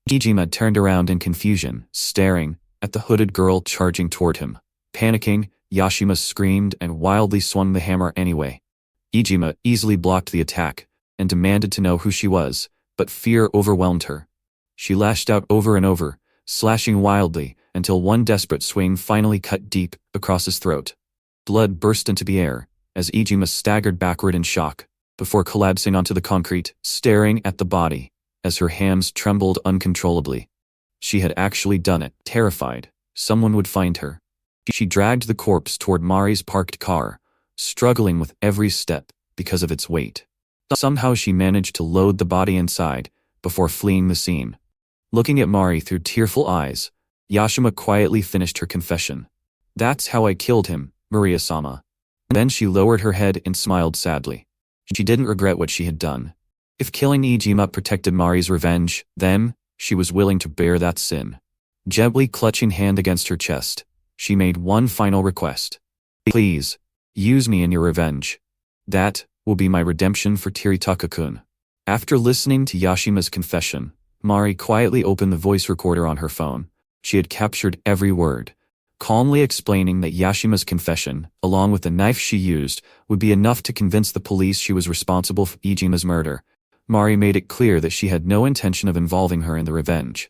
Ijima turned around in confusion, staring at the hooded girl charging toward him. Panicking, Yashima screamed and wildly swung the hammer anyway. Ijima easily blocked the attack and demanded to know who she was, but fear overwhelmed her. She lashed out over and over, slashing wildly, until one desperate swing finally cut deep across his throat. Blood burst into the air, as Ijima staggered backward in shock, before collapsing onto the concrete, staring at the body, as her hands trembled uncontrollably. She had actually done it. Terrified, someone would find her. She dragged the corpse toward Mari's parked car, struggling with every step because of its weight. Somehow she managed to load the body inside, before fleeing the scene. Looking at Mari through tearful eyes, Yashima quietly finished her confession. "That's how I killed him, Maria-sama." Then she lowered her head and smiled sadly. She didn't regret what she had done. If killing Ijima protected Mari's revenge, then she was willing to bear that sin. Gently clutching hand against her chest, she made one final request. "Please, use me in your revenge. That will be my redemption for Kiritaka-kun." After listening to Yashima's confession, Mari quietly opened the voice recorder on her phone. She had captured every word, calmly explaining that Yashima's confession, along with the knife she used, would be enough to convince the police she was responsible for Ijima's murder. Mari made it clear that she had no intention of involving her in the revenge.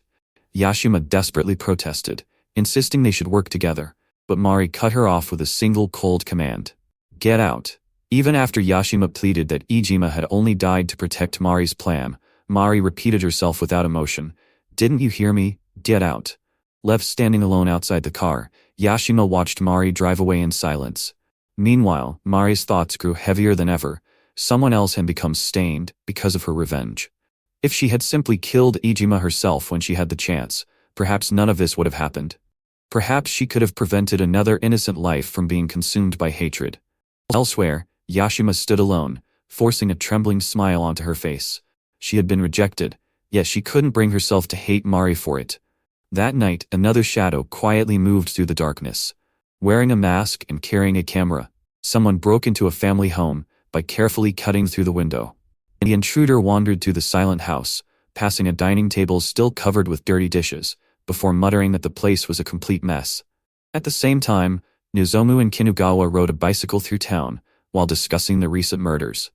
Yashima desperately protested, insisting they should work together, but Mari cut her off with a single cold command. "Get out." Even after Yashima pleaded that Ijima had only died to protect Mari's plan, Mari repeated herself without emotion. "Didn't you hear me? Get out." Left standing alone outside the car, Yashima watched Mari drive away in silence. Meanwhile, Mari's thoughts grew heavier than ever. Someone else had become stained because of her revenge. If she had simply killed Ijima herself when she had the chance, perhaps none of this would have happened. Perhaps she could have prevented another innocent life from being consumed by hatred. Elsewhere, Yashima stood alone, forcing a trembling smile onto her face. She had been rejected, yet she couldn't bring herself to hate Mari for it. That night, another shadow quietly moved through the darkness. Wearing a mask and carrying a camera, someone broke into a family home by carefully cutting through the window. The intruder wandered through the silent house, passing a dining table still covered with dirty dishes, before muttering that the place was a complete mess. At the same time, Nozomu and Kinugawa rode a bicycle through town, while discussing the recent murders.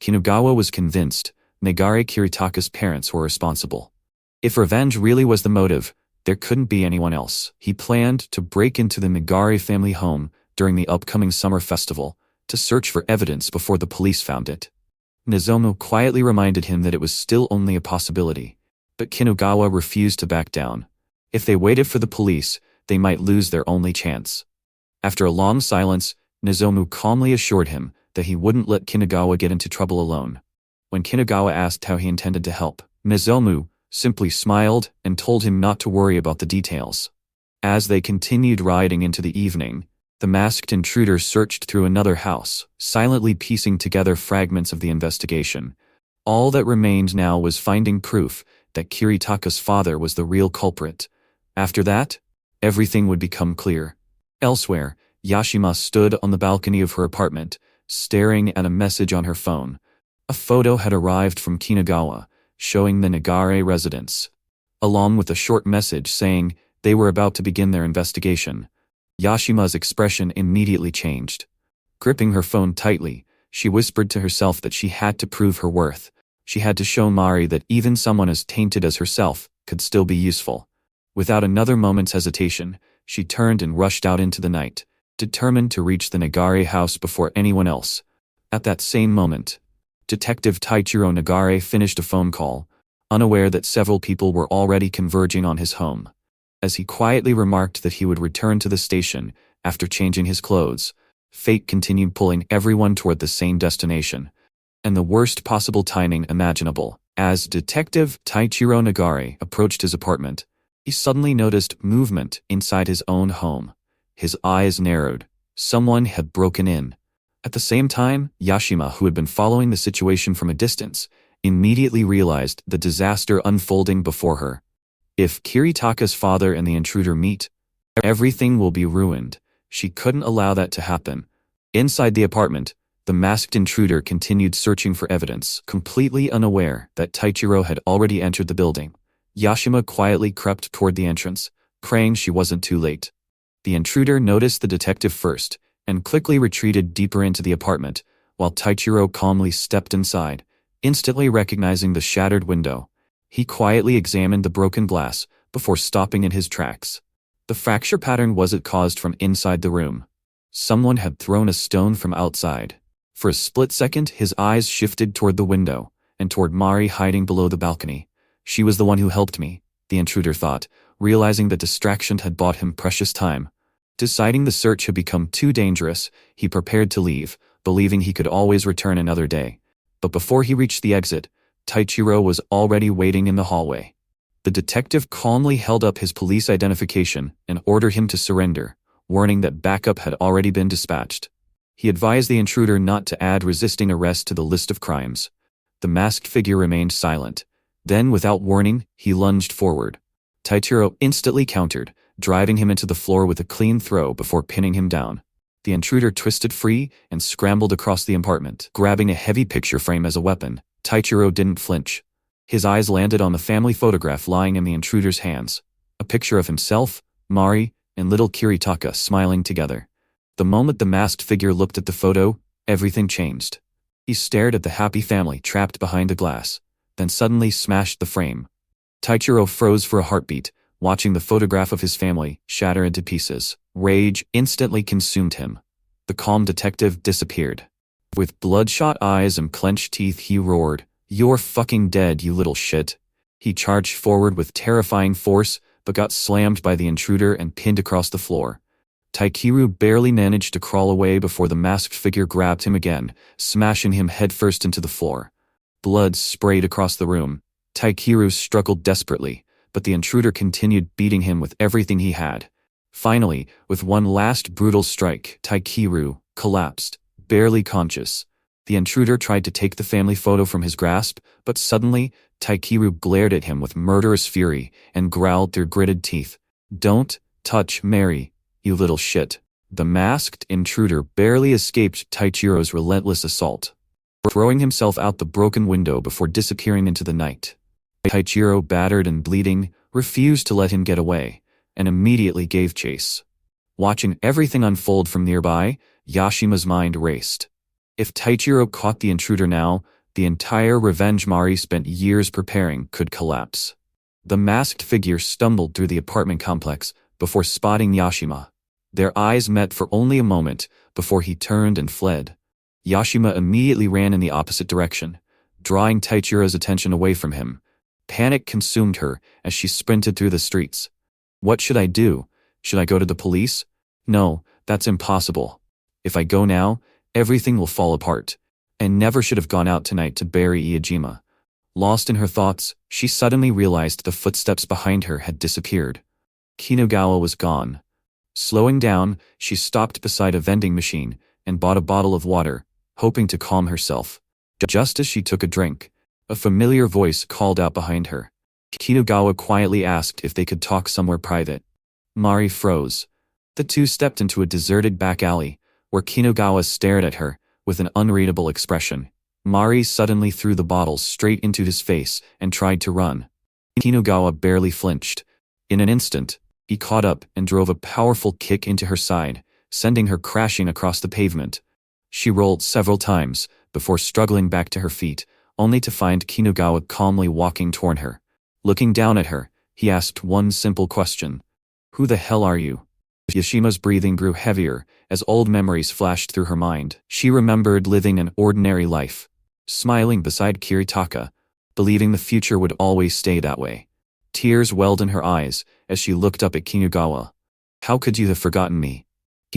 Kinugawa was convinced Nagare Kiritaka's parents were responsible. If revenge really was the motive, there couldn't be anyone else. He planned to break into the Nagare family home during the upcoming summer festival, to search for evidence before the police found it. Nozomu quietly reminded him that it was still only a possibility, but Kinugawa refused to back down. If they waited for the police, they might lose their only chance. After a long silence, Nozomu calmly assured him that he wouldn't let Kinugawa get into trouble alone. When Kinugawa asked how he intended to help, Nozomu simply smiled and told him not to worry about the details. As they continued riding into the evening, the masked intruder searched through another house, silently piecing together fragments of the investigation. All that remained now was finding proof that Kiritaka's father was the real culprit. After that, everything would become clear. Elsewhere, Yashima stood on the balcony of her apartment, staring at a message on her phone. A photo had arrived from Kinugawa, showing the Nagare residence, along with a short message saying they were about to begin their investigation. Yashima's expression immediately changed. Gripping her phone tightly, she whispered to herself that she had to prove her worth. She had to show Mari that even someone as tainted as herself could still be useful. Without another moment's hesitation, she turned and rushed out into the night, determined to reach the Nagare house before anyone else. At that same moment, Detective Taichiro Nagare finished a phone call, unaware that several people were already converging on his home. As he quietly remarked that he would return to the station after changing his clothes, fate continued pulling everyone toward the same destination, and the worst possible timing imaginable. As Detective Taichiro Nagare approached his apartment, he suddenly noticed movement inside his own home. His eyes narrowed. Someone had broken in. At the same time, Yashima, who had been following the situation from a distance, immediately realized the disaster unfolding before her. If Kiritaka's father and the intruder meet, everything will be ruined. She couldn't allow that to happen. Inside the apartment, the masked intruder continued searching for evidence, completely unaware that Taichiro had already entered the building. Yashima quietly crept toward the entrance, praying she wasn't too late. The intruder noticed the detective first, and quickly retreated deeper into the apartment, while Taichiro calmly stepped inside, instantly recognizing the shattered window. He quietly examined the broken glass before stopping in his tracks. The fracture pattern wasn't caused from inside the room. Someone had thrown a stone from outside. For a split second, his eyes shifted toward the window, and toward Mari hiding below the balcony. She was the one who helped me, the intruder thought, realizing that distraction had bought him precious time. Deciding the search had become too dangerous, he prepared to leave, believing he could always return another day. But before he reached the exit, Taichiro was already waiting in the hallway. The detective calmly held up his police identification and ordered him to surrender, warning that backup had already been dispatched. He advised the intruder not to add resisting arrest to the list of crimes. The masked figure remained silent. Then, without warning, he lunged forward. Taichiro instantly countered, driving him into the floor with a clean throw before pinning him down. The intruder twisted free and scrambled across the apartment, grabbing a heavy picture frame as a weapon. Taichiro didn't flinch. His eyes landed on the family photograph lying in the intruder's hands, a picture of himself, Mari, and little Kiritaka smiling together. The moment the masked figure looked at the photo, everything changed. He stared at the happy family trapped behind the glass, then suddenly smashed the frame. Taichiro froze for a heartbeat, watching the photograph of his family shatter into pieces. Rage instantly consumed him. The calm detective disappeared. With bloodshot eyes and clenched teeth, he roared, "You're fucking dead, you little shit." He charged forward with terrifying force, but got slammed by the intruder and pinned across the floor. Taikiru barely managed to crawl away before the masked figure grabbed him again, smashing him headfirst into the floor. Blood sprayed across the room. Taikiru struggled desperately, but the intruder continued beating him with everything he had. Finally, with one last brutal strike, Taikiru collapsed, barely conscious. The intruder tried to take the family photo from his grasp, but suddenly, Taikiru glared at him with murderous fury and growled through gritted teeth, "Don't touch Mary, you little shit." The masked intruder barely escaped Taichiro's relentless assault, throwing himself out the broken window before disappearing into the night. Taichiro, battered and bleeding, refused to let him get away, and immediately gave chase. Watching everything unfold from nearby, Yashima's mind raced. If Taichiro caught the intruder now, the entire revenge Mari spent years preparing could collapse. The masked figure stumbled through the apartment complex before spotting Yashima. Their eyes met for only a moment before he turned and fled. Yashima immediately ran in the opposite direction, drawing Taichiro's attention away from him. Panic consumed her as she sprinted through the streets. What should I do? Should I go to the police? No, that's impossible. If I go now, everything will fall apart. I never should have gone out tonight to bury Iijima. Lost in her thoughts, she suddenly realized the footsteps behind her had disappeared. Kinugawa was gone. Slowing down, she stopped beside a vending machine and bought a bottle of water, hoping to calm herself. Just as she took a drink, a familiar voice called out behind her. Kinugawa quietly asked if they could talk somewhere private. Mari froze. The two stepped into a deserted back alley, where Kinugawa stared at her with an unreadable expression. Mari suddenly threw the bottle straight into his face and tried to run. Kinugawa barely flinched. In an instant, he caught up and drove a powerful kick into her side, sending her crashing across the pavement. She rolled several times before struggling back to her feet, only to find Kinugawa calmly walking toward her. Looking down at her, he asked one simple question. "Who the hell are you?" Yashima's breathing grew heavier as old memories flashed through her mind. She remembered living an ordinary life, smiling beside Kiritaka, believing the future would always stay that way. Tears welled in her eyes as she looked up at Kinugawa. "How could you have forgotten me?"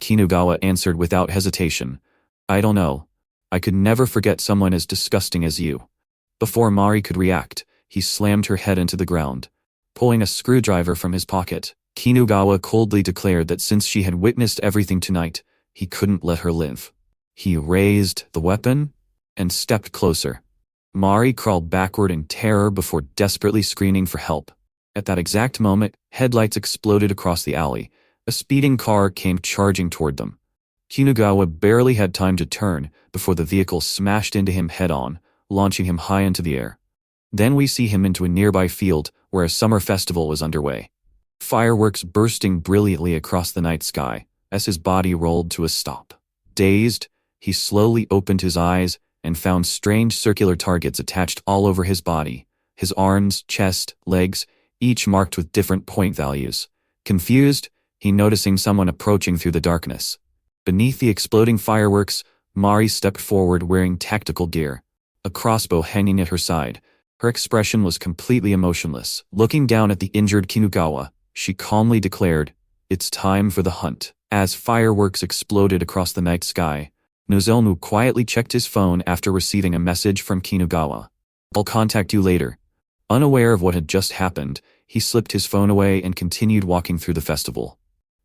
Kinugawa answered without hesitation. "I don't know. I could never forget someone as disgusting as you." Before Mari could react, he slammed her head into the ground. Pulling a screwdriver from his pocket, Kinugawa coldly declared that since she had witnessed everything tonight, he couldn't let her live. He raised the weapon and stepped closer. Mari crawled backward in terror before desperately screaming for help. At that exact moment, headlights exploded across the alley. A speeding car came charging toward them. Kinugawa barely had time to turn before the vehicle smashed into him head-on, launching him high into the air. Then we see him into a nearby field where a summer festival was underway. Fireworks bursting brilliantly across the night sky as his body rolled to a stop. Dazed, he slowly opened his eyes and found strange circular targets attached all over his body, his arms, chest, legs, each marked with different point values. Confused, he noticing someone approaching through the darkness. Beneath the exploding fireworks, Mari stepped forward wearing tactical gear, a crossbow hanging at her side. Her expression was completely emotionless. Looking down at the injured Kinugawa, she calmly declared, "It's time for the hunt." As fireworks exploded across the night sky, Nozomu quietly checked his phone after receiving a message from Kinugawa. "I'll contact you later." Unaware of what had just happened, he slipped his phone away and continued walking through the festival.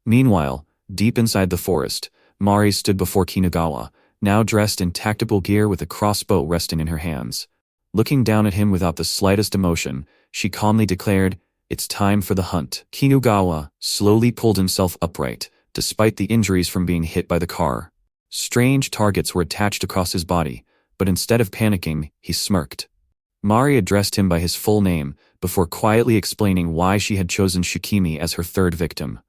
Meanwhile, deep inside the forest, Mari stood before Kinugawa, now dressed in tactical gear with a crossbow resting in her hands. Looking down at him without the slightest emotion, she calmly declared, "It's time for the hunt." Kinugawa slowly pulled himself upright, despite the injuries from being hit by the car. Strange targets were attached across his body, but instead of panicking, he smirked. Mari addressed him by his full name, before quietly explaining why she had chosen Shikimi as her third victim.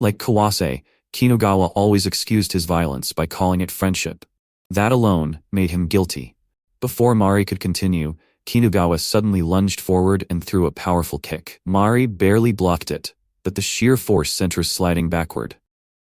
Like Kawase, Kinugawa always excused his violence by calling it friendship. That alone made him guilty. Before Mari could continue, Kinugawa suddenly lunged forward and threw a powerful kick. Mari barely blocked it, but the sheer force sent her sliding backward.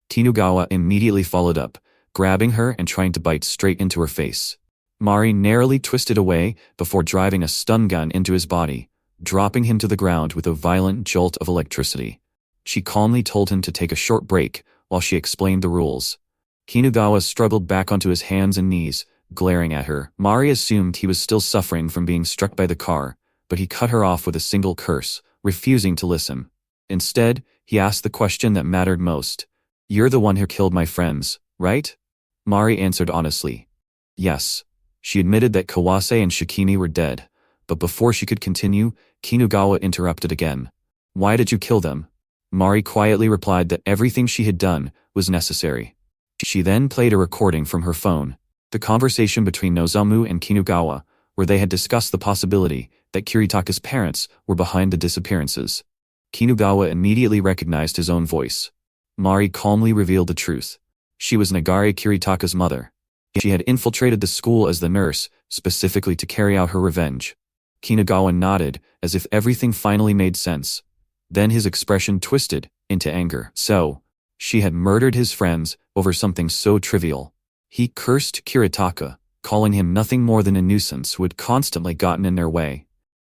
Kinugawa immediately followed up, grabbing her and trying to bite straight into her face. Mari narrowly twisted away before driving a stun gun into his body, dropping him to the ground with a violent jolt of electricity. She calmly told him to take a short break while she explained the rules. Kinugawa struggled back onto his hands and knees, glaring at her. Mari assumed he was still suffering from being struck by the car, but he cut her off with a single curse, refusing to listen. Instead, he asked the question that mattered most. "You're the one who killed my friends, right?" Mari answered honestly. Yes. She admitted that Kawase and Shikimi were dead, but before she could continue, Kinugawa interrupted again. "Why did you kill them?" Mari quietly replied that everything she had done was necessary. She then played a recording from her phone, the conversation between Nozomu and Kinugawa, where they had discussed the possibility that Kiritaka's parents were behind the disappearances. Kinugawa immediately recognized his own voice. Mari calmly revealed the truth. She was Nagare Kiritaka's mother. She had infiltrated the school as the nurse, specifically to carry out her revenge. Kinugawa nodded, as if everything finally made sense. Then his expression twisted into anger. So, she had murdered his friends over something so trivial. He cursed Kiritaka, calling him nothing more than a nuisance who had constantly gotten in their way.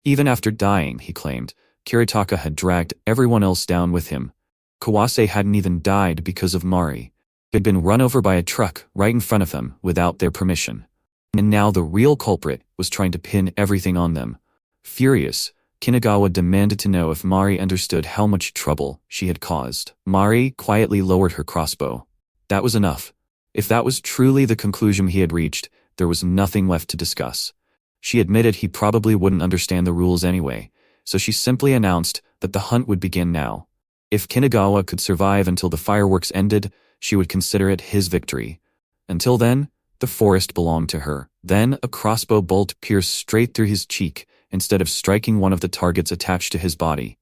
Even after dying, he claimed, Kiritaka had dragged everyone else down with him. Kawase hadn't even died because of Mari. He had been run over by a truck right in front of them without their permission. And now the real culprit was trying to pin everything on them. Furious, Kinugawa demanded to know if Mari understood how much trouble she had caused. Mari quietly lowered her crossbow. That was enough. If that was truly the conclusion he had reached, there was nothing left to discuss. She admitted he probably wouldn't understand the rules anyway, so she simply announced that the hunt would begin now. If Kinugawa could survive until the fireworks ended, she would consider it his victory. Until then, the forest belonged to her. Then a crossbow bolt pierced straight through his cheek, instead of striking one of the targets attached to his body.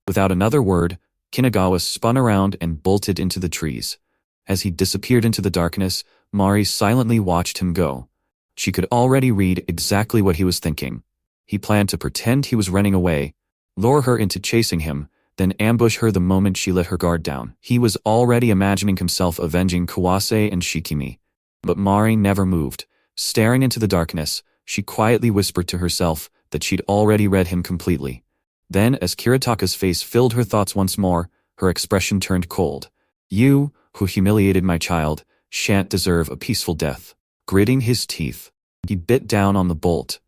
Without another word, Kinugawa spun around and bolted into the trees. As he disappeared into the darkness, Mari silently watched him go. She could already read exactly what he was thinking. He planned to pretend he was running away, lure her into chasing him, then ambush her the moment she let her guard down. He was already imagining himself avenging Kawase and Shikimi. But Mari never moved. Staring into the darkness, she quietly whispered to herself that she'd already read him completely. Then, as Kiritaka's face filled her thoughts once more, her expression turned cold. You, who humiliated my child, shan't deserve a peaceful death. Gritting his teeth, he bit down on the bolt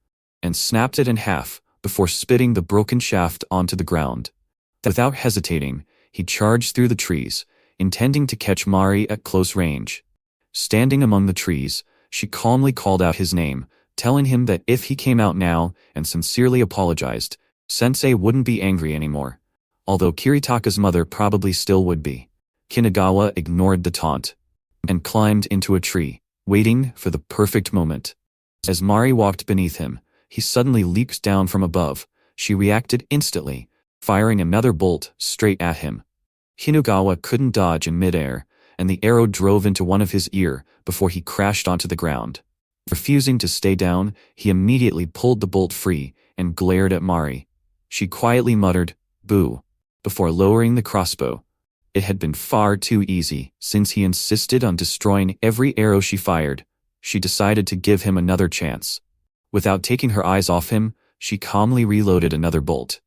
and snapped it in half before spitting the broken shaft onto the ground. Without hesitating, he charged through the trees, intending to catch Mari at close range. Standing among the trees, she calmly called out his name, telling him that if he came out now and sincerely apologized, Sensei wouldn't be angry anymore. Although Kiritaka's mother probably still would be. Kinugawa ignored the taunt and climbed into a tree, waiting for the perfect moment. As Mari walked beneath him, he suddenly leaped down from above. She reacted instantly, firing another bolt straight at him. Kinugawa couldn't dodge in midair, and the arrow drove into one of his ear before he crashed onto the ground. Refusing to stay down, he immediately pulled the bolt free and glared at Mari. She quietly muttered, "Boo," before lowering the crossbow. It had been far too easy. Since he insisted on destroying every arrow she fired, she decided to give him another chance. Without taking her eyes off him, she calmly reloaded another bolt.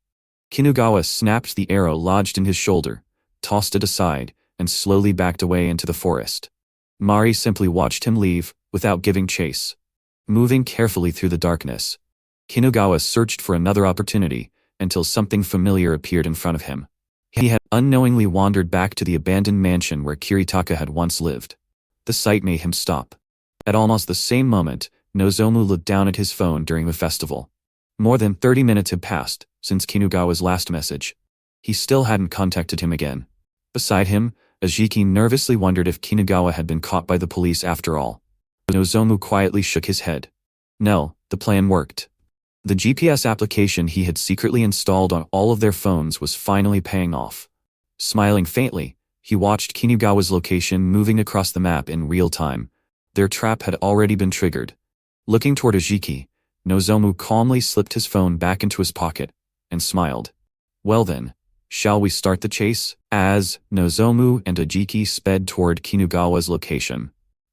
Kinugawa snapped the arrow lodged in his shoulder, tossed it aside, and slowly backed away into the forest. Mari simply watched him leave, without giving chase. Moving carefully through the darkness, Kinugawa searched for another opportunity until something familiar appeared in front of him. He had unknowingly wandered back to the abandoned mansion where Kiritaka had once lived. The sight made him stop. At almost the same moment, Nozomu looked down at his phone during the festival. More than 30 minutes had passed since Kinugawa's last message. He still hadn't contacted him again. Beside him, Ajiki nervously wondered if Kinugawa had been caught by the police after all. Nozomu quietly shook his head. No, the plan worked. The GPS application he had secretly installed on all of their phones was finally paying off. Smiling faintly, he watched Kinugawa's location moving across the map in real time. Their trap had already been triggered. Looking toward Ajiki, Nozomu calmly slipped his phone back into his pocket and smiled. Well then, shall we start the chase? As Nozomu and Ajiki sped toward Kinugawa's location,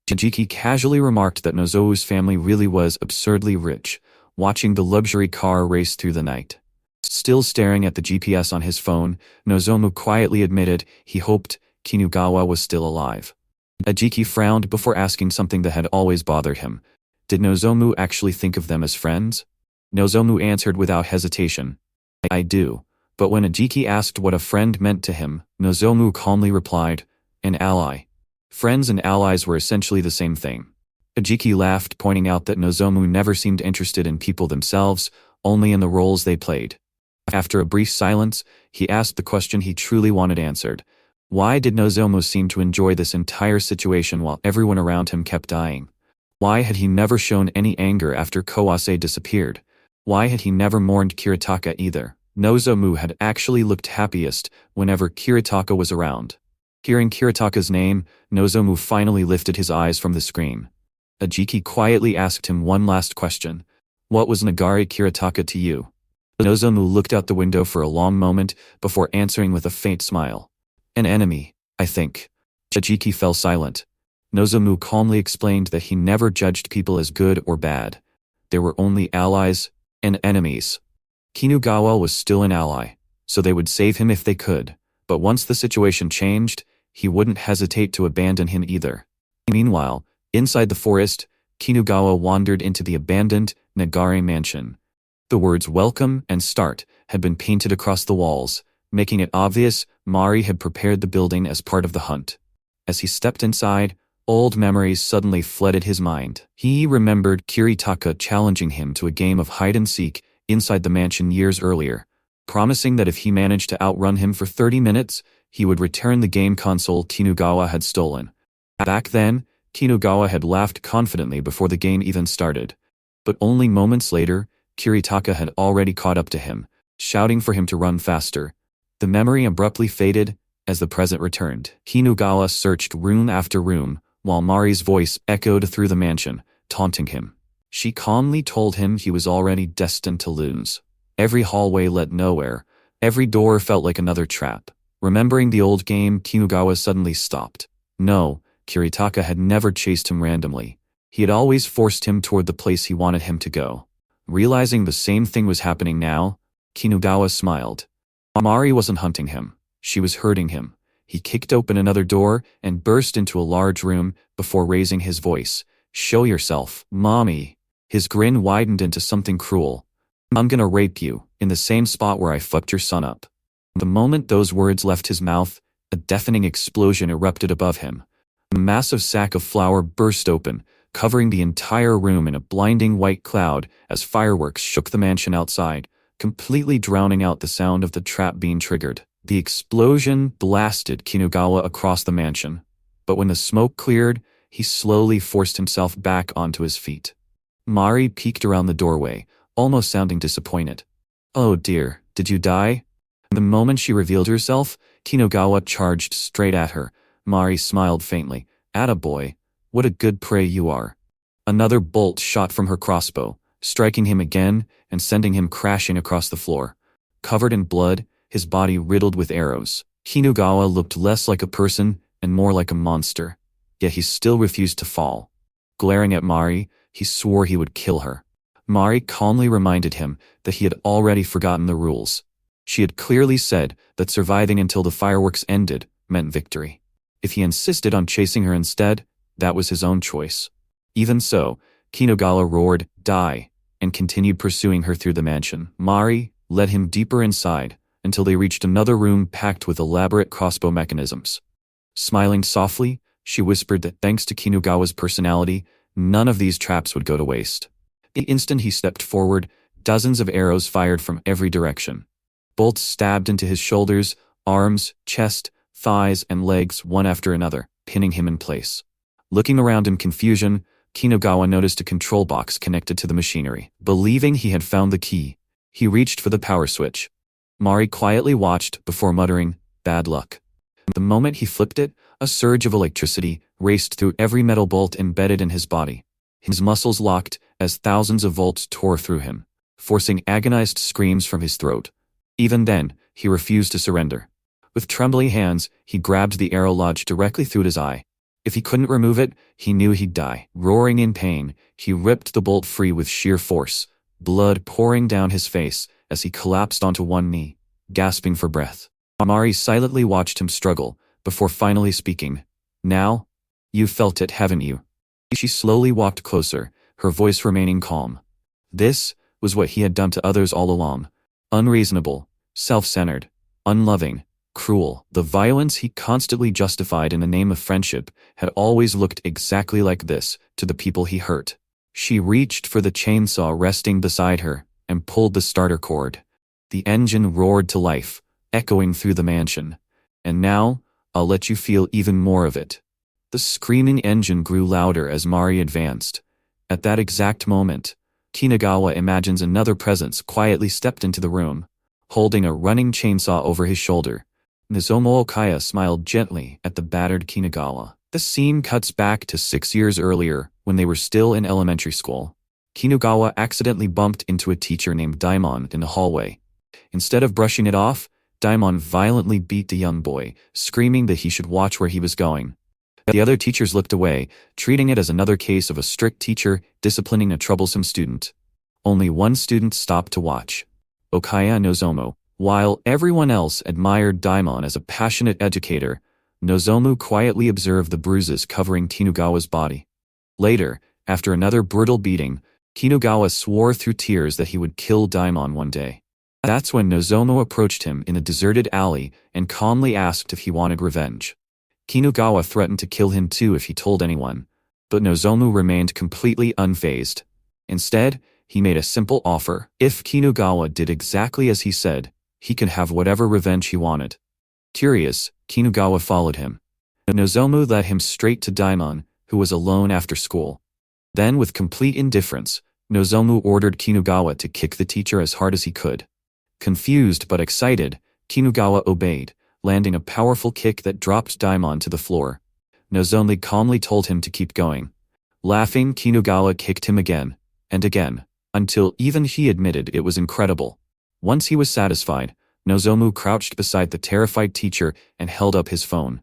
Ajiki casually remarked that Nozomu's family really was absurdly rich, watching the luxury car race through the night. Still staring at the GPS on his phone, Nozomu quietly admitted he hoped Kinugawa was still alive. Ajiki frowned before asking something that had always bothered him. Did Nozomu actually think of them as friends? Nozomu answered without hesitation. I do. But when Ajiki asked what a friend meant to him, Nozomu calmly replied, an ally. Friends and allies were essentially the same thing. Ajiki laughed, pointing out that Nozomu never seemed interested in people themselves, only in the roles they played. After a brief silence, he asked the question he truly wanted answered. Why did Nozomu seem to enjoy this entire situation while everyone around him kept dying? Why had he never shown any anger after Kawase disappeared? Why had he never mourned Kiritaka either? Nozomu had actually looked happiest whenever Kiritaka was around. Hearing Kiritaka's name, Nozomu finally lifted his eyes from the screen. Ajiki quietly asked him one last question. What was Nagari Kiritaka to you? Nozomu looked out the window for a long moment before answering with a faint smile. An enemy, I think. Ajiki fell silent. Nozomu calmly explained that he never judged people as good or bad. There were only allies and enemies. Kinugawa was still an ally, so they would save him if they could, but once the situation changed, he wouldn't hesitate to abandon him either. Meanwhile, inside the forest, Kinugawa wandered into the abandoned Nagare mansion. The words "Welcome" and "Start" had been painted across the walls, making it obvious Mari had prepared the building as part of the hunt. As he stepped inside, old memories suddenly flooded his mind. He remembered Kiritaka challenging him to a game of hide-and-seek inside the mansion years earlier, promising that if he managed to outrun him for 30 minutes, he would return the game console Kinugawa had stolen. Back then, Kinugawa had laughed confidently before the game even started. But only moments later, Kiritaka had already caught up to him, shouting for him to run faster. The memory abruptly faded as the present returned. Kinugawa searched room after room, while Mari's voice echoed through the mansion, taunting him. She calmly told him he was already destined to lose. Every hallway led nowhere. Every door felt like another trap. Remembering the old game, Kinugawa suddenly stopped. No, Kiritaka had never chased him randomly. He had always forced him toward the place he wanted him to go. Realizing the same thing was happening now, Kinugawa smiled. Mari wasn't hunting him. She was hurting him. He kicked open another door and burst into a large room before raising his voice. Show yourself, mommy. His grin widened into something cruel. I'm gonna rape you, in the same spot where I fucked your son up. The moment those words left his mouth, a deafening explosion erupted above him. A massive sack of flour burst open, covering the entire room in a blinding white cloud as fireworks shook the mansion outside, completely drowning out the sound of the trap being triggered. The explosion blasted Kinugawa across the mansion, but when the smoke cleared, he slowly forced himself back onto his feet. Mari peeked around the doorway, almost sounding disappointed. Oh dear, did you die? The moment she revealed herself, Kinugawa charged straight at her. Mari smiled faintly. Attaboy, what a good prey you are. Another bolt shot from her crossbow, striking him again and sending him crashing across the floor. Covered in blood, his body riddled with arrows, Kinugawa looked less like a person and more like a monster, yet he still refused to fall. Glaring at Mari, he swore he would kill her. Mari calmly reminded him that he had already forgotten the rules. She had clearly said that surviving until the fireworks ended meant victory. If he insisted on chasing her instead, that was his own choice. Even so, Kinugawa roared, "Die," and continued pursuing her through the mansion. Mari led him deeper inside, until they reached another room packed with elaborate crossbow mechanisms. Smiling softly, she whispered that thanks to Kinugawa's personality, none of these traps would go to waste. The instant he stepped forward, dozens of arrows fired from every direction. Bolts stabbed into his shoulders, arms, chest, thighs, and legs one after another, pinning him in place. Looking around in confusion, Kinugawa noticed a control box connected to the machinery. Believing he had found the key, he reached for the power switch. Mari quietly watched before muttering, "Bad luck." The moment he flipped it, a surge of electricity raced through every metal bolt embedded in his body. His muscles locked as thousands of volts tore through him, forcing agonized screams from his throat. Even then, he refused to surrender. With trembling hands, he grabbed the arrow lodged directly through his eye. If he couldn't remove it, he knew he'd die. Roaring in pain, he ripped the bolt free with sheer force, blood pouring down his face as he collapsed onto one knee, gasping for breath. Mari silently watched him struggle, before finally speaking. "Now? You felt it, haven't you?" She slowly walked closer, her voice remaining calm. This was what he had done to others all along. Unreasonable, self-centered, unloving, cruel. The violence he constantly justified in the name of friendship had always looked exactly like this to the people he hurt. She reached for the chainsaw resting beside her and pulled the starter cord. The engine roared to life, echoing through the mansion. "And now, I'll let you feel even more of it." The screaming engine grew louder as Mari advanced. At that exact moment, Kinagawa imagines another presence quietly stepped into the room, holding a running chainsaw over his shoulder. Nozomu Okaya smiled gently at the battered Kinagawa. The scene cuts back to 6 years earlier, when they were still in elementary school. Kinagawa accidentally bumped into a teacher named Daimon in the hallway. Instead of brushing it off, Daimon violently beat the young boy, screaming that he should watch where he was going. The other teachers looked away, treating it as another case of a strict teacher disciplining a troublesome student. Only one student stopped to watch: Okaya Nozomu. While everyone else admired Daimon as a passionate educator, Nozomu quietly observed the bruises covering Kinagawa's body. Later, after another brutal beating, Kinagawa swore through tears that he would kill Daimon one day. That's when Nozomu approached him in a deserted alley and calmly asked if he wanted revenge. Kinagawa threatened to kill him too if he told anyone, but Nozomu remained completely unfazed. Instead, he made a simple offer: if Kinagawa did exactly as he said, he could have whatever revenge he wanted. Curious, Kinagawa followed him. Nozomu led him straight to Daimon, who was alone after school. Then, with complete indifference, Nozomu ordered Kinagawa to kick the teacher as hard as he could. Confused but excited, Kinagawa obeyed, landing a powerful kick that dropped Daimon to the floor. Nozomu calmly told him to keep going. Laughing, Kinagawa kicked him again, and again, until even he admitted it was incredible. Once he was satisfied, Nozomu crouched beside the terrified teacher and held up his phone.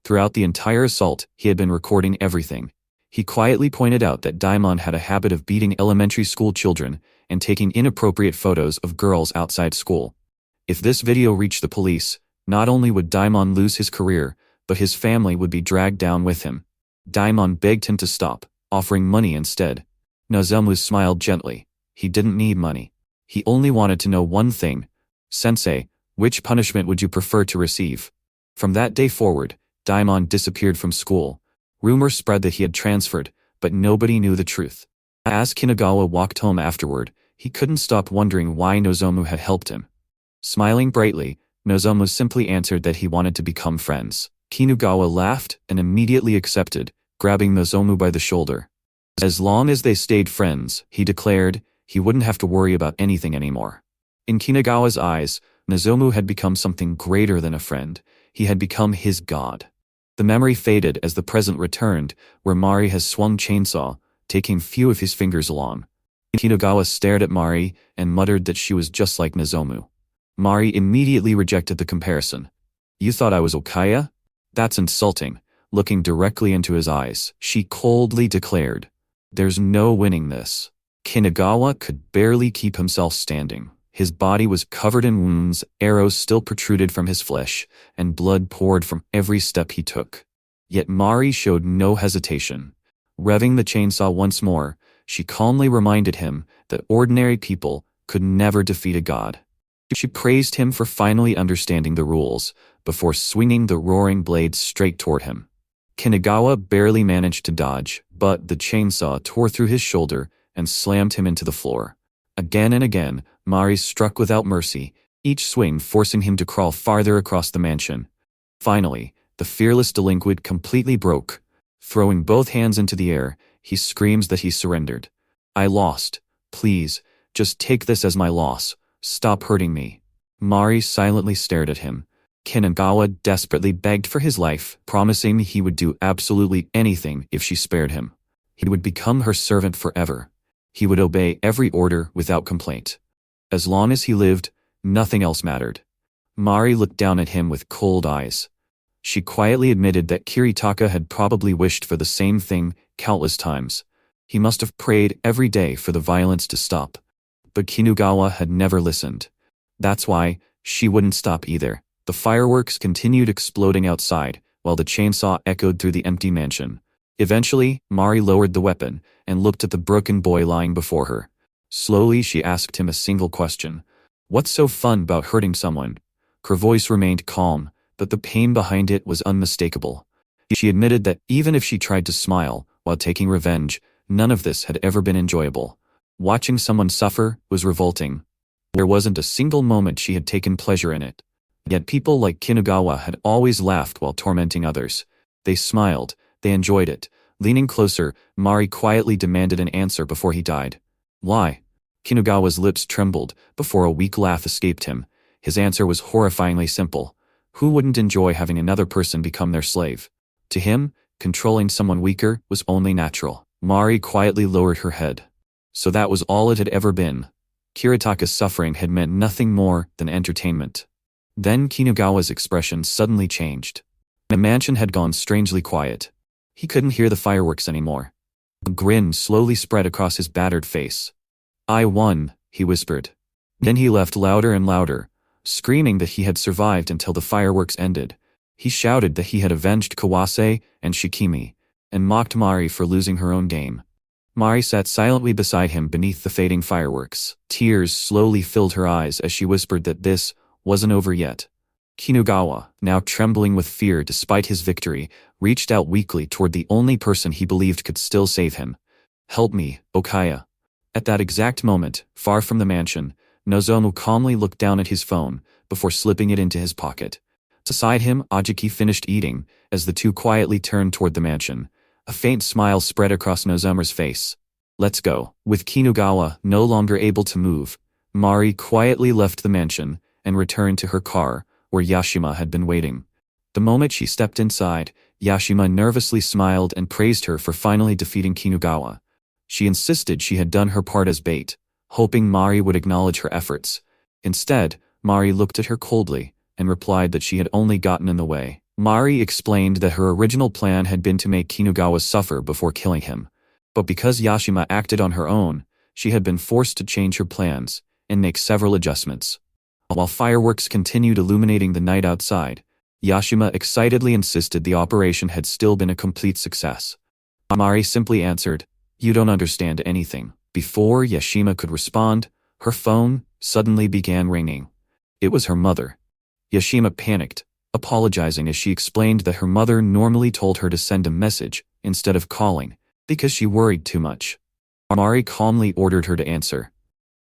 Throughout the entire assault, he had been recording everything. He quietly pointed out that Daimon had a habit of beating elementary school children and taking inappropriate photos of girls outside school. If this video reached the police, not only would Daimon lose his career, but his family would be dragged down with him. Daimon begged him to stop, offering money instead. Nozomu smiled gently. He didn't need money. He only wanted to know one thing: "Sensei, which punishment would you prefer to receive?" From that day forward, Daimon disappeared from school. Rumors spread that he had transferred, but nobody knew the truth. As Kinagawa walked home afterward, he couldn't stop wondering why Nozomu had helped him. Smiling brightly, Nozomu simply answered that he wanted to become friends. Kinagawa laughed and immediately accepted, grabbing Nozomu by the shoulder. As long as they stayed friends, he declared, he wouldn't have to worry about anything anymore. In Kinagawa's eyes, Nozomu had become something greater than a friend. He had become his god. The memory faded as the present returned, where Mari has swung chainsaw, taking few of his fingers along. Kinagawa stared at Mari and muttered that she was just like Nozomu. Mari immediately rejected the comparison. "You thought I was Okaya? That's insulting." Looking directly into his eyes, she coldly declared, "There's no winning this." Kinagawa could barely keep himself standing. His body was covered in wounds, arrows still protruded from his flesh, and blood poured from every step he took. Yet Mari showed no hesitation. Revving the chainsaw once more, she calmly reminded him that ordinary people could never defeat a god. She praised him for finally understanding the rules, before swinging the roaring blade straight toward him. Kinagawa barely managed to dodge, but the chainsaw tore through his shoulder and slammed him into the floor. Again and again, Mari struck without mercy, each swing forcing him to crawl farther across the mansion. Finally, the fearless delinquent completely broke. Throwing both hands into the air, he screams that he surrendered. "I lost. Please, just take this as my loss. Stop hurting me." Mari silently stared at him. Kinagawa desperately begged for his life, promising he would do absolutely anything if she spared him. He would become her servant forever. He would obey every order without complaint. As long as he lived, nothing else mattered. Mari looked down at him with cold eyes. She quietly admitted that Kiritaka had probably wished for the same thing countless times. He must have prayed every day for the violence to stop. But Kinagawa had never listened. That's why she wouldn't stop either. The fireworks continued exploding outside, while the chainsaw echoed through the empty mansion. Eventually, Mari lowered the weapon and looked at the broken boy lying before her. Slowly, she asked him a single question. "What's so fun about hurting someone?" Her voice remained calm, but the pain behind it was unmistakable. She admitted that even if she tried to smile while taking revenge, none of this had ever been enjoyable. Watching someone suffer was revolting. There wasn't a single moment she had taken pleasure in it. Yet people like Kinagawa had always laughed while tormenting others. They smiled, they enjoyed it. Leaning closer, Mari quietly demanded an answer before he died. Why? Kinugawa's lips trembled before a weak laugh escaped him. His answer was horrifyingly simple. Who wouldn't enjoy having another person become their slave? To him, controlling someone weaker was only natural. Mari quietly lowered her head. So that was all it had ever been. Kiritaka's suffering had meant nothing more than entertainment. Then Kinugawa's expression suddenly changed. The mansion had gone strangely quiet. He couldn't hear the fireworks anymore. A grin slowly spread across his battered face. I won, he whispered. Then he laughed louder and louder, screaming that he had survived until the fireworks ended. He shouted that he had avenged Kawase and Shikimi, and mocked Mari for losing her own game. Mari sat silently beside him beneath the fading fireworks. Tears slowly filled her eyes as she whispered that this wasn't over yet. Kinugawa, now trembling with fear despite his victory, reached out weakly toward the only person he believed could still save him. Help me, Okaya. At that exact moment, far from the mansion, Nozomu calmly looked down at his phone before slipping it into his pocket. Beside him, Ajiki finished eating as the two quietly turned toward the mansion. A faint smile spread across Nozomu's face. Let's go. With Kinugawa no longer able to move, Mari quietly left the mansion and returned to her car, where Yashima had been waiting. The moment she stepped inside, Yashima nervously smiled and praised her for finally defeating Kinugawa. She insisted she had done her part as bait, hoping Mari would acknowledge her efforts. Instead, Mari looked at her coldly and replied that she had only gotten in the way. Mari explained that her original plan had been to make Kinugawa suffer before killing him. But because Yashima acted on her own, she had been forced to change her plans and make several adjustments. While fireworks continued illuminating the night outside, Yashima excitedly insisted the operation had still been a complete success. Mari simply answered, "You don't understand anything." Before Yashima could respond, her phone suddenly began ringing. It was her mother. Yashima panicked, apologizing as she explained that her mother normally told her to send a message instead of calling, because she worried too much. Mari calmly ordered her to answer.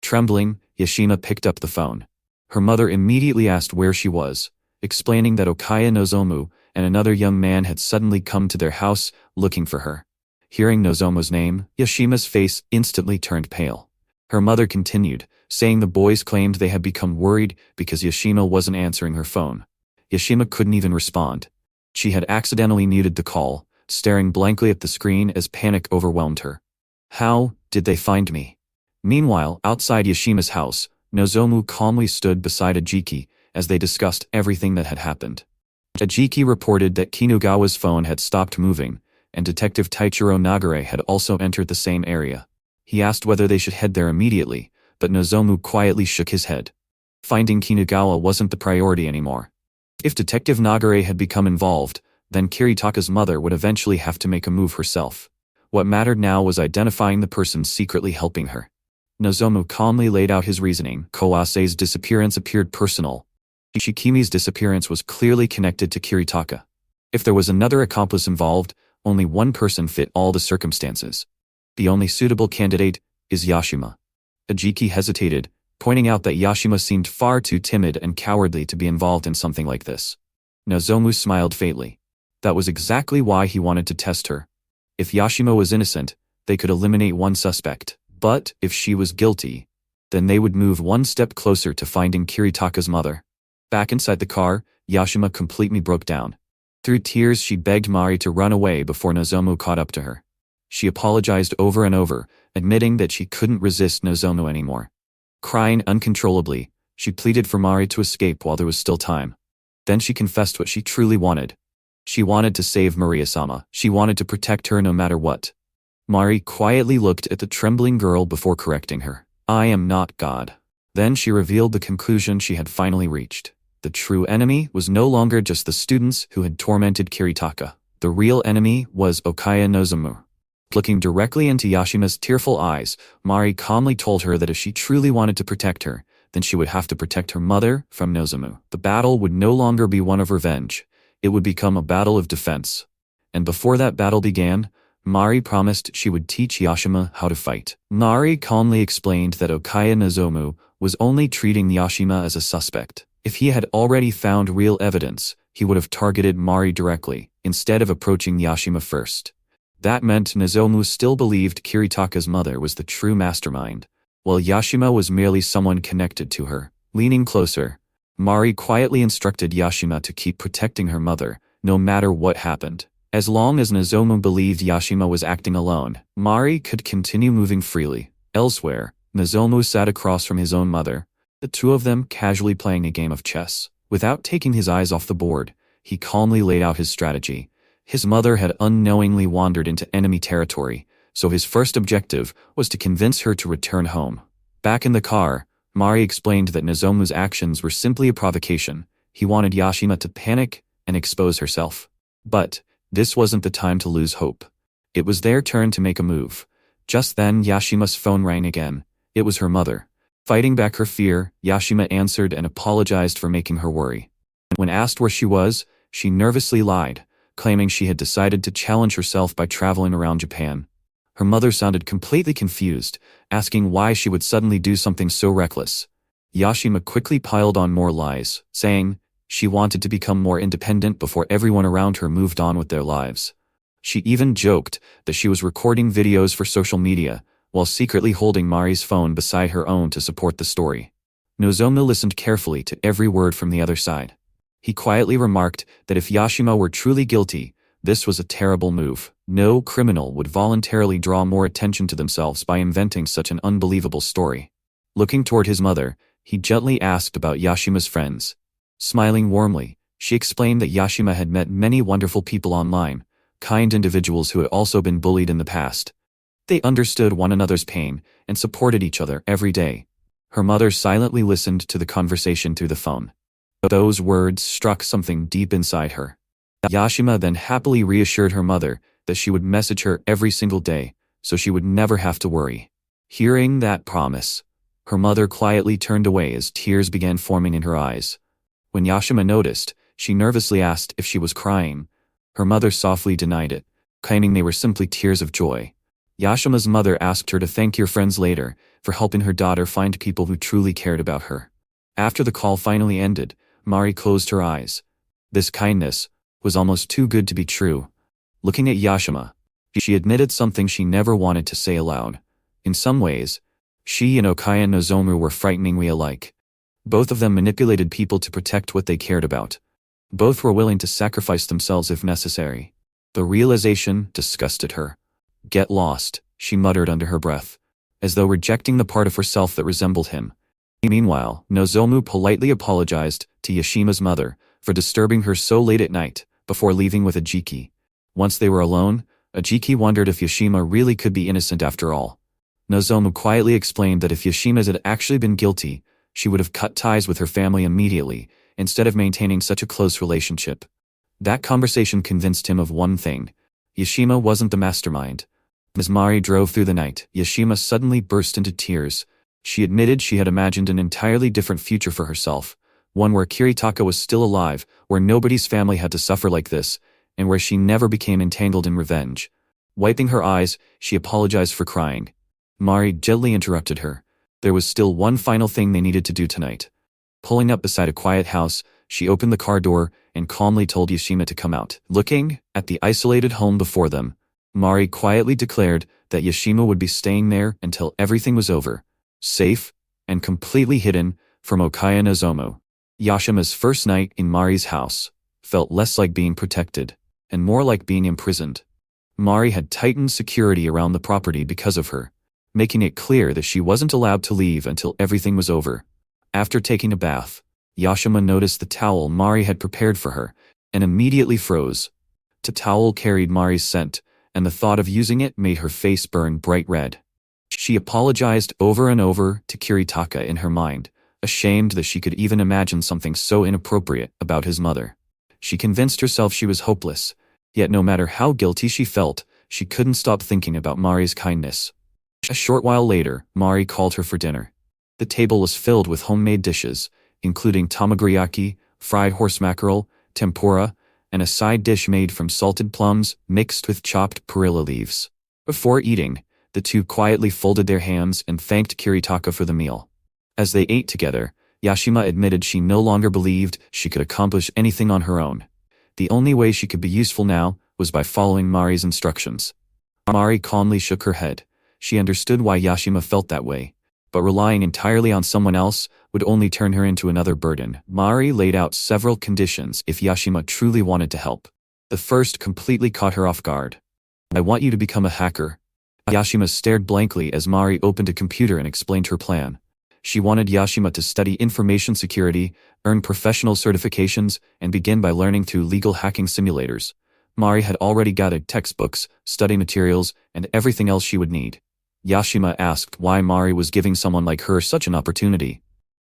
Trembling, Yashima picked up the phone. Her mother immediately asked where she was, explaining that Okaya Nozomu and another young man had suddenly come to their house looking for her. Hearing Nozomu's name, Yashima's face instantly turned pale. Her mother continued, saying the boys claimed they had become worried because Yashima wasn't answering her phone. Yashima couldn't even respond. She had accidentally muted the call, staring blankly at the screen as panic overwhelmed her. How did they find me? Meanwhile, outside Yashima's house, Nozomu calmly stood beside Ajiki as they discussed everything that had happened. Ajiki reported that Kinugawa's phone had stopped moving, and Detective Taichiro Nagare had also entered the same area. He asked whether they should head there immediately, but Nozomu quietly shook his head. Finding Kinugawa wasn't the priority anymore. If Detective Nagare had become involved, then Kiritaka's mother would eventually have to make a move herself. What mattered now was identifying the person secretly helping her. Nozomu calmly laid out his reasoning. Kawase's disappearance appeared personal. Shikimi's disappearance was clearly connected to Kiritaka. If there was another accomplice involved, only one person fit all the circumstances. The only suitable candidate is Yashima. Ajiki hesitated, pointing out that Yashima seemed far too timid and cowardly to be involved in something like this. Nozomu smiled faintly. That was exactly why he wanted to test her. If Yashima was innocent, they could eliminate one suspect. But if she was guilty, then they would move one step closer to finding Kiritaka's mother. Back inside the car, Yashima completely broke down. Through tears, she begged Mari to run away before Nozomu caught up to her. She apologized over and over, admitting that she couldn't resist Nozomu anymore. Crying uncontrollably, she pleaded for Mari to escape while there was still time. Then she confessed what she truly wanted. She wanted to save Maria-sama. She wanted to protect her no matter what. Mari quietly looked at the trembling girl before correcting her. I am not God. Then she revealed the conclusion she had finally reached. The true enemy was no longer just the students who had tormented Kiritaka. The real enemy was Okaya Nozomu. Looking directly into Yashima's tearful eyes, Mari calmly told her that if she truly wanted to protect her, then she would have to protect her mother from Nozomu. The battle would no longer be one of revenge. It would become a battle of defense. And before that battle began, Mari promised she would teach Yashima how to fight. Mari calmly explained that Okaya Nozomu was only treating Yashima as a suspect. If he had already found real evidence, he would have targeted Mari directly, instead of approaching Yashima first. That meant Nozomu still believed Kiritaka's mother was the true mastermind. while Yashima was merely someone connected to her. Leaning closer, Mari quietly instructed Yashima to keep protecting her mother, no matter what happened. As long as Nozomu believed Yashima was acting alone, Mari could continue moving freely. Elsewhere, Nozomu sat across from his own mother, the two of them casually playing a game of chess. Without taking his eyes off the board, he calmly laid out his strategy. His mother had unknowingly wandered into enemy territory, so his first objective was to convince her to return home. Back in the car, Mari explained that Nozomu's actions were simply a provocation. He wanted Yashima to panic and expose herself. But this wasn't the time to lose hope. It was their turn to make a move. Just then Yashima's phone rang again. It was her mother. Fighting back her fear, Yashima answered and apologized for making her worry. When asked where she was, she nervously lied, claiming she had decided to challenge herself by traveling around Japan. Her mother sounded completely confused, asking why she would suddenly do something so reckless. Yashima quickly piled on more lies, saying she wanted to become more independent before everyone around her moved on with their lives. She even joked that she was recording videos for social media, while secretly holding Mari's phone beside her own to support the story. Nozomu listened carefully to every word from the other side. He quietly remarked that if Yashima were truly guilty, this was a terrible move. No criminal would voluntarily draw more attention to themselves by inventing such an unbelievable story. Looking toward his mother, he gently asked about Yashima's friends. Smiling warmly, she explained that Yashima had met many wonderful people online, kind individuals who had also been bullied in the past. They understood one another's pain and supported each other every day. Her mother silently listened to the conversation through the phone. Those words struck something deep inside her. Yashima then happily reassured her mother that she would message her every single day, so she would never have to worry. Hearing that promise, her mother quietly turned away as tears began forming in her eyes. When Yashima noticed, she nervously asked if she was crying. Her mother softly denied it, claiming they were simply tears of joy. Yashima's mother asked her to thank your friends later for helping her daughter find people who truly cared about her. After the call finally ended, Mari closed her eyes. This kindness was almost too good to be true. Looking at Yashima, she admitted something she never wanted to say aloud. In some ways, she and Okaya Nozomu were frighteningly alike. Both of them manipulated people to protect what they cared about. Both were willing to sacrifice themselves if necessary. The realization disgusted her. Get lost, she muttered under her breath, as though rejecting the part of herself that resembled him. Meanwhile, Nozomu politely apologized to Yashima's mother for disturbing her so late at night, before leaving with Ajiki. Once they were alone, Ajiki wondered if Yashima really could be innocent after all. Nozomu quietly explained that if Yashima had actually been guilty, she would have cut ties with her family immediately, instead of maintaining such a close relationship. That conversation convinced him of one thing: Yashima wasn't the mastermind. As Mari drove through the night, Yashima suddenly burst into tears. She admitted she had imagined an entirely different future for herself, one where Kiritaka was still alive, where nobody's family had to suffer like this, and where she never became entangled in revenge. Wiping her eyes, she apologized for crying. Mari gently interrupted her. There was still one final thing they needed to do tonight. Pulling up beside a quiet house, she opened the car door and calmly told Yashima to come out. Looking at the isolated home before them, Mari quietly declared that Yashima would be staying there until everything was over, safe and completely hidden from Okaya Nozomu. Yashima's first night in Mari's house felt less like being protected and more like being imprisoned. Mari had tightened security around the property because of her, making it clear that she wasn't allowed to leave until everything was over. After taking a bath, Yashima noticed the towel Mari had prepared for her and immediately froze. The towel carried Mari's scent, and the thought of using it made her face burn bright red. She apologized over and over to Kiritaka in her mind, ashamed that she could even imagine something so inappropriate about his mother. She convinced herself she was hopeless, yet no matter how guilty she felt, she couldn't stop thinking about Mari's kindness. A short while later, Mari called her for dinner. The table was filled with homemade dishes, including tamagoyaki, fried horse mackerel, tempura, and a side dish made from salted plums mixed with chopped perilla leaves. Before eating, the two quietly folded their hands and thanked Kiritaka for the meal. As they ate together, Yashima admitted she no longer believed she could accomplish anything on her own. The only way she could be useful now was by following Mari's instructions. Mari calmly shook her head. She understood why Yashima felt that way. but relying entirely on someone else would only turn her into another burden. Mari laid out several conditions if Yashima truly wanted to help. The first completely caught her off guard. "I want you to become a hacker." Yashima stared blankly as Mari opened a computer and explained her plan. She wanted Yashima to study information security, earn professional certifications, and begin by learning through legal hacking simulators. Mari had already gathered textbooks, study materials, and everything else she would need. Yashima asked why Mari was giving someone like her such an opportunity.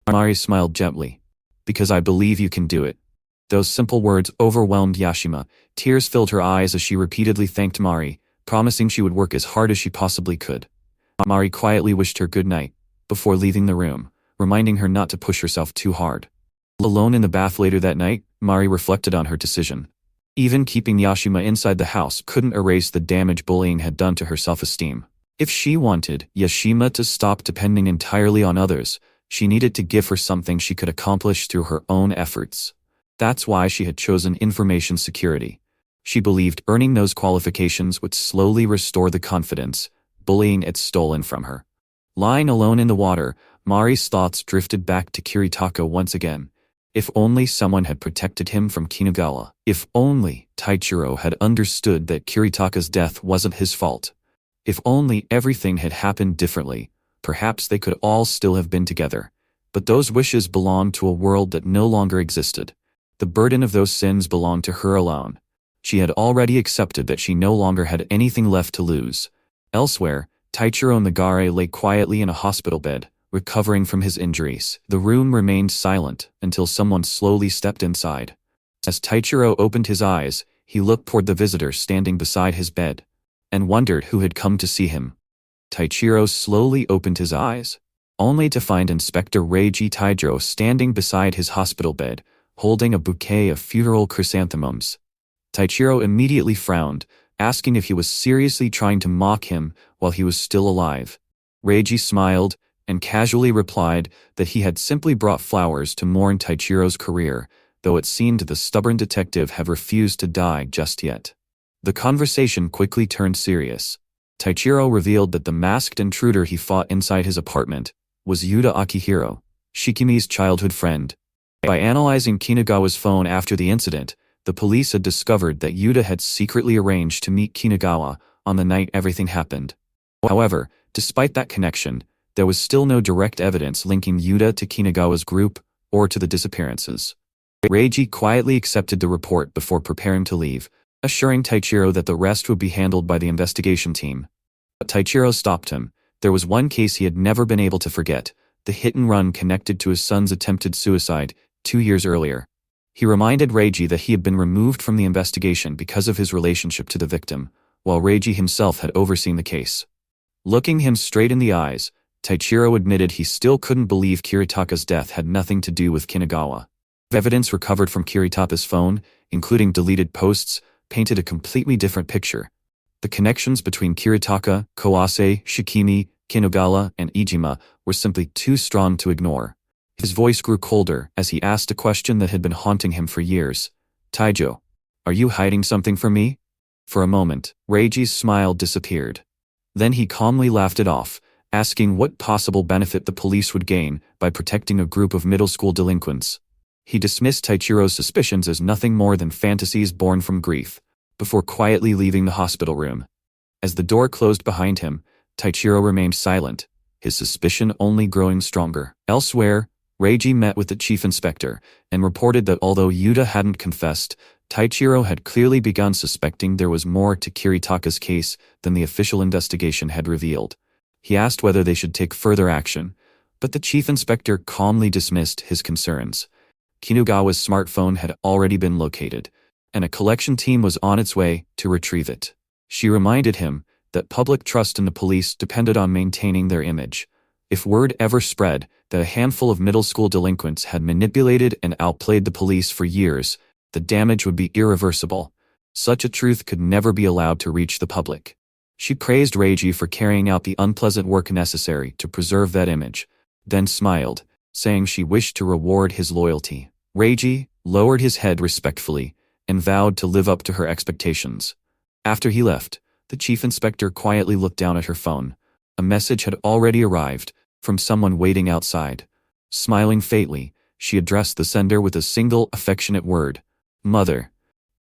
Mari smiled gently. "Because I believe you can do it." Those simple words overwhelmed Yashima. Tears filled her eyes as she repeatedly thanked Mari, promising she would work as hard as she possibly could. Mari quietly wished her good night before leaving the room, reminding her not to push herself too hard. Alone in the bath later that night, Mari reflected on her decision. Even keeping Yashima inside the house couldn't erase the damage bullying had done to her self-esteem. If she wanted Yashima to stop depending entirely on others, she needed to give her something she could accomplish through her own efforts. That's why she had chosen information security. She believed earning those qualifications would slowly restore the confidence bullying had stolen from her. Lying alone in the water, Mari's thoughts drifted back to Kiritaka once again. If only someone had protected him from Kinugawa. If only Taichiro had understood that Kiritaka's death wasn't his fault. If only everything had happened differently, perhaps they could all still have been together. But those wishes belonged to a world that no longer existed. The burden of those sins belonged to her alone. She had already accepted that she no longer had anything left to lose. Elsewhere, Taichiro Nagare lay quietly in a hospital bed, recovering from his injuries. The room remained silent until someone slowly stepped inside. As Taichiro opened his eyes, he looked toward the visitor standing beside his bed, and wondered who had come to see him. Taichiro slowly opened his eyes, only to find Inspector Reiji Taijiro standing beside his hospital bed, holding a bouquet of funeral chrysanthemums. Taichiro immediately frowned, asking if he was seriously trying to mock him while he was still alive. Reiji smiled and casually replied that he had simply brought flowers to mourn Taichiro's career, though it seemed the stubborn detective had refused to die just yet. The conversation quickly turned serious. Taichiro revealed that the masked intruder he fought inside his apartment was Yuta Akihiro, Shikimi's childhood friend. By analyzing Kinugawa's phone after the incident, the police had discovered that Yuta had secretly arranged to meet Kinugawa on the night everything happened. However, despite that connection, there was still no direct evidence linking Yuta to Kinugawa's group or to the disappearances. Reiji quietly accepted the report before preparing to leave, assuring Taichiro that the rest would be handled by the investigation team. But Taichiro stopped him. There was one case he had never been able to forget, the hit and run connected to his son's attempted suicide 2 years earlier. He reminded Reiji that he had been removed from the investigation because of his relationship to the victim, while Reiji himself had overseen the case. Looking him straight in the eyes, Taichiro admitted he still couldn't believe Kiritaka's death had nothing to do with Kinugawa. Evidence recovered from Kiritaka's phone, including deleted posts, painted a completely different picture. The connections between Kiritaka, Kawase, Shikimi, Kinugawa, and Ijima were simply too strong to ignore. His voice grew colder as he asked a question that had been haunting him for years. "Taijo, are you hiding something from me?" For a moment, Reiji's smile disappeared. Then he calmly laughed it off, asking what possible benefit the police would gain by protecting a group of middle school delinquents. He dismissed Taichiro's suspicions as nothing more than fantasies born from grief, before quietly leaving the hospital room. As the door closed behind him, Taichiro remained silent, his suspicion only growing stronger. Elsewhere, Reiji met with the chief inspector and reported that although Yuta hadn't confessed, Taichiro had clearly begun suspecting there was more to Kiritaka's case than the official investigation had revealed. He asked whether they should take further action, but the chief inspector calmly dismissed his concerns. Kinugawa's smartphone had already been located, and a collection team was on its way to retrieve it. She reminded him that public trust in the police depended on maintaining their image. If word ever spread that a handful of middle school delinquents had manipulated and outplayed the police for years, the damage would be irreversible. Such a truth could never be allowed to reach the public. She praised Reiji for carrying out the unpleasant work necessary to preserve that image, then smiled, saying she wished to reward his loyalty. Reiji lowered his head respectfully and vowed to live up to her expectations. After he left, the chief inspector quietly looked down at her phone. A message had already arrived, from someone waiting outside. Smiling faintly, she addressed the sender with a single affectionate word, "Mother."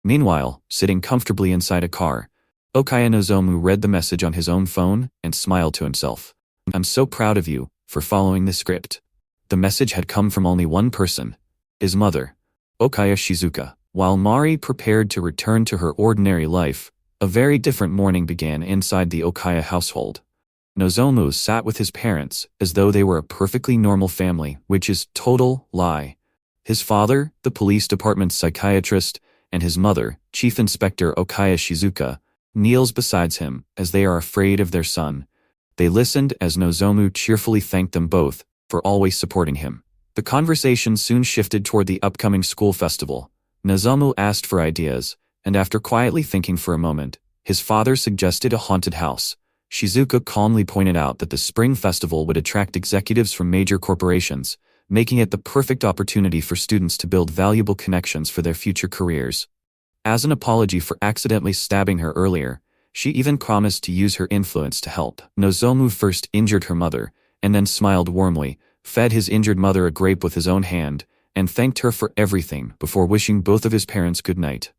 Meanwhile, sitting comfortably inside a car, Okaya Nozomu read the message on his own phone and smiled to himself. "I'm so proud of you for following the script." The message had come from only one person, his mother, Okaya Shizuka. While Mari prepared to return to her ordinary life, a very different morning began inside the Okaya household. Nozomu sat with his parents as though they were a perfectly normal family, which is total lie. His father, the police department's psychiatrist, and his mother, Chief Inspector Okaya Shizuka, kneels beside him as they are afraid of their son. They listened as Nozomu cheerfully thanked them both for always supporting him. The conversation soon shifted toward the upcoming school festival. Nozomu asked for ideas, and after quietly thinking for a moment, his father suggested a haunted house. Shizuka calmly pointed out that the spring festival would attract executives from major corporations, making it the perfect opportunity for students to build valuable connections for their future careers. As an apology for accidentally stabbing her earlier, she even promised to use her influence to help. Nozomu first injured her mother, and then smiled warmly, fed his injured mother a grape with his own hand, and thanked her for everything before wishing both of his parents good night.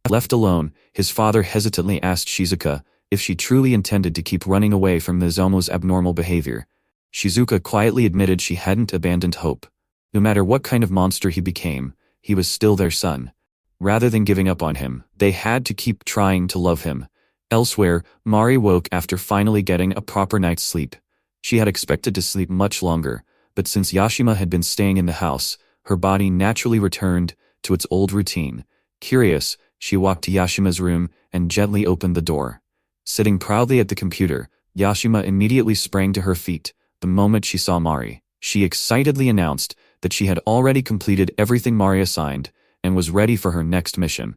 Left alone, his father hesitantly asked Shizuka if she truly intended to keep running away from Nozomu's abnormal behavior. Shizuka quietly admitted she hadn't abandoned hope. No matter what kind of monster he became, he was still their son. Rather than giving up on him, they had to keep trying to love him. Elsewhere, Mari woke after finally getting a proper night's sleep. She had expected to sleep much longer, but since Yashima had been staying in the house, her body naturally returned to its old routine. Curious, she walked to Yashima's room and gently opened the door. Sitting proudly at the computer, Yashima immediately sprang to her feet the moment she saw Mari. She excitedly announced that she had already completed everything Mari assigned and was ready for her next mission.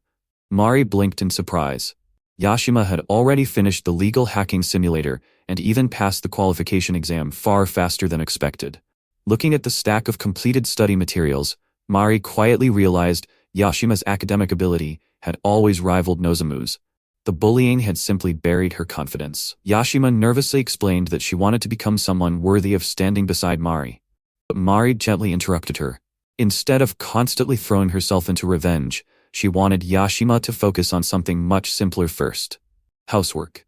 Mari blinked in surprise. Yashima had already finished the legal hacking simulator and even passed the qualification exam far faster than expected. Looking at the stack of completed study materials, Mari quietly realized Yashima's academic ability had always rivaled Nozomu's. The bullying had simply buried her confidence. Yashima nervously explained that she wanted to become someone worthy of standing beside Mari. But Mari gently interrupted her. Instead of constantly throwing herself into revenge, she wanted Yashima to focus on something much simpler first: housework.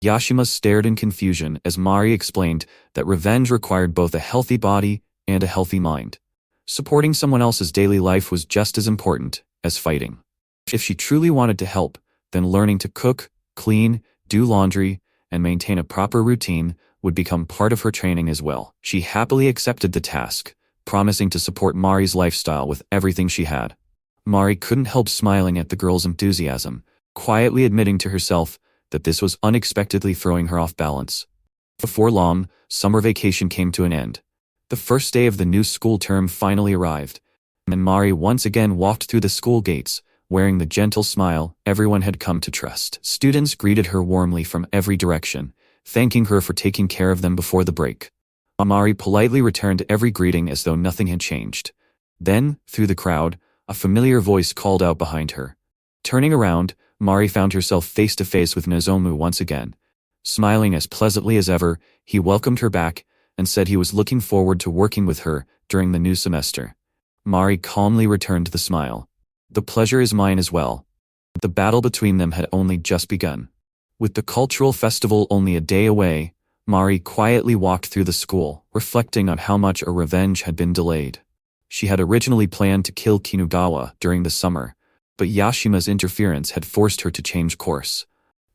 Yashima stared in confusion as Mari explained that revenge required both a healthy body and a healthy mind. Supporting someone else's daily life was just as important as fighting. If she truly wanted to help, then learning to cook, clean, do laundry, and maintain a proper routine would become part of her training as well. She happily accepted the task, promising to support Mari's lifestyle with everything she had. Mari couldn't help smiling at the girl's enthusiasm, quietly admitting to herself that this was unexpectedly throwing her off balance. Before long, summer vacation came to an end. The first day of the new school term finally arrived, and Mari once again walked through the school gates, wearing the gentle smile everyone had come to trust. Students greeted her warmly from every direction, thanking her for taking care of them before the break. Mari politely returned every greeting as though nothing had changed. Then, through the crowd, a familiar voice called out behind her. Turning around, Mari found herself face to face with Nozomu once again. Smiling as pleasantly as ever, he welcomed her back and said he was looking forward to working with her during the new semester. Mari calmly returned the smile. "The pleasure is mine as well." The battle between them had only just begun. With the cultural festival only a day away, Mari quietly walked through the school, reflecting on how much a revenge had been delayed. She had originally planned to kill Kinugawa during the summer, but Yashima's interference had forced her to change course.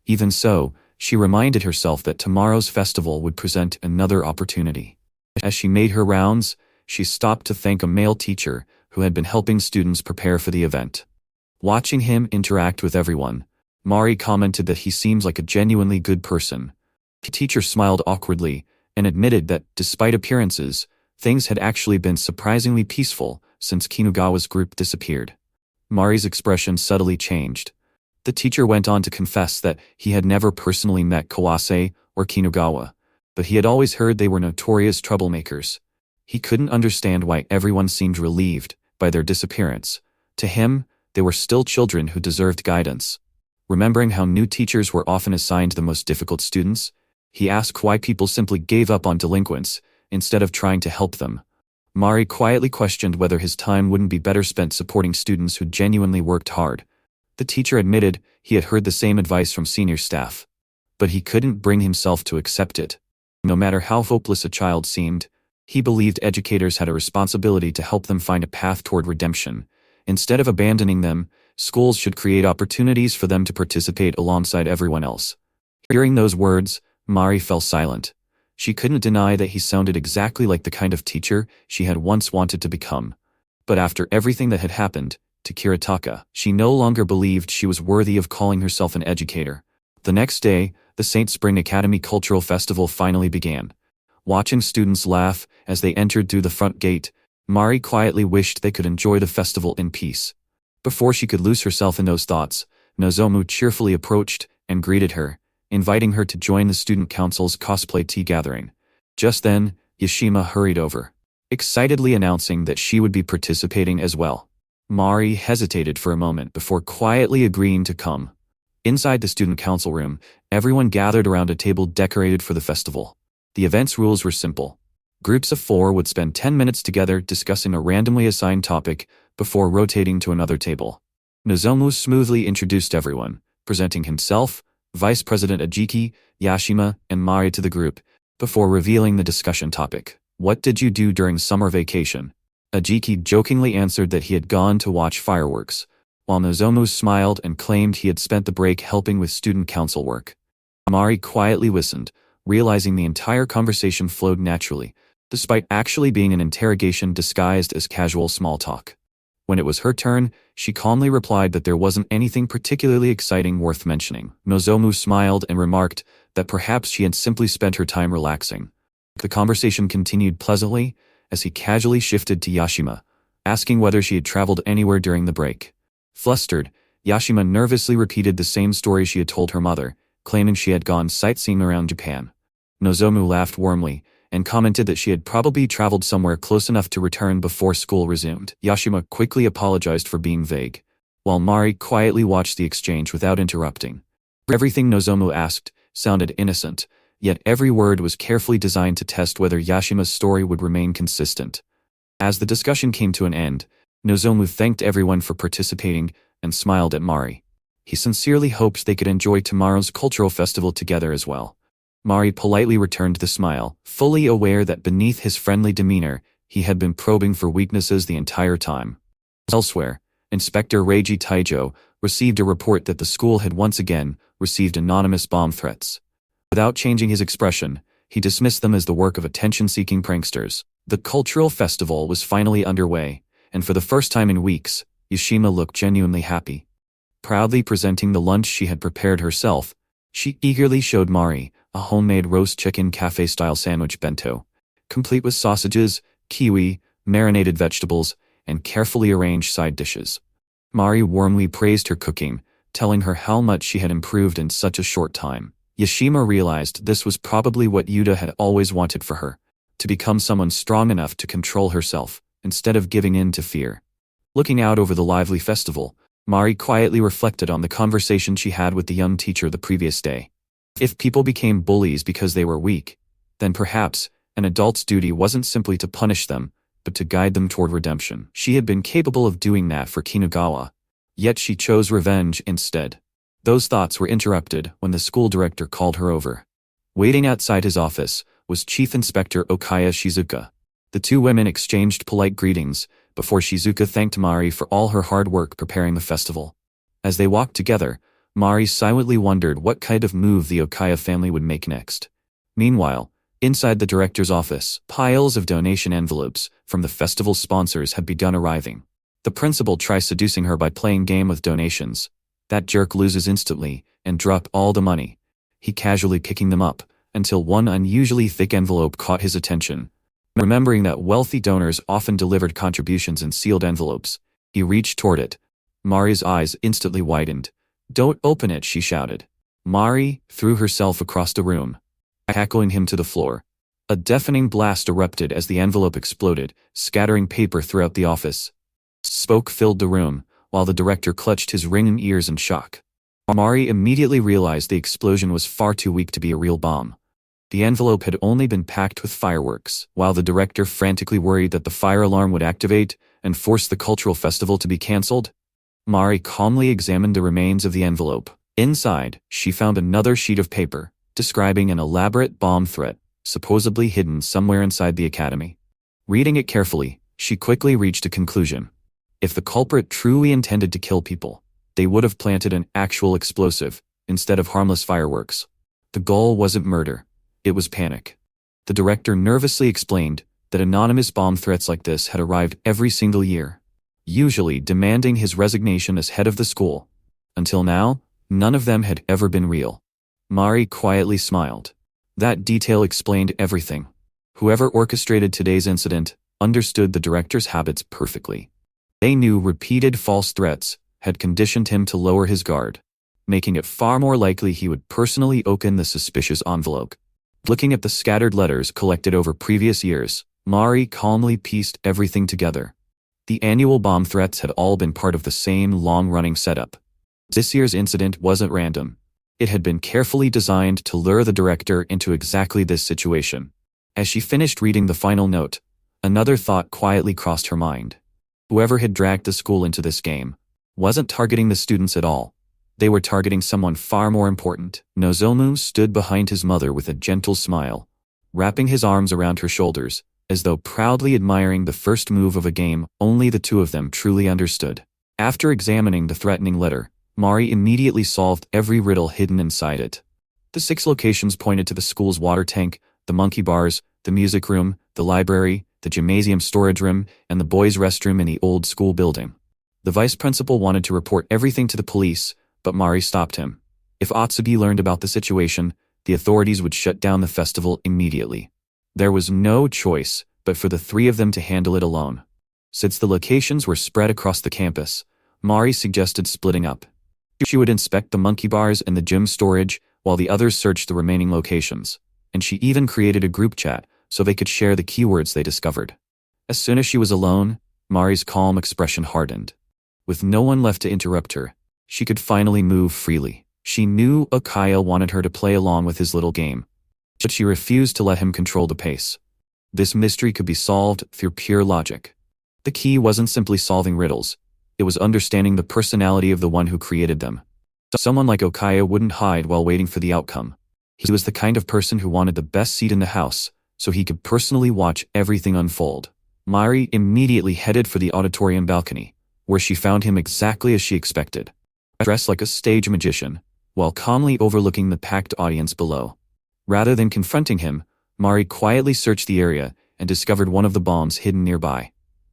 Even so, she reminded herself that tomorrow's festival would present another opportunity. As she made her rounds, she stopped to thank a male teacher who had been helping students prepare for the event. Watching him interact with everyone, Mari commented that he seems like a genuinely good person. The teacher smiled awkwardly and admitted that, despite appearances, things had actually been surprisingly peaceful since Kinugawa's group disappeared. Mari's expression subtly changed. The teacher went on to confess that he had never personally met Kawase or Kinugawa, but he had always heard they were notorious troublemakers. He couldn't understand why everyone seemed relieved by their disappearance. To him, they were still children who deserved guidance. Remembering how new teachers were often assigned the most difficult students, he asked why people simply gave up on delinquents instead of trying to help them. Mari quietly questioned whether his time wouldn't be better spent supporting students who genuinely worked hard. The teacher admitted he had heard the same advice from senior staff, but he couldn't bring himself to accept it. No matter how hopeless a child seemed, he believed educators had a responsibility to help them find a path toward redemption. Instead of abandoning them, schools should create opportunities for them to participate alongside everyone else. Hearing those words, Mari fell silent. She couldn't deny that he sounded exactly like the kind of teacher she had once wanted to become. But after everything that had happened to Kiritaka, she no longer believed she was worthy of calling herself an educator. The next day, the St. Spring Academy Cultural Festival finally began. Watching students laugh as they entered through the front gate, Mari quietly wished they could enjoy the festival in peace. Before she could lose herself in those thoughts, Nozomu cheerfully approached and greeted her, inviting her to join the student council's cosplay tea gathering. Just then, Yashima hurried over, excitedly announcing that she would be participating as well. Mari hesitated for a moment before quietly agreeing to come. Inside the student council room, everyone gathered around a table decorated for the festival. The event's rules were simple. Groups of 4 would spend 10 minutes together discussing a randomly assigned topic before rotating to another table. Nozomu smoothly introduced everyone, presenting himself, Vice President Ajiki, Yashima, and Mari to the group, before revealing the discussion topic. What did you do during summer vacation? Ajiki jokingly answered that he had gone to watch fireworks, while Nozomu smiled and claimed he had spent the break helping with student council work. Mari quietly listened, realizing the entire conversation flowed naturally, despite actually being an interrogation disguised as casual small talk. When it was her turn, she calmly replied that there wasn't anything particularly exciting worth mentioning. Nozomu smiled and remarked that perhaps she had simply spent her time relaxing. The conversation continued pleasantly as he casually shifted to Yashima, asking whether she had traveled anywhere during the break. Flustered, Yashima nervously repeated the same story she had told her mother, claiming she had gone sightseeing around Japan. Nozomu laughed warmly and commented that she had probably traveled somewhere close enough to return before school resumed. Yashima quickly apologized for being vague, while Mari quietly watched the exchange without interrupting. Everything Nozomu asked sounded innocent, yet every word was carefully designed to test whether Yashima's story would remain consistent. As the discussion came to an end, Nozomu thanked everyone for participating and smiled at Mari. He sincerely hoped they could enjoy tomorrow's cultural festival together as well. Mari politely returned the smile, fully aware that beneath his friendly demeanor, he had been probing for weaknesses the entire time. Elsewhere, Inspector Reiji Taijo received a report that the school had once again received anonymous bomb threats. Without changing his expression, he dismissed them as the work of attention-seeking pranksters. The cultural festival was finally underway, and for the first time in weeks, Yashima looked genuinely happy. Proudly presenting the lunch she had prepared herself, she eagerly showed Mari a homemade roast chicken cafe-style sandwich bento, complete with sausages, kiwi, marinated vegetables, and carefully arranged side dishes. Mari warmly praised her cooking, telling her how much she had improved in such a short time. Yashima realized this was probably what Yuta had always wanted for her, to become someone strong enough to control herself, instead of giving in to fear. Looking out over the lively festival, Mari quietly reflected on the conversation she had with the young teacher the previous day. If people became bullies because they were weak, then perhaps an adult's duty wasn't simply to punish them, but to guide them toward redemption. She had been capable of doing that for Kinugawa, yet she chose revenge instead. Those thoughts were interrupted when the school director called her over. Waiting outside his office was Chief Inspector Okaya Shizuka. The two women exchanged polite greetings before Shizuka thanked Mari for all her hard work preparing the festival. As they walked together, Mari silently wondered what kind of move the Okaya family would make next. Meanwhile, inside the director's office, piles of donation envelopes from the festival sponsors had begun arriving. The principal tries seducing her by playing game with donations. That jerk loses instantly and dropped all the money, he casually picking them up, until one unusually thick envelope caught his attention. Remembering that wealthy donors often delivered contributions in sealed envelopes, he reached toward it. Mari's eyes instantly widened. "Don't open it," she shouted. Mari threw herself across the room, tackling him to the floor. A deafening blast erupted as the envelope exploded, scattering paper throughout the office. Smoke filled the room, while the director clutched his ringing ears in shock. Mari immediately realized the explosion was far too weak to be a real bomb. The envelope had only been packed with fireworks, while the director frantically worried that the fire alarm would activate and force the cultural festival to be cancelled. Mari calmly examined the remains of the envelope. Inside, she found another sheet of paper, describing an elaborate bomb threat, supposedly hidden somewhere inside the academy. Reading it carefully, she quickly reached a conclusion. If the culprit truly intended to kill people, they would have planted an actual explosive, instead of harmless fireworks. The goal wasn't murder, it was panic. The director nervously explained that anonymous bomb threats like this had arrived every single year, usually demanding his resignation as head of the school. Until now, none of them had ever been real. Mari quietly smiled. That detail explained everything. Whoever orchestrated today's incident understood the director's habits perfectly. They knew repeated false threats had conditioned him to lower his guard, making it far more likely he would personally open the suspicious envelope. Looking at the scattered letters collected over previous years, Mari calmly pieced everything together. The annual bomb threats had all been part of the same long-running setup. This year's incident wasn't random. It had been carefully designed to lure the director into exactly this situation. As she finished reading the final note, another thought quietly crossed her mind. Whoever had dragged the school into this game wasn't targeting the students at all. They were targeting someone far more important. Nozomu stood behind his mother with a gentle smile, wrapping his arms around her shoulders, as though proudly admiring the first move of a game only the two of them truly understood. After examining the threatening letter, Mari immediately solved every riddle hidden inside it. The 6 locations pointed to the school's water tank, the monkey bars, the music room, the library, the gymnasium storage room, and the boys' restroom in the old school building. The vice principal wanted to report everything to the police, but Mari stopped him. If Atsugi learned about the situation, the authorities would shut down the festival immediately. There was no choice but for the 3 of them to handle it alone. Since the locations were spread across the campus, Mari suggested splitting up. She would inspect the monkey bars and the gym storage, while the others searched the remaining locations. And she even created a group chat so they could share the keywords they discovered. As soon as she was alone, Mari's calm expression hardened. With no one left to interrupt her, she could finally move freely. She knew Okaya wanted her to play along with his little game, but she refused to let him control the pace. This mystery could be solved through pure logic. The key wasn't simply solving riddles, it was understanding the personality of the one who created them. Someone like Okaya wouldn't hide while waiting for the outcome. He was the kind of person who wanted the best seat in the house, so he could personally watch everything unfold. Mari immediately headed for the auditorium balcony, where she found him exactly as she expected, dressed like a stage magician, while calmly overlooking the packed audience below. Rather than confronting him, Mari quietly searched the area and discovered one of the bombs hidden nearby.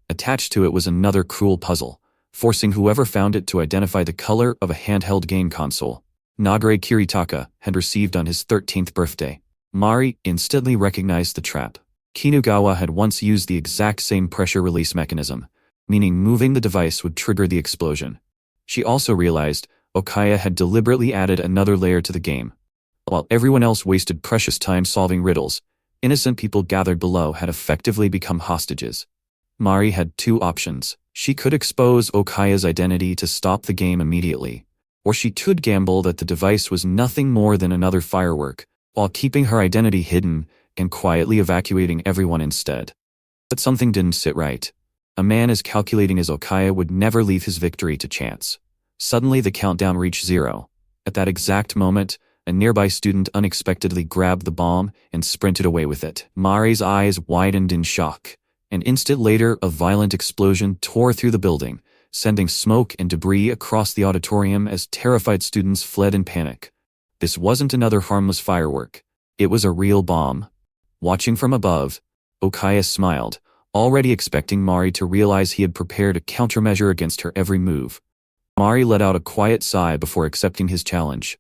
Attached to it was another cruel puzzle, forcing whoever found it to identify the color of a handheld game console Nagare Kiritaka had received on his 13th birthday. Mari instantly recognized the trap. Kinugawa had once used the exact same pressure release mechanism, meaning moving the device would trigger the explosion. She also realized Okaya had deliberately added another layer to the game. While everyone else wasted precious time solving riddles, innocent people gathered below had effectively become hostages. Mari had 2 options. She could expose Okaya's identity to stop the game immediately, or she could gamble that the device was nothing more than another firework, while keeping her identity hidden and quietly evacuating everyone instead. But something didn't sit right. A man as calculating as Okaya would never leave his victory to chance. Suddenly the countdown reached 0. At that exact moment, a nearby student unexpectedly grabbed the bomb and sprinted away with it. Mari's eyes widened in shock. An instant later, a violent explosion tore through the building, sending smoke and debris across the auditorium as terrified students fled in panic. This wasn't another harmless firework. It was a real bomb. Watching from above, Okaya smiled, already expecting Mari to realize he had prepared a countermeasure against her every move. Mari let out a quiet sigh before accepting his challenge.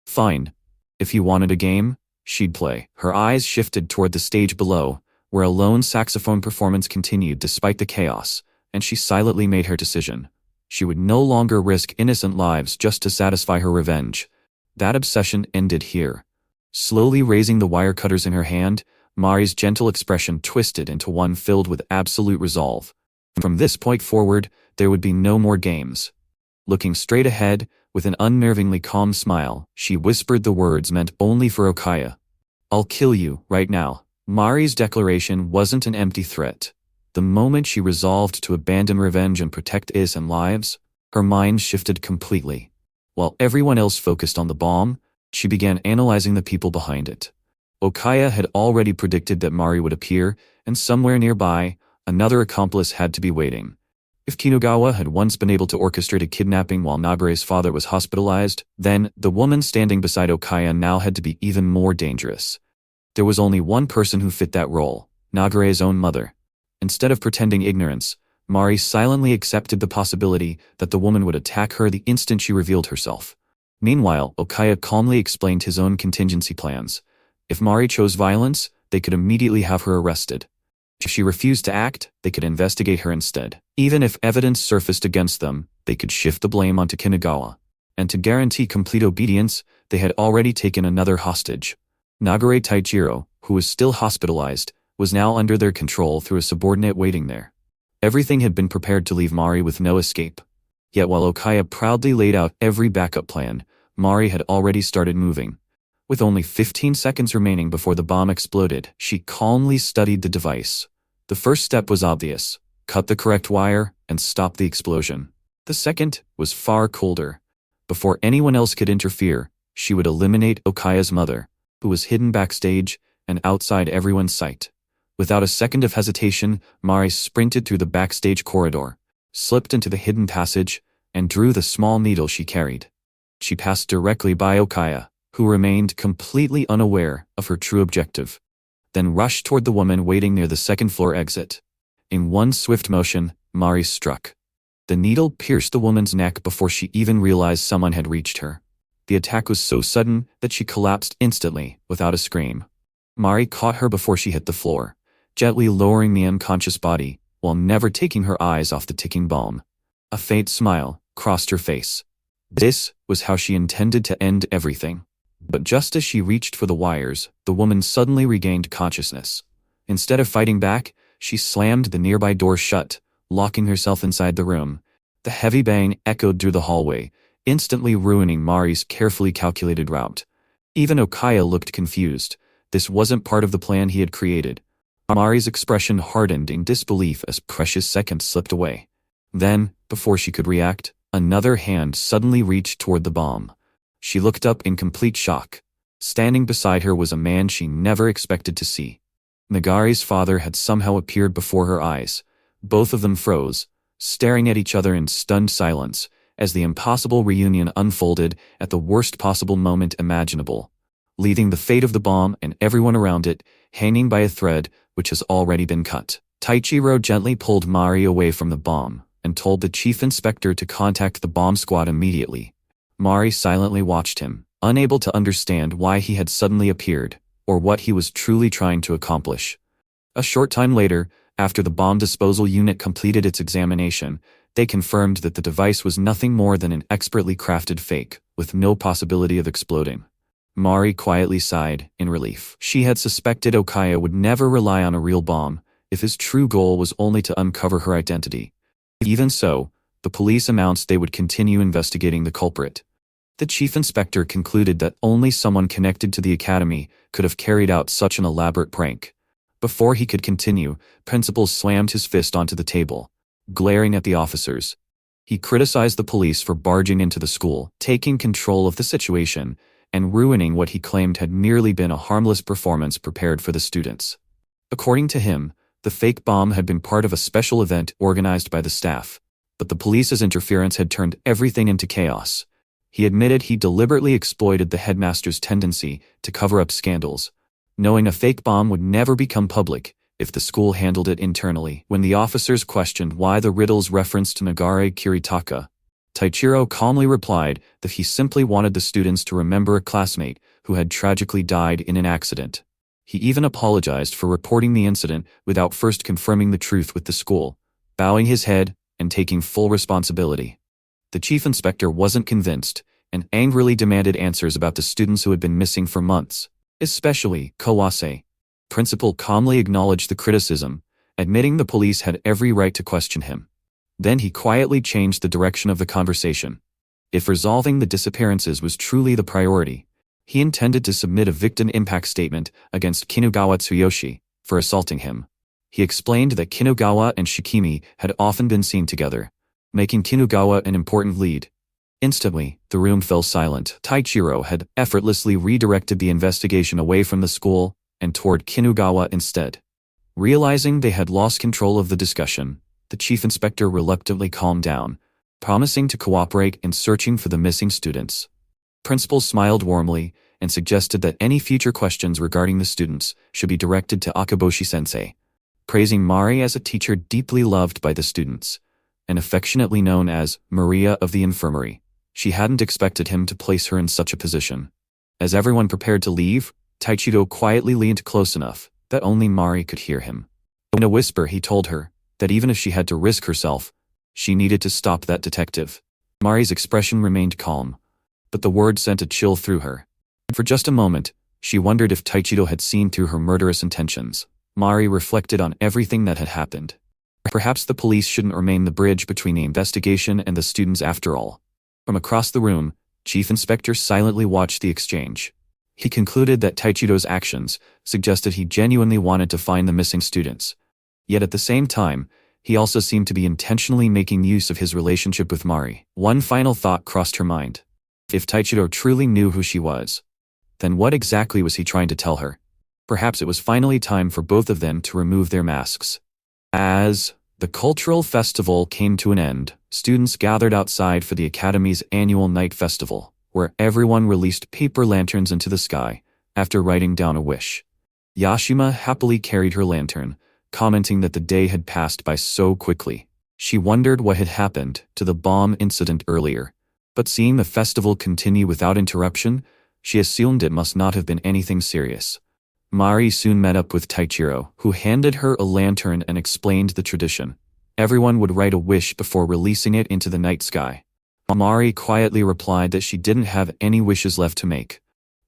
Fine. If you wanted a game, she'd play. Her eyes shifted toward the stage below, where a lone saxophone performance continued despite the chaos, and she silently made her decision. She would no longer risk innocent lives just to satisfy her revenge. That obsession ended here. Slowly raising the wire cutters in her hand, Mari's gentle expression twisted into one filled with absolute resolve. From this point forward, there would be no more games. Looking straight ahead, with an unnervingly calm smile, she whispered the words meant only for Okaya. I'll kill you, right now. Mari's declaration wasn't an empty threat. The moment she resolved to abandon revenge and protect innocent lives, her mind shifted completely. While everyone else focused on the bomb, she began analyzing the people behind it. Okaya had already predicted that Mari would appear, and somewhere nearby, another accomplice had to be waiting. If Kinugawa had once been able to orchestrate a kidnapping while Nagare's father was hospitalized, then the woman standing beside Okaya now had to be even more dangerous. There was only one person who fit that role, Nagare's own mother. Instead of pretending ignorance, Mari silently accepted the possibility that the woman would attack her the instant she revealed herself. Meanwhile, Okaya calmly explained his own contingency plans. If Mari chose violence, they could immediately have her arrested. If she refused to act, they could investigate her instead. Even if evidence surfaced against them, they could shift the blame onto Kinugawa. And to guarantee complete obedience, they had already taken another hostage. Nagare Taichiro, who was still hospitalized, was now under their control through a subordinate waiting there. Everything had been prepared to leave Mari with no escape. Yet while Okaya proudly laid out every backup plan, Mari had already started moving. With only 15 seconds remaining before the bomb exploded, she calmly studied the device. The first step was obvious: cut the correct wire and stop the explosion. The second was far colder. Before anyone else could interfere, she would eliminate Okaya's mother, who was hidden backstage and outside everyone's sight. Without a second of hesitation, Mari sprinted through the backstage corridor, slipped into the hidden passage, and drew the small needle she carried. She passed directly by Okaya, who remained completely unaware of her true objective, then rushed toward the woman waiting near the second-floor exit. In one swift motion, Mari struck. The needle pierced the woman's neck before she even realized someone had reached her. The attack was so sudden that she collapsed instantly, without a scream. Mari caught her before she hit the floor, gently lowering the unconscious body, while never taking her eyes off the ticking bomb. A faint smile crossed her face. This was how she intended to end everything. But just as she reached for the wires, the woman suddenly regained consciousness. Instead of fighting back, she slammed the nearby door shut, locking herself inside the room. The heavy bang echoed through the hallway, instantly ruining Mari's carefully calculated route. Even Okaya looked confused. This wasn't part of the plan he had created. Mari's expression hardened in disbelief as precious seconds slipped away. Then, before she could react, another hand suddenly reached toward the bomb. She looked up in complete shock. Standing beside her was a man she never expected to see. Nagare's father had somehow appeared before her eyes. Both of them froze, staring at each other in stunned silence, as the impossible reunion unfolded at the worst possible moment imaginable, leaving the fate of the bomb and everyone around it hanging by a thread which has already been cut. Taichiro gently pulled Mari away from the bomb and told the chief inspector to contact the bomb squad immediately. Mari silently watched him, unable to understand why he had suddenly appeared, or what he was truly trying to accomplish. A short time later, after the bomb disposal unit completed its examination, they confirmed that the device was nothing more than an expertly crafted fake, with no possibility of exploding. Mari quietly sighed in relief. She had suspected Okaya would never rely on a real bomb, if his true goal was only to uncover her identity. Even so, the police announced they would continue investigating the culprit. The chief inspector concluded that only someone connected to the academy could have carried out such an elaborate prank. Before he could continue, Principal slammed his fist onto the table, glaring at the officers. He criticized the police for barging into the school, taking control of the situation, and ruining what he claimed had merely been a harmless performance prepared for the students. According to him, the fake bomb had been part of a special event organized by the staff, but the police's interference had turned everything into chaos. He admitted he deliberately exploited the headmaster's tendency to cover up scandals, knowing a fake bomb would never become public if the school handled it internally. When the officers questioned why the riddles referenced Nagare Kiritaka, Taichiro calmly replied that he simply wanted the students to remember a classmate who had tragically died in an accident. He even apologized for reporting the incident without first confirming the truth with the school, bowing his head and taking full responsibility. The chief inspector wasn't convinced and angrily demanded answers about the students who had been missing for months, especially Kawase. Principal calmly acknowledged the criticism, admitting the police had every right to question him. Then he quietly changed the direction of the conversation. If resolving the disappearances was truly the priority, He intended to submit a victim impact statement against Kinugawa Tsuyoshi for assaulting him. He explained that Kinugawa and Shikimi had often been seen together, making Kinugawa an important lead. Instantly, the room fell silent. Taichiro had effortlessly redirected the investigation away from the school and toward Kinugawa instead. Realizing they had lost control of the discussion, the chief inspector reluctantly calmed down, promising to cooperate in searching for the missing students. Principal smiled warmly and suggested that any future questions regarding the students should be directed to Akaboshi-sensei, praising Mari as a teacher deeply loved by the students, and affectionately known as Maria of the Infirmary. She hadn't expected him to place her in such a position. As everyone prepared to leave, Taichiro quietly leaned close enough that only Mari could hear him. In a whisper he told her that even if she had to risk herself, she needed to stop that detective. Mari's expression remained calm, but the word sent a chill through her. For just a moment, she wondered if Taichiro had seen through her murderous intentions. Mari reflected on everything that had happened. Perhaps the police shouldn't remain the bridge between the investigation and the students after all. From across the room, Chief Inspector silently watched the exchange. He concluded that Taichiro's actions suggested he genuinely wanted to find the missing students. Yet at the same time, he also seemed to be intentionally making use of his relationship with Mari. One final thought crossed her mind. If Taichiro truly knew who she was, then what exactly was he trying to tell her? Perhaps it was finally time for both of them to remove their masks. As the cultural festival came to an end, students gathered outside for the Academy's annual night festival, where everyone released paper lanterns into the sky after writing down a wish. Yashima happily carried her lantern, commenting that the day had passed by so quickly. She wondered what had happened to the bomb incident earlier, but seeing the festival continue without interruption, she assumed it must not have been anything serious. Mari soon met up with Taichiro, who handed her a lantern and explained the tradition. Everyone would write a wish before releasing it into the night sky. Mari quietly replied that she didn't have any wishes left to make.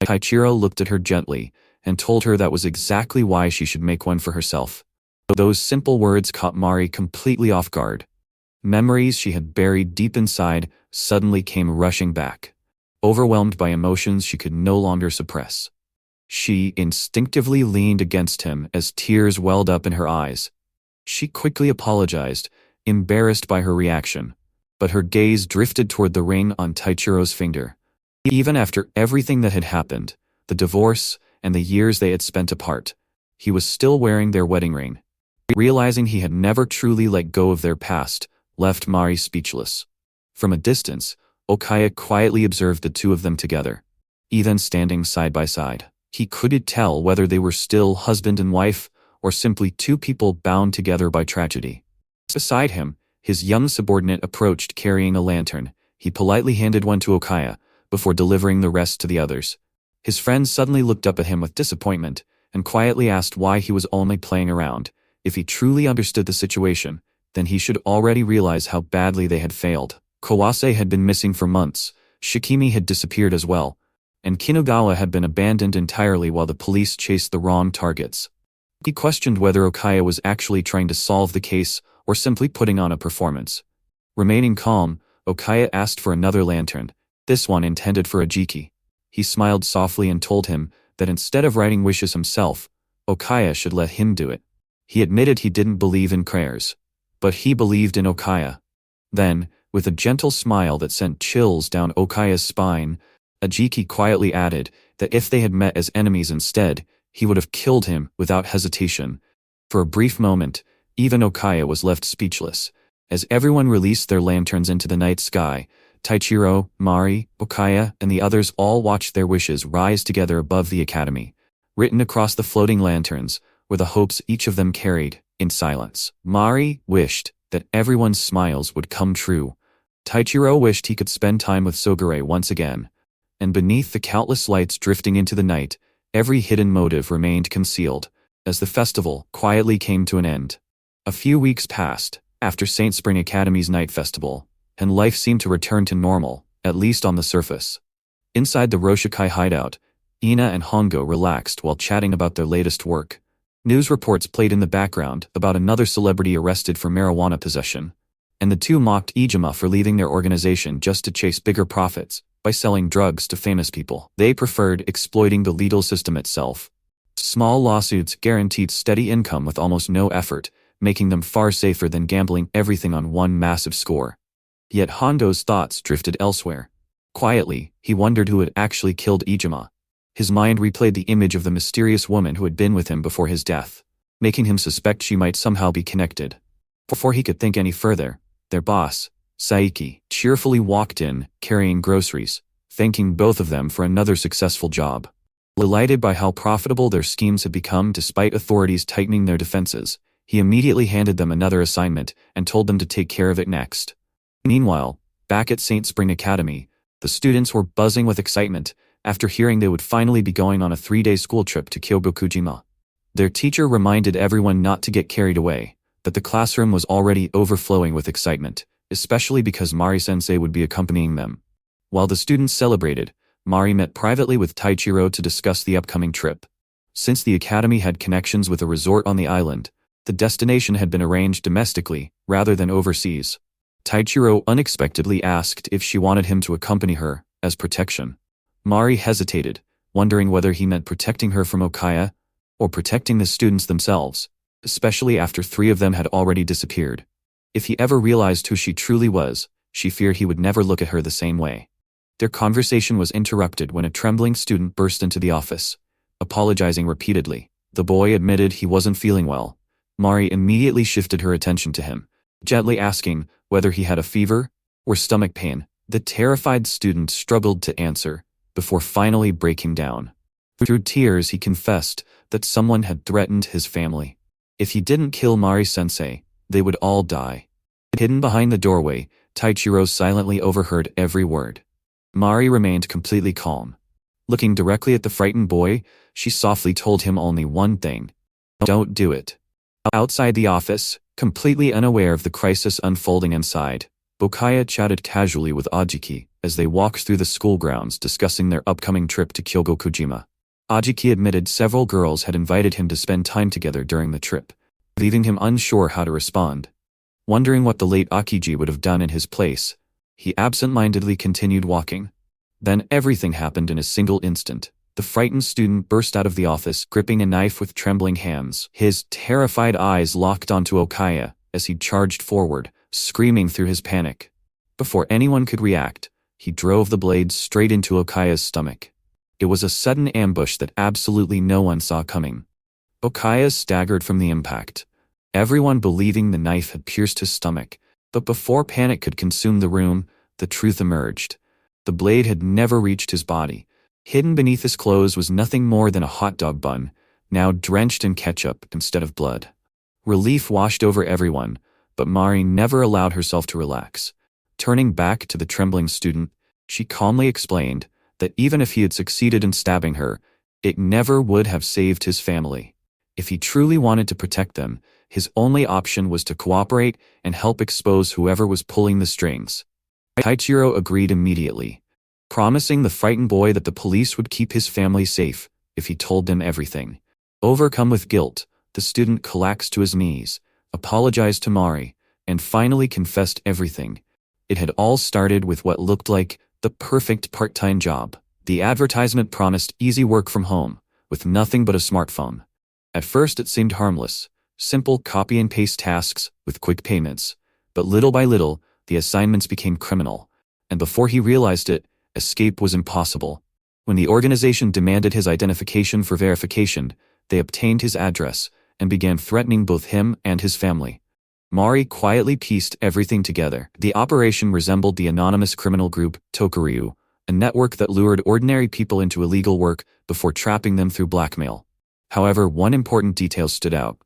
Taichiro looked at her gently and told her that was exactly why she should make one for herself. Those simple words caught Mari completely off guard. Memories she had buried deep inside suddenly came rushing back. Overwhelmed by emotions she could no longer suppress, she instinctively leaned against him as tears welled up in her eyes. She quickly apologized, embarrassed by her reaction, but her gaze drifted toward the ring on Taichiro's finger. Even after everything that had happened, the divorce, and the years they had spent apart, he was still wearing their wedding ring. Realizing he had never truly let go of their past left Mari speechless. From a distance, Okaya quietly observed the two of them together, even standing side by side. He couldn't tell whether they were still husband and wife, or simply two people bound together by tragedy. Beside him, his young subordinate approached carrying a lantern. He politely handed one to Okaya, before delivering the rest to the others. His friend suddenly looked up at him with disappointment, and quietly asked why he was only playing around. If he truly understood the situation, then he should already realize how badly they had failed. Kawase had been missing for months, Shikimi had disappeared as well, and Kinugawa had been abandoned entirely while the police chased the wrong targets. He questioned whether Okaya was actually trying to solve the case or simply putting on a performance. Remaining calm, Okaya asked for another lantern, this one intended for Ajiki. He smiled softly and told him that instead of writing wishes himself, Okaya should let him do it. He admitted he didn't believe in prayers, but he believed in Okaya. Then, with a gentle smile that sent chills down Okaya's spine, Ajiki quietly added that if they had met as enemies instead, he would have killed him without hesitation. For a brief moment, even Okaya was left speechless. As everyone released their lanterns into the night sky, Taichiro, Mari, Okaya, and the others all watched their wishes rise together above the academy. Written across the floating lanterns were the hopes each of them carried, in silence. Mari wished that everyone's smiles would come true. Taichiro wished he could spend time with Sogure once again. And beneath the countless lights drifting into the night, every hidden motive remained concealed, as the festival quietly came to an end. A few weeks passed, after St. Spring Academy's night festival, and life seemed to return to normal, at least on the surface. Inside the Roshikai hideout, Ina and Hongo relaxed while chatting about their latest work. News reports played in the background about another celebrity arrested for marijuana possession, and the two mocked Ijima for leaving their organization just to chase bigger profits. by selling drugs to famous people. They preferred exploiting the legal system itself. Small lawsuits guaranteed steady income with almost no effort, making them far safer than gambling everything on one massive score. Yet Hondo's thoughts drifted elsewhere. Quietly, he wondered who had actually killed Iijima. His mind replayed the image of the mysterious woman who had been with him before his death, making him suspect she might somehow be connected. Before he could think any further, their boss, Saiki, cheerfully walked in, carrying groceries, thanking both of them for another successful job. Delighted by how profitable their schemes had become despite authorities tightening their defenses, he immediately handed them another assignment and told them to take care of it next. Meanwhile, back at St. Spring Academy, the students were buzzing with excitement after hearing they would finally be going on a 3-day school trip to Kyogokujima. Their teacher reminded everyone not to get carried away, that the classroom was already overflowing with excitement, especially because Mari-sensei would be accompanying them. While the students celebrated, Mari met privately with Taichiro to discuss the upcoming trip. Since the academy had connections with a resort on the island, the destination had been arranged domestically, rather than overseas. Taichiro unexpectedly asked if she wanted him to accompany her, as protection. Mari hesitated, wondering whether he meant protecting her from Okaya, or protecting the students themselves, especially after 3 of them had already disappeared. If he ever realized who she truly was, she feared he would never look at her the same way. Their conversation was interrupted when a trembling student burst into the office, apologizing repeatedly. The boy admitted he wasn't feeling well. Mari immediately shifted her attention to him, gently asking whether he had a fever or stomach pain. The terrified student struggled to answer, before finally breaking down. Through tears he confessed that someone had threatened his family. If he didn't kill Mari-sensei, they would all die. Hidden behind the doorway, Taichiro silently overheard every word. Mari remained completely calm. Looking directly at the frightened boy, she softly told him only one thing: "Don't do it." Outside the office, completely unaware of the crisis unfolding inside, Okaya chatted casually with Ajiki as they walked through the school grounds discussing their upcoming trip to Kyogokujima. Ajiki admitted several girls had invited him to spend time together during the trip, leaving him unsure how to respond. Wondering what the late Akiji would have done in his place, he absent-mindedly continued walking. Then everything happened in a single instant. The frightened student burst out of the office, gripping a knife with trembling hands. His terrified eyes locked onto Okaya as he charged forward, screaming through his panic. Before anyone could react, he drove the blade straight into Okaya's stomach. It was a sudden ambush that absolutely no one saw coming. Okaya staggered from the impact, everyone believing the knife had pierced his stomach. But before panic could consume the room, the truth emerged. The blade had never reached his body. Hidden beneath his clothes was nothing more than a hot dog bun, now drenched in ketchup instead of blood. Relief washed over everyone, but Mari never allowed herself to relax. Turning back to the trembling student, she calmly explained that even if he had succeeded in stabbing her, it never would have saved his family. If he truly wanted to protect them, his only option was to cooperate and help expose whoever was pulling the strings. Taichiro agreed immediately, promising the frightened boy that the police would keep his family safe if he told them everything. Overcome with guilt, the student collapsed to his knees, apologized to Mari, and finally confessed everything. It had all started with what looked like the perfect part-time job. The advertisement promised easy work from home, with nothing but a smartphone. At first it seemed harmless, simple copy and paste tasks with quick payments. But little by little, the assignments became criminal. And before he realized it, escape was impossible. When the organization demanded his identification for verification, they obtained his address and began threatening both him and his family. Mari quietly pieced everything together. The operation resembled the anonymous criminal group Tokuryu, a network that lured ordinary people into illegal work before trapping them through blackmail. However, one important detail stood out.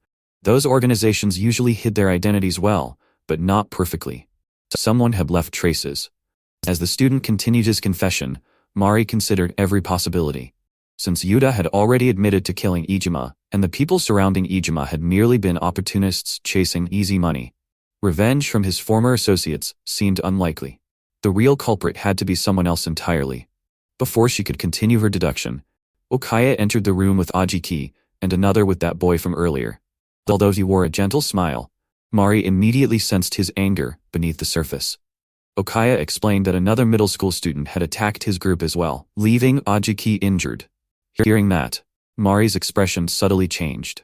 Those organizations usually hid their identities well, but not perfectly. Someone had left traces. As the student continued his confession, Mari considered every possibility. Since Yuta had already admitted to killing Iijima, and the people surrounding Iijima had merely been opportunists chasing easy money, revenge from his former associates seemed unlikely. The real culprit had to be someone else entirely. Before she could continue her deduction, Okaya entered the room with Ajiki and another with that boy from earlier. Although he wore a gentle smile, Mari immediately sensed his anger beneath the surface. Okaya explained that another middle school student had attacked his group as well, leaving Ajiki injured. Hearing that, Mari's expression subtly changed.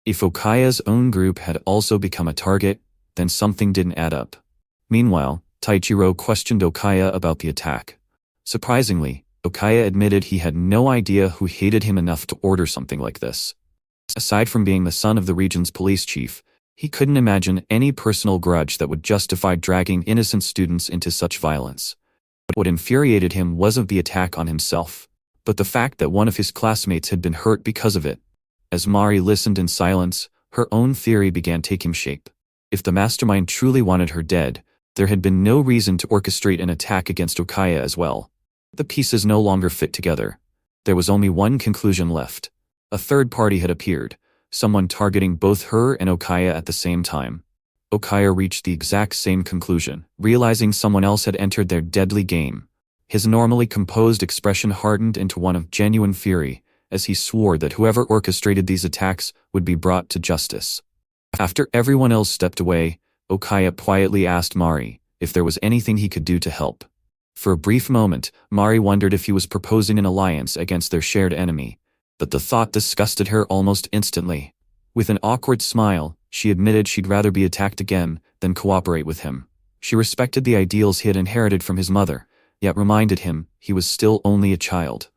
If Okaya's own group had also become a target, then something didn't add up. Meanwhile, Taichiro questioned Okaya about the attack. Surprisingly, Okaya admitted he had no idea who hated him enough to order something like this. Aside from being the son of the region's police chief, he couldn't imagine any personal grudge that would justify dragging innocent students into such violence. What infuriated him wasn't the attack on himself, but the fact that one of his classmates had been hurt because of it. As Mari listened in silence, her own theory began taking shape. If the mastermind truly wanted her dead, there had been no reason to orchestrate an attack against Okaya as well. The pieces no longer fit together. There was only one conclusion left. A third party had appeared, someone targeting both her and Okaya at the same time. Okaya reached the exact same conclusion, realizing someone else had entered their deadly game. His normally composed expression hardened into one of genuine fury, as he swore that whoever orchestrated these attacks would be brought to justice. After everyone else stepped away, Okaya quietly asked Mari if there was anything he could do to help. For a brief moment, Mari wondered if he was proposing an alliance against their shared enemy, but the thought disgusted her almost instantly. With an awkward smile, she admitted she'd rather be attacked again than cooperate with him. She respected the ideals he had inherited from his mother, yet reminded him he was still only a child.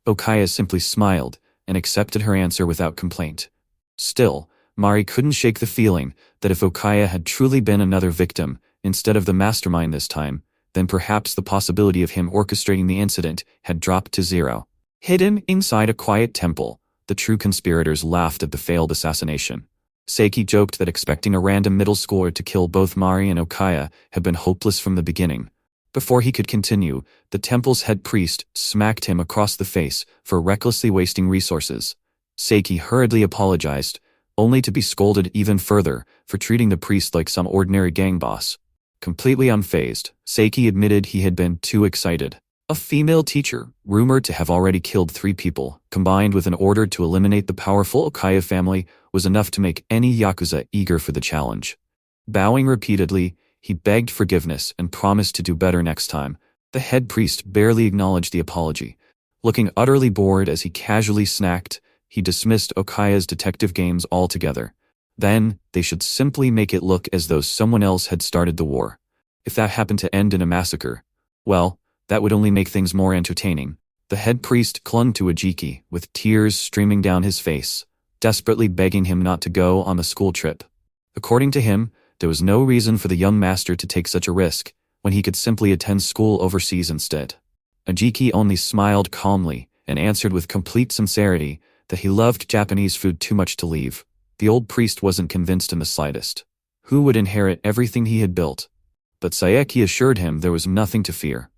Okaya simply smiled and accepted her answer without complaint. Still, Mari couldn't shake the feeling that if Okaya had truly been another victim, instead of the mastermind this time, then perhaps the possibility of him orchestrating the incident had dropped to zero. Hidden inside a quiet temple, the true conspirators laughed at the failed assassination. Seiki joked that expecting a random middle schooler to kill both Mari and Okaya had been hopeless from the beginning. Before he could continue, the temple's head priest smacked him across the face for recklessly wasting resources. Seiki hurriedly apologized, only to be scolded even further for treating the priest like some ordinary gang boss. Completely unfazed, Seiki admitted he had been too excited. A female teacher, rumored to have already killed 3 people, combined with an order to eliminate the powerful Okaya family, was enough to make any Yakuza eager for the challenge. Bowing repeatedly, he begged forgiveness and promised to do better next time. The head priest barely acknowledged the apology. Looking utterly bored as he casually snacked, he dismissed Okaya's detective games altogether. Then, they should simply make it look as though someone else had started the war. If that happened to end in a massacre, well, that would only make things more entertaining. The head priest clung to Ajiki, with tears streaming down his face, desperately begging him not to go on the school trip. According to him, there was no reason for the young master to take such a risk, when he could simply attend school overseas instead. Ajiki only smiled calmly, and answered with complete sincerity that he loved Japanese food too much to leave. The old priest wasn't convinced in the slightest. Who would inherit everything he had built? But Saeki assured him there was nothing to fear.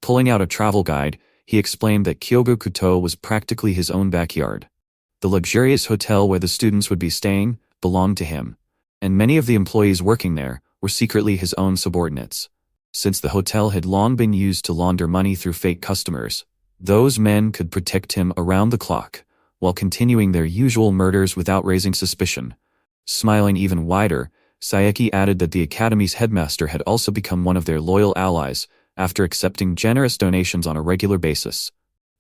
Pulling out a travel guide, he explained that Kyogokuto was practically his own backyard. The luxurious hotel where the students would be staying belonged to him, and many of the employees working there were secretly his own subordinates. Since the hotel had long been used to launder money through fake customers, those men could protect him around the clock, while continuing their usual murders without raising suspicion. Smiling even wider, Saeki added that the academy's headmaster had also become one of their loyal allies, after accepting generous donations on a regular basis.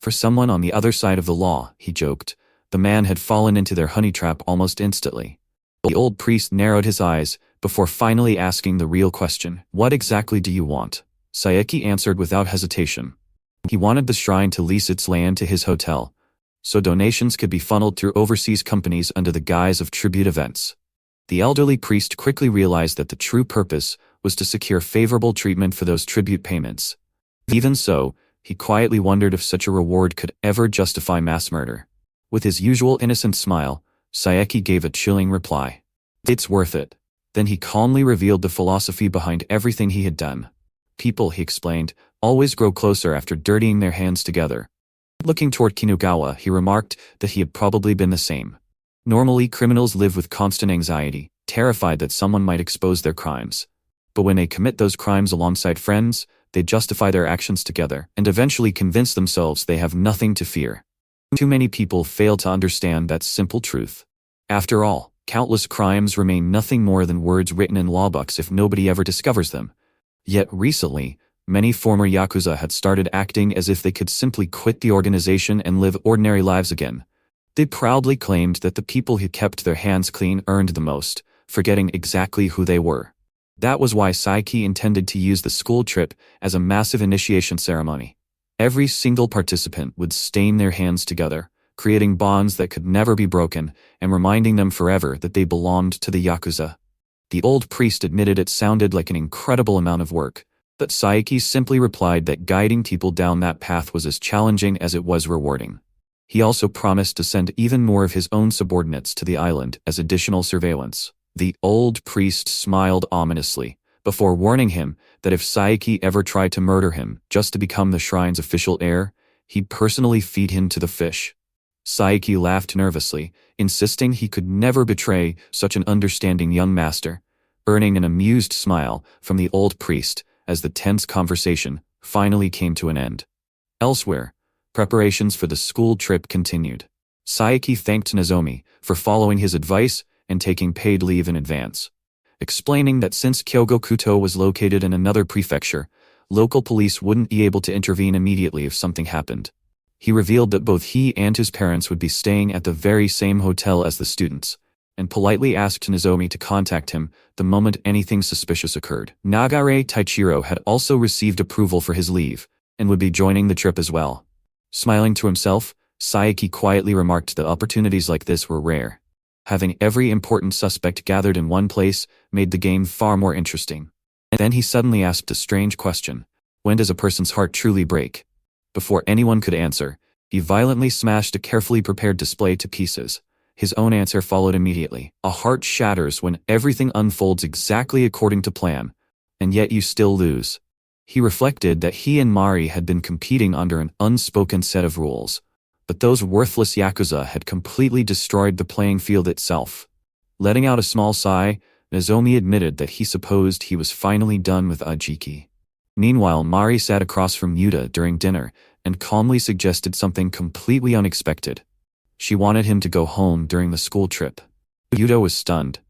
For someone on the other side of the law, he joked, the man had fallen into their honey trap almost instantly. The old priest narrowed his eyes, before finally asking the real question, "What exactly do you want?" Saeki answered without hesitation. He wanted the shrine to lease its land to his hotel, so donations could be funneled through overseas companies under the guise of tribute events. The elderly priest quickly realized that the true purpose was to secure favorable treatment for those tribute payments. Even so, he quietly wondered if such a reward could ever justify mass murder. With his usual innocent smile, Saeki gave a chilling reply. "It's worth it." Then he calmly revealed the philosophy behind everything he had done. People, he explained, always grow closer after dirtying their hands together. Looking toward Kinugawa, he remarked that he had probably been the same. Normally, criminals live with constant anxiety, terrified that someone might expose their crimes. But when they commit those crimes alongside friends, they justify their actions together and eventually convince themselves they have nothing to fear. Too many people fail to understand that simple truth. After all, countless crimes remain nothing more than words written in law books if nobody ever discovers them. Yet recently, many former Yakuza had started acting as if they could simply quit the organization and live ordinary lives again. They proudly claimed that the people who kept their hands clean earned the most, forgetting exactly who they were. That was why Saiki intended to use the school trip as a massive initiation ceremony. Every single participant would stain their hands together, creating bonds that could never be broken and reminding them forever that they belonged to the Yakuza. The old priest admitted it sounded like an incredible amount of work, but Saiki simply replied that guiding people down that path was as challenging as it was rewarding. He also promised to send even more of his own subordinates to the island as additional surveillance. The old priest smiled ominously, before warning him that if Saiki ever tried to murder him just to become the shrine's official heir, he'd personally feed him to the fish. Saiki laughed nervously, insisting he could never betray such an understanding young master, earning an amused smile from the old priest as the tense conversation finally came to an end. Elsewhere, preparations for the school trip continued. Saiki thanked Nozomi for following his advice and taking paid leave in advance, explaining that since Kyogokuto was located in another prefecture, local police wouldn't be able to intervene immediately if something happened. He revealed that both he and his parents would be staying at the very same hotel as the students, and politely asked Nozomi to contact him the moment anything suspicious occurred. Nagare Taichiro had also received approval for his leave, and would be joining the trip as well. Smiling to himself, Saiki quietly remarked that opportunities like this were rare. Having every important suspect gathered in one place made the game far more interesting. And then he suddenly asked a strange question. When does a person's heart truly break? Before anyone could answer, he violently smashed a carefully prepared display to pieces. His own answer followed immediately. A heart shatters when everything unfolds exactly according to plan, and yet you still lose. He reflected that he and Mari had been competing under an unspoken set of rules, but those worthless Yakuza had completely destroyed the playing field itself. Letting out a small sigh, Nozomi admitted that he supposed he was finally done with Ajiki. Meanwhile, Mari sat across from Yuta during dinner and calmly suggested something completely unexpected. She wanted him to go home during the school trip. Yuta was stunned.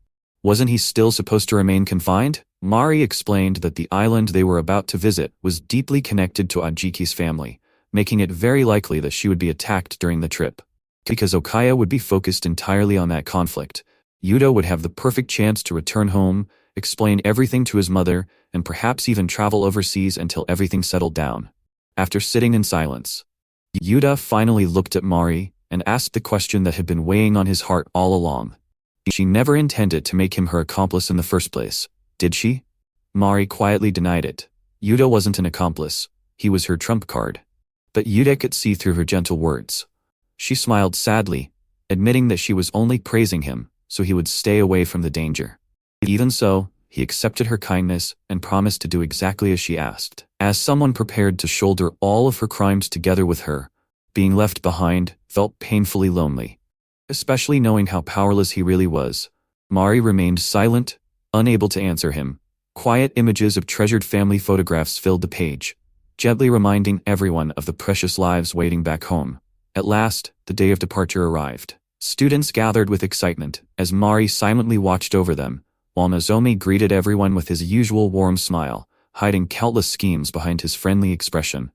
Wasn't he still supposed to remain confined? Mari explained that the island they were about to visit was deeply connected to Ajiki's family, making it very likely that she would be attacked during the trip. Because Okaya would be focused entirely on that conflict, Yuta would have the perfect chance to return home, explain everything to his mother, and perhaps even travel overseas until everything settled down. After sitting in silence, Yuta finally looked at Mari and asked the question that had been weighing on his heart all along. She never intended to make him her accomplice in the first place, did she? Mari quietly denied it. Yuta wasn't an accomplice, he was her trump card. But Yuta could see through her gentle words. She smiled sadly, admitting that she was only praising him so he would stay away from the danger. Even so, he accepted her kindness and promised to do exactly as she asked. As someone prepared to shoulder all of her crimes together with her, being left behind felt painfully lonely. Especially knowing how powerless he really was. Mari remained silent, unable to answer him. Quiet images of treasured family photographs filled the page, gently reminding everyone of the precious lives waiting back home. At last, the day of departure arrived. Students gathered with excitement as Mari silently watched over them, while Nozomi greeted everyone with his usual warm smile, hiding countless schemes behind his friendly expression.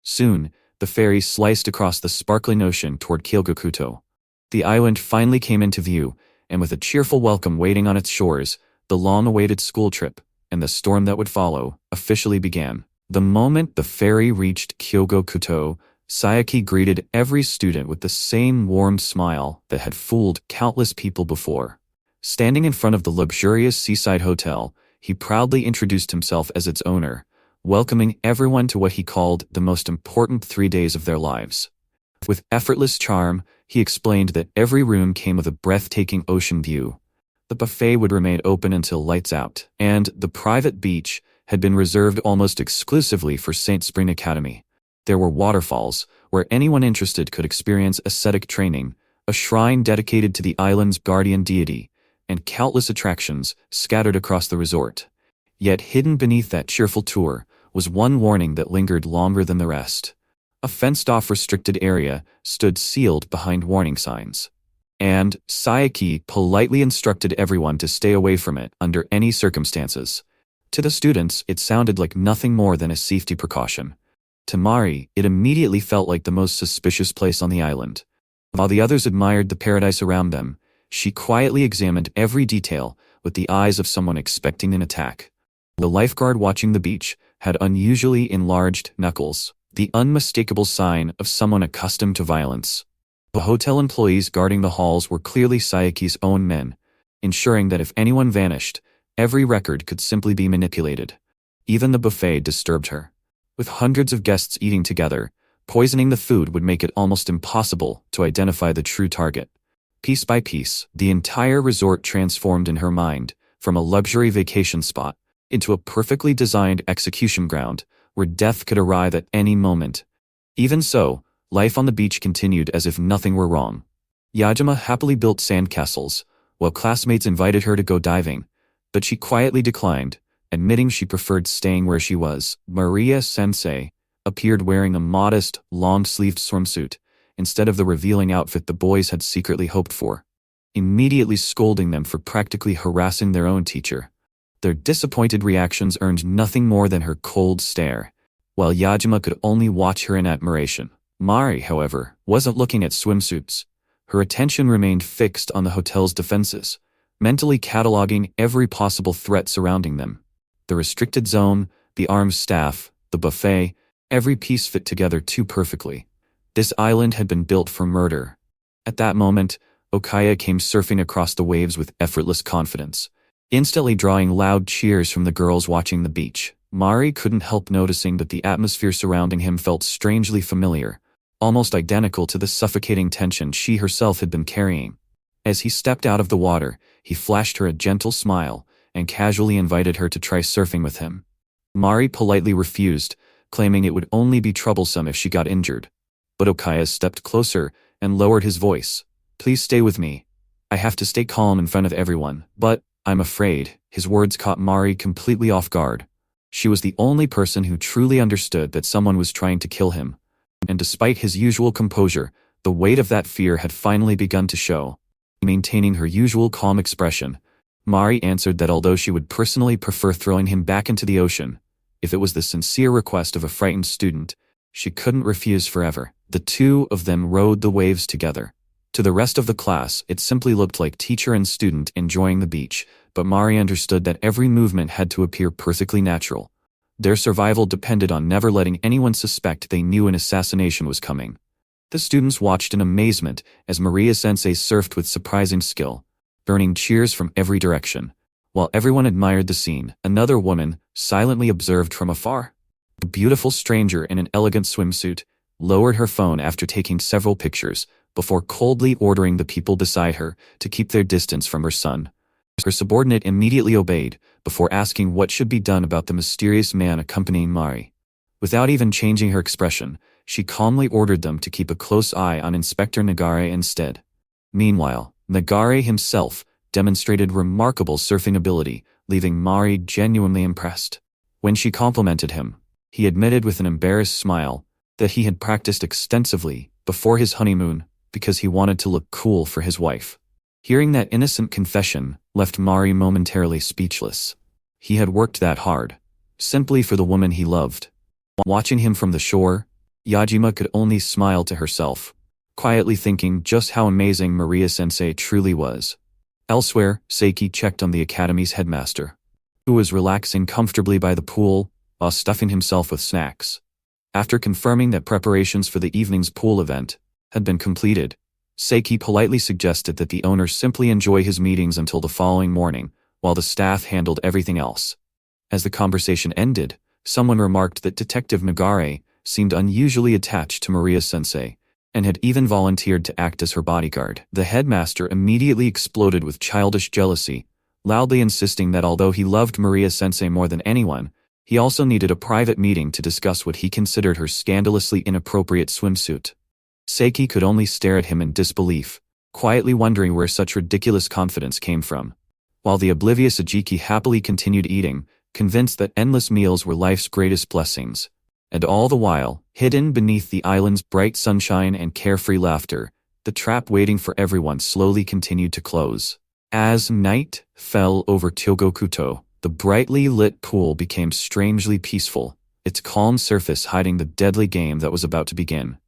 Soon, the ferry sliced across the sparkling ocean toward Kyogokuto. The island finally came into view, and with a cheerful welcome waiting on its shores, the long-awaited school trip, and the storm that would follow, officially began. The moment the ferry reached Kyogokuto, Saiki greeted every student with the same warm smile that had fooled countless people before. Standing in front of the luxurious seaside hotel, he proudly introduced himself as its owner, welcoming everyone to what he called the most important 3 days of their lives. With effortless charm, he explained that every room came with a breathtaking ocean view. The buffet would remain open until lights out, and the private beach had been reserved almost exclusively for St. Spring Academy. There were waterfalls, where anyone interested could experience ascetic training, a shrine dedicated to the island's guardian deity, and countless attractions scattered across the resort. Yet hidden beneath that cheerful tour was one warning that lingered longer than the rest. A fenced-off restricted area stood sealed behind warning signs, and Saiki politely instructed everyone to stay away from it under any circumstances. To the students, it sounded like nothing more than a safety precaution. To Mari, it immediately felt like the most suspicious place on the island. While the others admired the paradise around them, she quietly examined every detail with the eyes of someone expecting an attack. The lifeguard watching the beach had unusually enlarged knuckles, the unmistakable sign of someone accustomed to violence. The hotel employees guarding the halls were clearly Sayaki's own men, ensuring that if anyone vanished, every record could simply be manipulated. Even the buffet disturbed her. With hundreds of guests eating together, poisoning the food would make it almost impossible to identify the true target. Piece by piece, the entire resort transformed in her mind, from a luxury vacation spot into a perfectly designed execution ground where death could arrive at any moment. Even so, life on the beach continued as if nothing were wrong. Yajima happily built sandcastles, while classmates invited her to go diving, but she quietly declined, admitting she preferred staying where she was. Maria-sensei appeared wearing a modest, long-sleeved swimsuit, instead of the revealing outfit the boys had secretly hoped for, immediately scolding them for practically harassing their own teacher. Their disappointed reactions earned nothing more than her cold stare, while Yajima could only watch her in admiration. Mari, however, wasn't looking at swimsuits. Her attention remained fixed on the hotel's defenses, mentally cataloging every possible threat surrounding them. The restricted zone, the armed staff, the buffet, every piece fit together too perfectly. This island had been built for murder. At that moment, Okaya came surfing across the waves with effortless confidence, instantly drawing loud cheers from the girls watching the beach. Mari couldn't help noticing that the atmosphere surrounding him felt strangely familiar, almost identical to the suffocating tension she herself had been carrying. As he stepped out of the water, he flashed her a gentle smile and casually invited her to try surfing with him. Mari politely refused, claiming it would only be troublesome if she got injured. But Okaya stepped closer and lowered his voice. "Please stay with me. I have to stay calm in front of everyone, but I'm afraid." His words caught Mari completely off guard. She was the only person who truly understood that someone was trying to kill him. And despite his usual composure, the weight of that fear had finally begun to show. Maintaining her usual calm expression, Mari answered that although she would personally prefer throwing him back into the ocean, if it was the sincere request of a frightened student, she couldn't refuse forever. The two of them rode the waves together. To the rest of the class, it simply looked like teacher and student enjoying the beach, but Mari understood that every movement had to appear perfectly natural. Their survival depended on never letting anyone suspect they knew an assassination was coming. The students watched in amazement as Maria-sensei surfed with surprising skill, earning cheers from every direction. While everyone admired the scene, another woman silently observed from afar. The beautiful stranger in an elegant swimsuit lowered her phone after taking several pictures, before coldly ordering the people beside her to keep their distance from her son. Her subordinate immediately obeyed, before asking what should be done about the mysterious man accompanying Mari. Without even changing her expression, she calmly ordered them to keep a close eye on Inspector Nagare instead. Meanwhile, Nagare himself demonstrated remarkable surfing ability, leaving Mari genuinely impressed. When she complimented him, he admitted with an embarrassed smile that he had practiced extensively before his honeymoon because he wanted to look cool for his wife. Hearing that innocent confession left Mari momentarily speechless. He had worked that hard, simply for the woman he loved. Watching him from the shore, Yajima could only smile to herself, quietly thinking just how amazing Maria-sensei truly was. Elsewhere, Seiki checked on the academy's headmaster, who was relaxing comfortably by the pool while stuffing himself with snacks. After confirming that preparations for the evening's pool event had been completed, Seiki politely suggested that the owner simply enjoy his meetings until the following morning, while the staff handled everything else. As the conversation ended, someone remarked that Detective Nagare seemed unusually attached to Maria-sensei, and had even volunteered to act as her bodyguard. The headmaster immediately exploded with childish jealousy, loudly insisting that although he loved Maria-sensei more than anyone, he also needed a private meeting to discuss what he considered her scandalously inappropriate swimsuit. Seiki could only stare at him in disbelief, quietly wondering where such ridiculous confidence came from. While the oblivious Ajiki happily continued eating, convinced that endless meals were life's greatest blessings. And all the while, hidden beneath the island's bright sunshine and carefree laughter, the trap waiting for everyone slowly continued to close. As night fell over Tyogokuto, The brightly lit pool became strangely peaceful, its calm surface hiding the deadly game that was about to begin.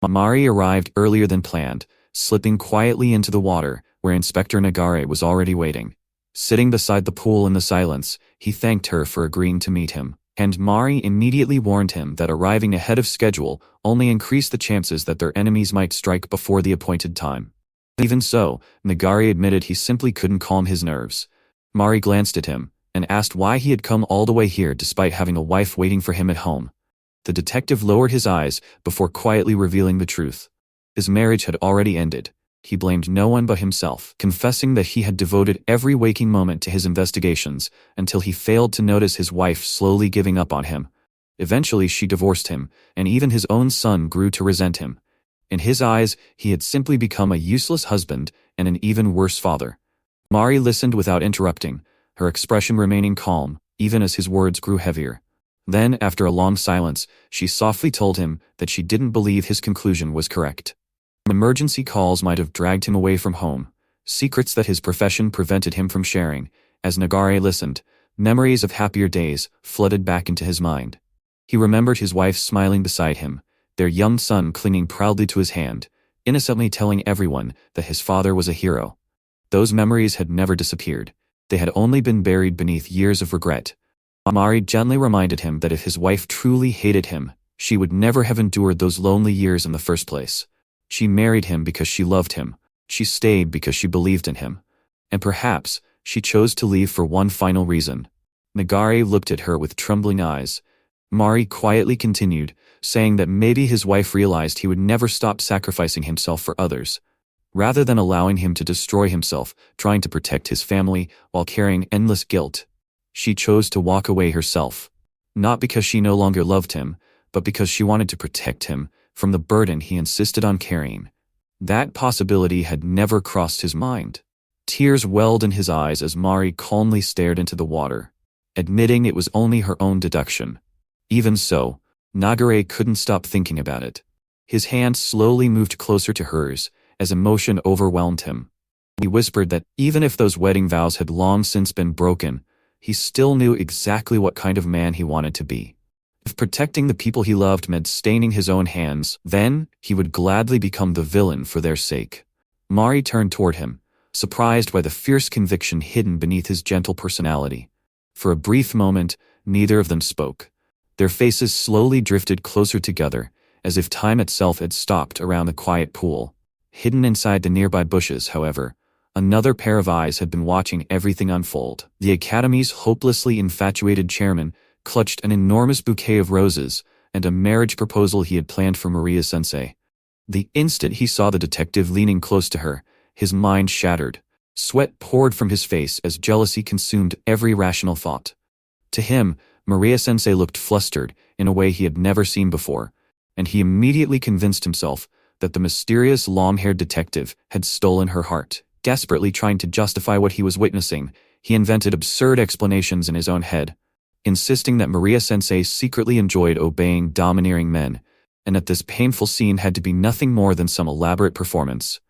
Mari arrived earlier than planned, slipping quietly into the water, where Inspector Nagare was already waiting. Sitting beside the pool in the silence, he thanked her for agreeing to meet him, and Mari immediately warned him that arriving ahead of schedule only increased the chances that their enemies might strike before the appointed time. Even so, Nagare admitted he simply couldn't calm his nerves. Mari glanced at him, and asked why he had come all the way here despite having a wife waiting for him at home. The detective lowered his eyes before quietly revealing the truth. His marriage had already ended. He blamed no one but himself, confessing that he had devoted every waking moment to his investigations until he failed to notice his wife slowly giving up on him. Eventually she divorced him, and even his own son grew to resent him. In his eyes, he had simply become a useless husband and an even worse father. Mari listened without interrupting, her expression remaining calm, even as his words grew heavier. Then, after a long silence, she softly told him that she didn't believe his conclusion was correct. Emergency calls might have dragged him away from home, secrets that his profession prevented him from sharing. As Nagare listened, memories of happier days flooded back into his mind. He remembered his wife smiling beside him, their young son clinging proudly to his hand, innocently telling everyone that his father was a hero. Those memories had never disappeared. They had only been buried beneath years of regret. Mari gently reminded him that if his wife truly hated him, she would never have endured those lonely years in the first place. She married him because she loved him. She stayed because she believed in him. And perhaps, she chose to leave for one final reason. Nagare looked at her with trembling eyes. Mari quietly continued, saying that maybe his wife realized he would never stop sacrificing himself for others. Rather than allowing him to destroy himself, trying to protect his family while carrying endless guilt, she chose to walk away herself. Not because she no longer loved him, but because she wanted to protect him from the burden he insisted on carrying. That possibility had never crossed his mind. Tears welled in his eyes as Mari calmly stared into the water, admitting it was only her own deduction. Even so, Nagare couldn't stop thinking about it. His hand slowly moved closer to hers, as emotion overwhelmed him. He whispered that even if those wedding vows had long since been broken, he still knew exactly what kind of man he wanted to be. If protecting the people he loved meant staining his own hands, then he would gladly become the villain for their sake. Mari turned toward him, surprised by the fierce conviction hidden beneath his gentle personality. For a brief moment, neither of them spoke. Their faces slowly drifted closer together, as if time itself had stopped around the quiet pool. Hidden inside the nearby bushes, however, another pair of eyes had been watching everything unfold. The Academy's hopelessly infatuated chairman clutched an enormous bouquet of roses and a marriage proposal he had planned for Maria-sensei. The instant he saw the detective leaning close to her, his mind shattered. Sweat poured from his face as jealousy consumed every rational thought. To him, Maria-sensei looked flustered in a way he had never seen before, and he immediately convinced himself that the mysterious long-haired detective had stolen her heart. Desperately trying to justify what he was witnessing, he invented absurd explanations in his own head, insisting that Maria-sensei secretly enjoyed obeying domineering men, and that this painful scene had to be nothing more than some elaborate performance.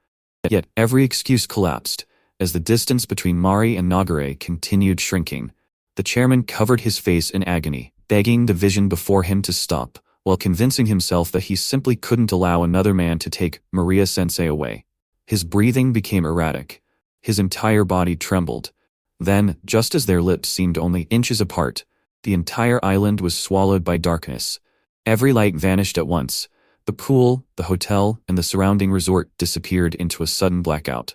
Yet every excuse collapsed, as the distance between Mari and Nagare continued shrinking. The chairman covered his face in agony, begging the vision before him to stop, while convincing himself that he simply couldn't allow another man to take Maria-sensei away. His breathing became erratic. His entire body trembled. Then, just as their lips seemed only inches apart, the entire island was swallowed by darkness. Every light vanished at once. The pool, the hotel, and the surrounding resort disappeared into a sudden blackout.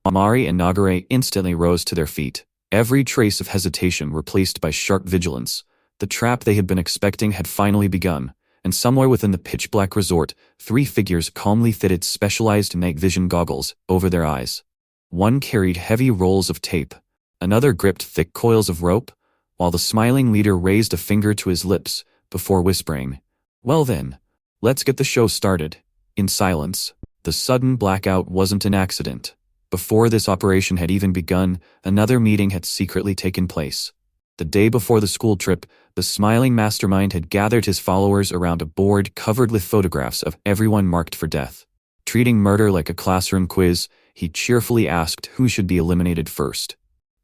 Mari and Nagare instantly rose to their feet, every trace of hesitation replaced by sharp vigilance. The trap they had been expecting had finally begun, and somewhere within the pitch-black resort, 3 figures calmly fitted specialized night vision goggles over their eyes. One carried heavy rolls of tape, another gripped thick coils of rope, while the smiling leader raised a finger to his lips before whispering, "Well then, let's get the show started." In silence, the sudden blackout wasn't an accident. Before this operation had even begun, another meeting had secretly taken place. The day before the school trip, the smiling mastermind had gathered his followers around a board covered with photographs of everyone marked for death. Treating murder like a classroom quiz, he cheerfully asked who should be eliminated first.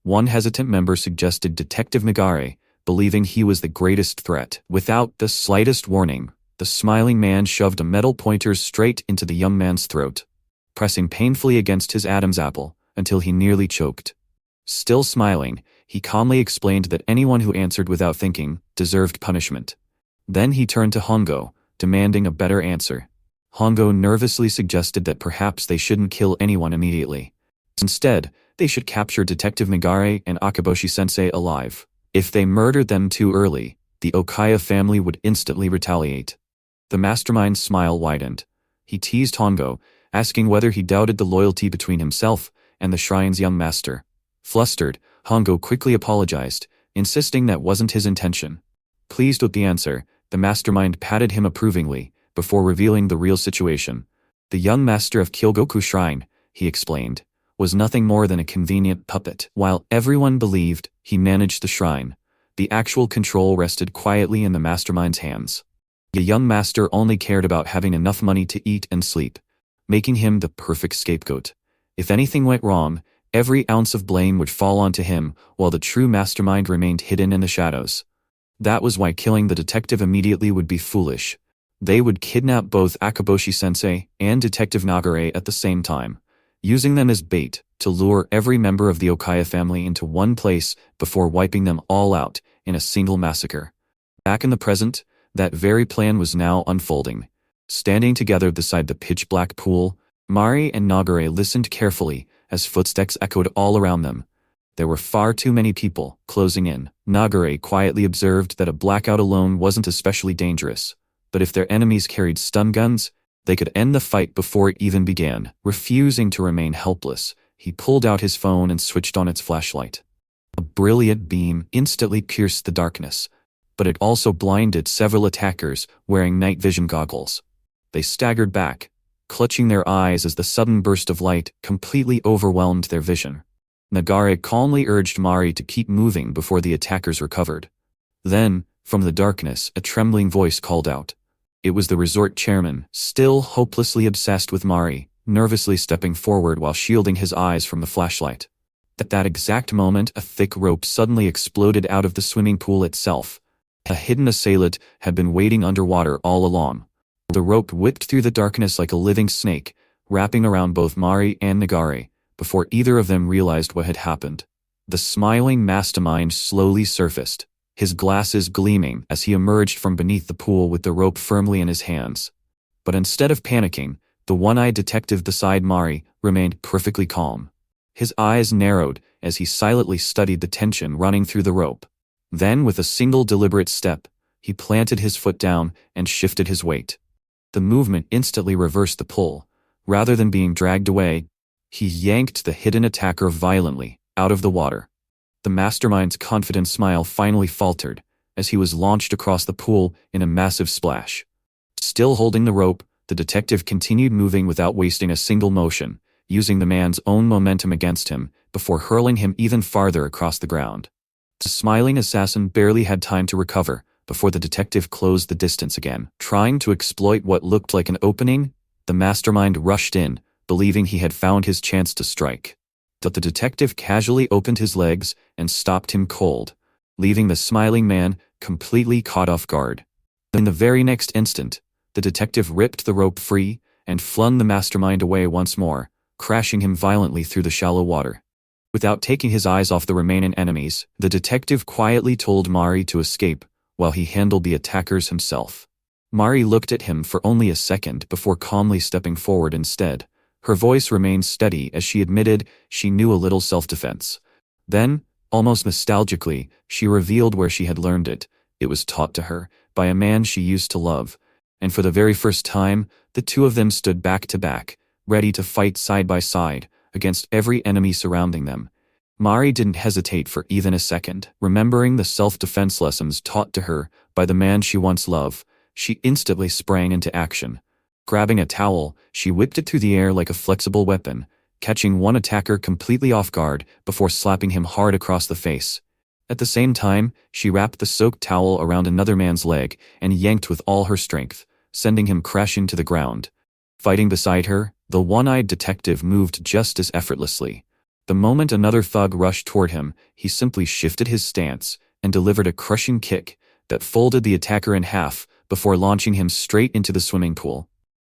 One hesitant member suggested Detective Nagare, believing he was the greatest threat. Without the slightest warning, the smiling man shoved a metal pointer straight into the young man's throat, pressing painfully against his Adam's apple until he nearly choked. Still smiling, he calmly explained that anyone who answered without thinking deserved punishment. Then he turned to Hongo, demanding a better answer. Hongo nervously suggested that perhaps they shouldn't kill anyone immediately. Instead, they should capture Detective Nagare and Akaboshi-sensei alive. If they murdered them too early, the Okaya family would instantly retaliate. The mastermind's smile widened. He teased Hongo, asking whether he doubted the loyalty between himself and the shrine's young master. Flustered, Hongo quickly apologized, insisting that wasn't his intention. Pleased with the answer, the mastermind patted him approvingly, before revealing the real situation. The young master of Kyogoku Shrine, he explained, was nothing more than a convenient puppet. While everyone believed he managed the shrine, the actual control rested quietly in the mastermind's hands. The young master only cared about having enough money to eat and sleep, making him the perfect scapegoat. If anything went wrong, every ounce of blame would fall onto him, while the true mastermind remained hidden in the shadows. That was why killing the detective immediately would be foolish. They would kidnap both Akaboshi-sensei and Detective Nagare at the same time, using them as bait to lure every member of the Okaya family into one place before wiping them all out in a single massacre. Back in the present, that very plan was now unfolding. Standing together beside the pitch-black pool, Mari and Nagare listened carefully as footsteps echoed all around them. There were far too many people closing in. Nagare quietly observed that a blackout alone wasn't especially dangerous, but if their enemies carried stun guns, they could end the fight before it even began. Refusing to remain helpless, he pulled out his phone and switched on its flashlight. A brilliant beam instantly pierced the darkness, but it also blinded several attackers wearing night vision goggles. They staggered back, clutching their eyes as the sudden burst of light completely overwhelmed their vision. Nagare calmly urged Mari to keep moving before the attackers recovered. Then, from the darkness, a trembling voice called out. It was the resort chairman, still hopelessly obsessed with Mari, nervously stepping forward while shielding his eyes from the flashlight. At that exact moment, a thick rope suddenly exploded out of the swimming pool itself. A hidden assailant had been waiting underwater all along. The rope whipped through the darkness like a living snake, wrapping around both Mari and Nagare, before either of them realized what had happened. The smiling mastermind slowly surfaced, his glasses gleaming as he emerged from beneath the pool with the rope firmly in his hands. But instead of panicking, the one-eyed detective beside Mari remained perfectly calm. His eyes narrowed as he silently studied the tension running through the rope. Then, with a single deliberate step, he planted his foot down and shifted his weight. The movement instantly reversed the pull. Rather than being dragged away, he yanked the hidden attacker violently out of the water. The mastermind's confident smile finally faltered as he was launched across the pool in a massive splash. Still holding the rope, the detective continued moving without wasting a single motion, using the man's own momentum against him before hurling him even farther across the ground. The smiling assassin barely had time to recover before the detective closed the distance again. Trying to exploit what looked like an opening, the mastermind rushed in, believing he had found his chance to strike. But the detective casually opened his legs and stopped him cold, leaving the smiling man completely caught off guard. In the very next instant, the detective ripped the rope free and flung the mastermind away once more, crashing him violently through the shallow water. Without taking his eyes off the remaining enemies, the detective quietly told Mari to escape while he handled the attackers himself. Mari looked at him for only a second before calmly stepping forward instead. Her voice remained steady as she admitted she knew a little self-defense. Then, almost nostalgically, she revealed where she had learned it. It was taught to her by a man she used to love. And for the very first time, the two of them stood back to back, ready to fight side by side against every enemy surrounding them. Mari didn't hesitate for even a second. Remembering the self-defense lessons taught to her by the man she once loved, she instantly sprang into action. Grabbing a towel, she whipped it through the air like a flexible weapon, catching one attacker completely off guard before slapping him hard across the face. At the same time, she wrapped the soaked towel around another man's leg and yanked with all her strength, sending him crashing to the ground. Fighting beside her, the one-eyed detective moved just as effortlessly. The moment another thug rushed toward him, he simply shifted his stance and delivered a crushing kick that folded the attacker in half before launching him straight into the swimming pool.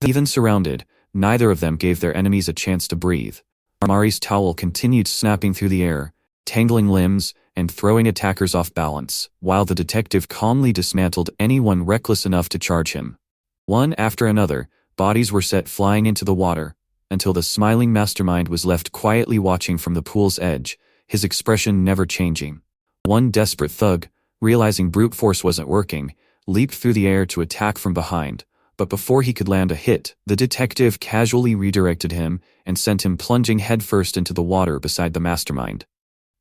Even surrounded, neither of them gave their enemies a chance to breathe. Mari's towel continued snapping through the air, tangling limbs and throwing attackers off balance, while the detective calmly dismantled anyone reckless enough to charge him. One after another, bodies were set flying into the water, until the smiling mastermind was left quietly watching from the pool's edge, his expression never changing. One desperate thug, realizing brute force wasn't working, leaped through the air to attack from behind, but before he could land a hit, the detective casually redirected him and sent him plunging headfirst into the water beside the mastermind.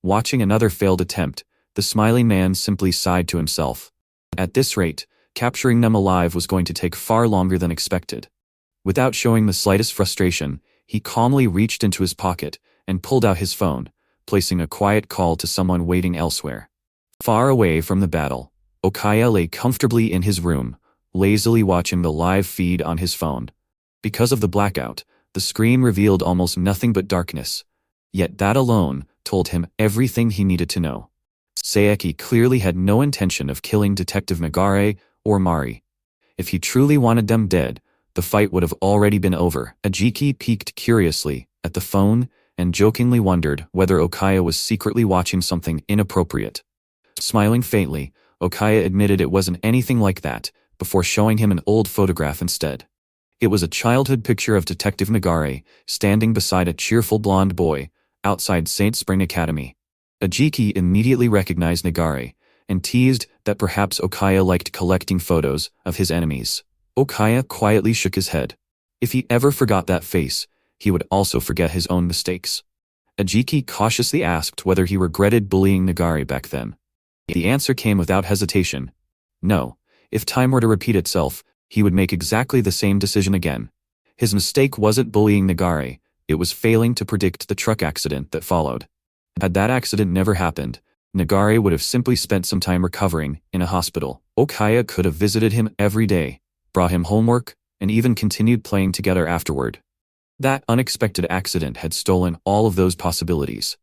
Watching another failed attempt, the smiling man simply sighed to himself. At this rate, capturing them alive was going to take far longer than expected. Without showing the slightest frustration, he calmly reached into his pocket and pulled out his phone, placing a quiet call to someone waiting elsewhere. Far away from the battle, Okaya lay comfortably in his room, lazily watching the live feed on his phone. Because of the blackout, the screen revealed almost nothing but darkness. Yet that alone told him everything he needed to know. Saeki clearly had no intention of killing Detective Nagare or Mari. If he truly wanted them dead, the fight would have already been over. Ajiki peeked curiously at the phone and jokingly wondered whether Okaya was secretly watching something inappropriate. Smiling faintly, Okaya admitted it wasn't anything like that, before showing him an old photograph instead. It was a childhood picture of Detective Nagare standing beside a cheerful blonde boy outside St. Spring Academy. Ajiki immediately recognized Nagare and teased that perhaps Okaya liked collecting photos of his enemies. Okaya quietly shook his head. If he ever forgot that face, he would also forget his own mistakes. Ajiki cautiously asked whether he regretted bullying Nagare back then. The answer came without hesitation. No. If time were to repeat itself, he would make exactly the same decision again. His mistake wasn't bullying Nagare, it was failing to predict the truck accident that followed. Had that accident never happened, Nagare would have simply spent some time recovering in a hospital. Okaya could have visited him every day, brought him homework, and even continued playing together afterward. That unexpected accident had stolen all of those possibilities.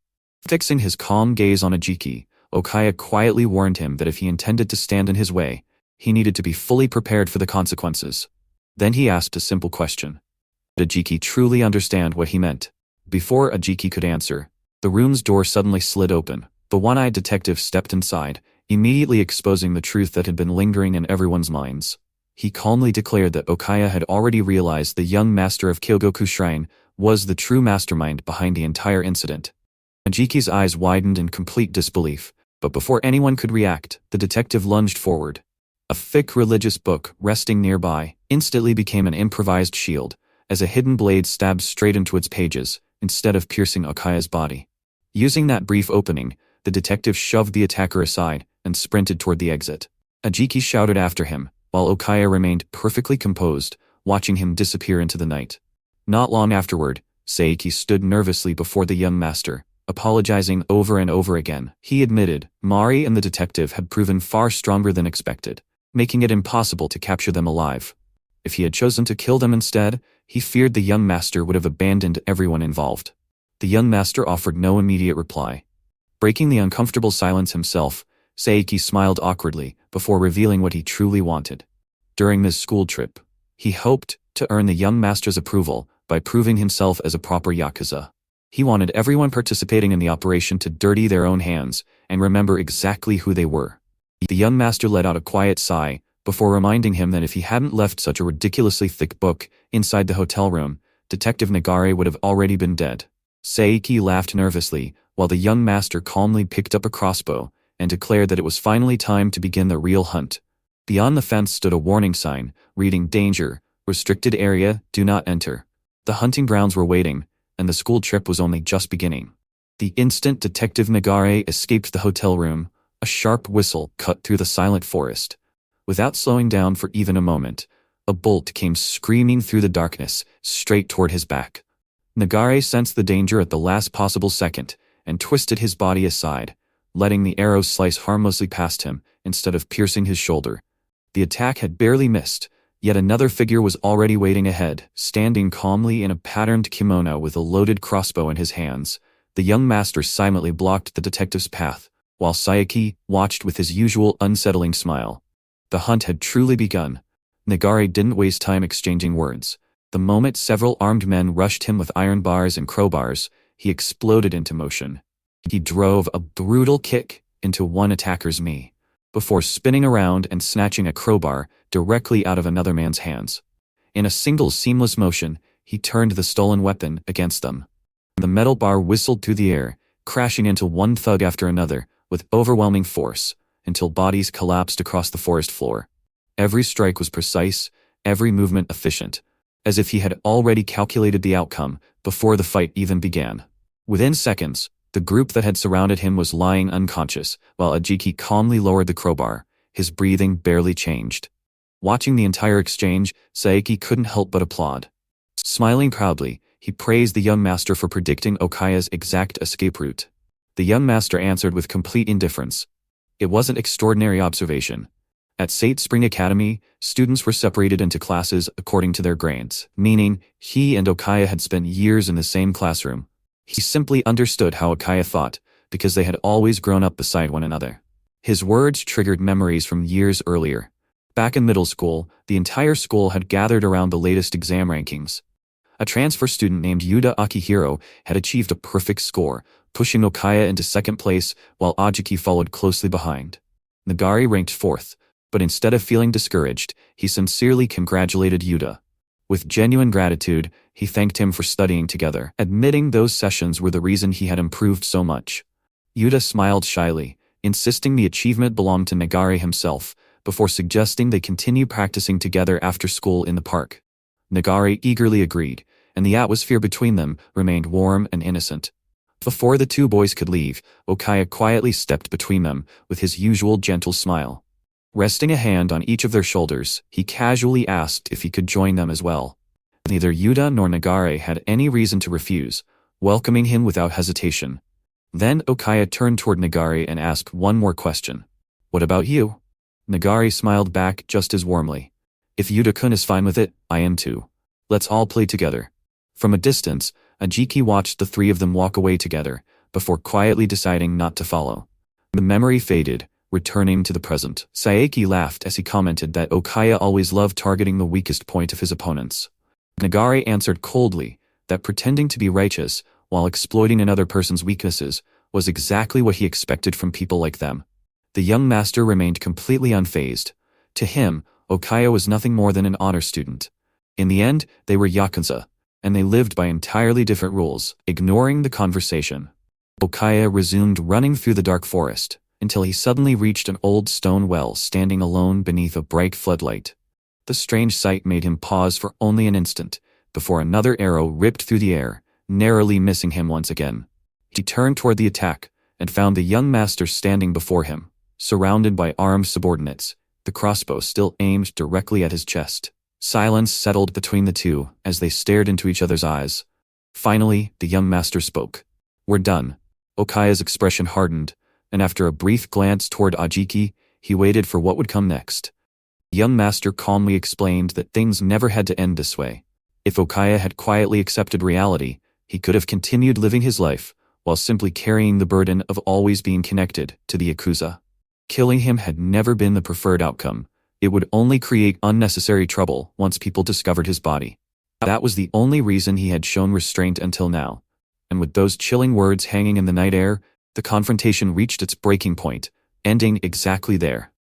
Fixing his calm gaze on Ajiki, Okaya quietly warned him that if he intended to stand in his way, he needed to be fully prepared for the consequences. Then he asked a simple question. Did Ajiki truly understand what he meant? Before Ajiki could answer, the room's door suddenly slid open. The one-eyed detective stepped inside, immediately exposing the truth that had been lingering in everyone's minds. He calmly declared that Okaya had already realized the young master of Kyogoku Shrine was the true mastermind behind the entire incident. Ajiki's eyes widened in complete disbelief, but before anyone could react, the detective lunged forward. A thick religious book resting nearby instantly became an improvised shield, as a hidden blade stabbed straight into its pages, instead of piercing Okaya's body. Using that brief opening, the detective shoved the attacker aside and sprinted toward the exit. Ajiki shouted after him, while Okaya remained perfectly composed, watching him disappear into the night. Not long afterward, Saeki stood nervously before the young master, apologizing over and over again. He admitted Mari and the detective had proven far stronger than expected, making it impossible to capture them alive. If he had chosen to kill them instead, he feared the young master would have abandoned everyone involved. The young master offered no immediate reply. Breaking the uncomfortable silence himself, Saeki smiled awkwardly before revealing what he truly wanted. During this school trip, he hoped to earn the young master's approval by proving himself as a proper yakuza. He wanted everyone participating in the operation to dirty their own hands and remember exactly who they were. The young master let out a quiet sigh before reminding him that if he hadn't left such a ridiculously thick book inside the hotel room, Detective Nagare would have already been dead. Saeki laughed nervously while the young master calmly picked up a crossbow and declared that it was finally time to begin the real hunt. Beyond the fence stood a warning sign, reading "Danger, restricted area, do not enter." The hunting grounds were waiting, and the school trip was only just beginning. The instant Detective Nagare escaped the hotel room, a sharp whistle cut through the silent forest. Without slowing down for even a moment, a bolt came screaming through the darkness, straight toward his back. Nagare sensed the danger at the last possible second, and twisted his body aside, letting the arrow slice harmlessly past him instead of piercing his shoulder. The attack had barely missed, yet another figure was already waiting ahead, standing calmly in a patterned kimono with a loaded crossbow in his hands. The young master silently blocked the detective's path, while Sayaki watched with his usual unsettling smile. The hunt had truly begun. Nagare didn't waste time exchanging words. The moment several armed men rushed him with iron bars and crowbars, he exploded into motion. He drove a brutal kick into one attacker's knee, before spinning around and snatching a crowbar directly out of another man's hands. In a single seamless motion, he turned the stolen weapon against them. The metal bar whistled through the air, crashing into one thug after another, with overwhelming force, until bodies collapsed across the forest floor. Every strike was precise, every movement efficient, as if he had already calculated the outcome before the fight even began. Within seconds, the group that had surrounded him was lying unconscious, while Ajiki calmly lowered the crowbar. His breathing barely changed. Watching the entire exchange, Saeki couldn't help but applaud. Smiling proudly, he praised the young master for predicting Okaya's exact escape route. The young master answered with complete indifference. It wasn't extraordinary observation. At Sate Spring Academy, students were separated into classes according to their grades, meaning he and Okaya had spent years in the same classroom. He simply understood how Okaya thought, because they had always grown up beside one another. His words triggered memories from years earlier. Back in middle school, the entire school had gathered around the latest exam rankings. A transfer student named Yuta Akihiro had achieved a perfect score, pushing Okaya into second place while Ajiki followed closely behind. Nagari ranked fourth, but instead of feeling discouraged, he sincerely congratulated Yuta. With genuine gratitude, he thanked him for studying together, admitting those sessions were the reason he had improved so much. Yuta smiled shyly, insisting the achievement belonged to Nagari himself, before suggesting they continue practicing together after school in the park. Nagari eagerly agreed, and the atmosphere between them remained warm and innocent. Before the two boys could leave, Okaya quietly stepped between them with his usual gentle smile. Resting a hand on each of their shoulders, he casually asked if he could join them as well. Neither Yuta nor Nagare had any reason to refuse, welcoming him without hesitation. Then Okaya turned toward Nagare and asked one more question. "What about you?" Nagare smiled back just as warmly. "If Yuta-kun is fine with it, I am too. Let's all play together." From a distance, Ajiki watched the three of them walk away together, before quietly deciding not to follow. The memory faded, returning to the present. Saeki laughed as he commented that Okaya always loved targeting the weakest point of his opponents. Nagare answered coldly that pretending to be righteous while exploiting another person's weaknesses was exactly what he expected from people like them. The young master remained completely unfazed. To him, Okaya was nothing more than an honor student. In the end, they were yakuza, and they lived by entirely different rules. Ignoring the conversation, Okaya resumed running through the dark forest, until he suddenly reached an old stone well standing alone beneath a bright floodlight. The strange sight made him pause for only an instant, before another arrow ripped through the air, narrowly missing him once again. He turned toward the attack, and found the young master standing before him, surrounded by armed subordinates, the crossbow still aimed directly at his chest. Silence settled between the two as they stared into each other's eyes. Finally, the young master spoke. "We're done." Okaya's expression hardened, and after a brief glance toward Ajiki, he waited for what would come next. The young master calmly explained that things never had to end this way. If Okaya had quietly accepted reality, he could have continued living his life, while simply carrying the burden of always being connected to the Yakuza. Killing him had never been the preferred outcome. It would only create unnecessary trouble once people discovered his body. That was the only reason he had shown restraint until now. And with those chilling words hanging in the night air, the confrontation reached its breaking point, ending exactly there.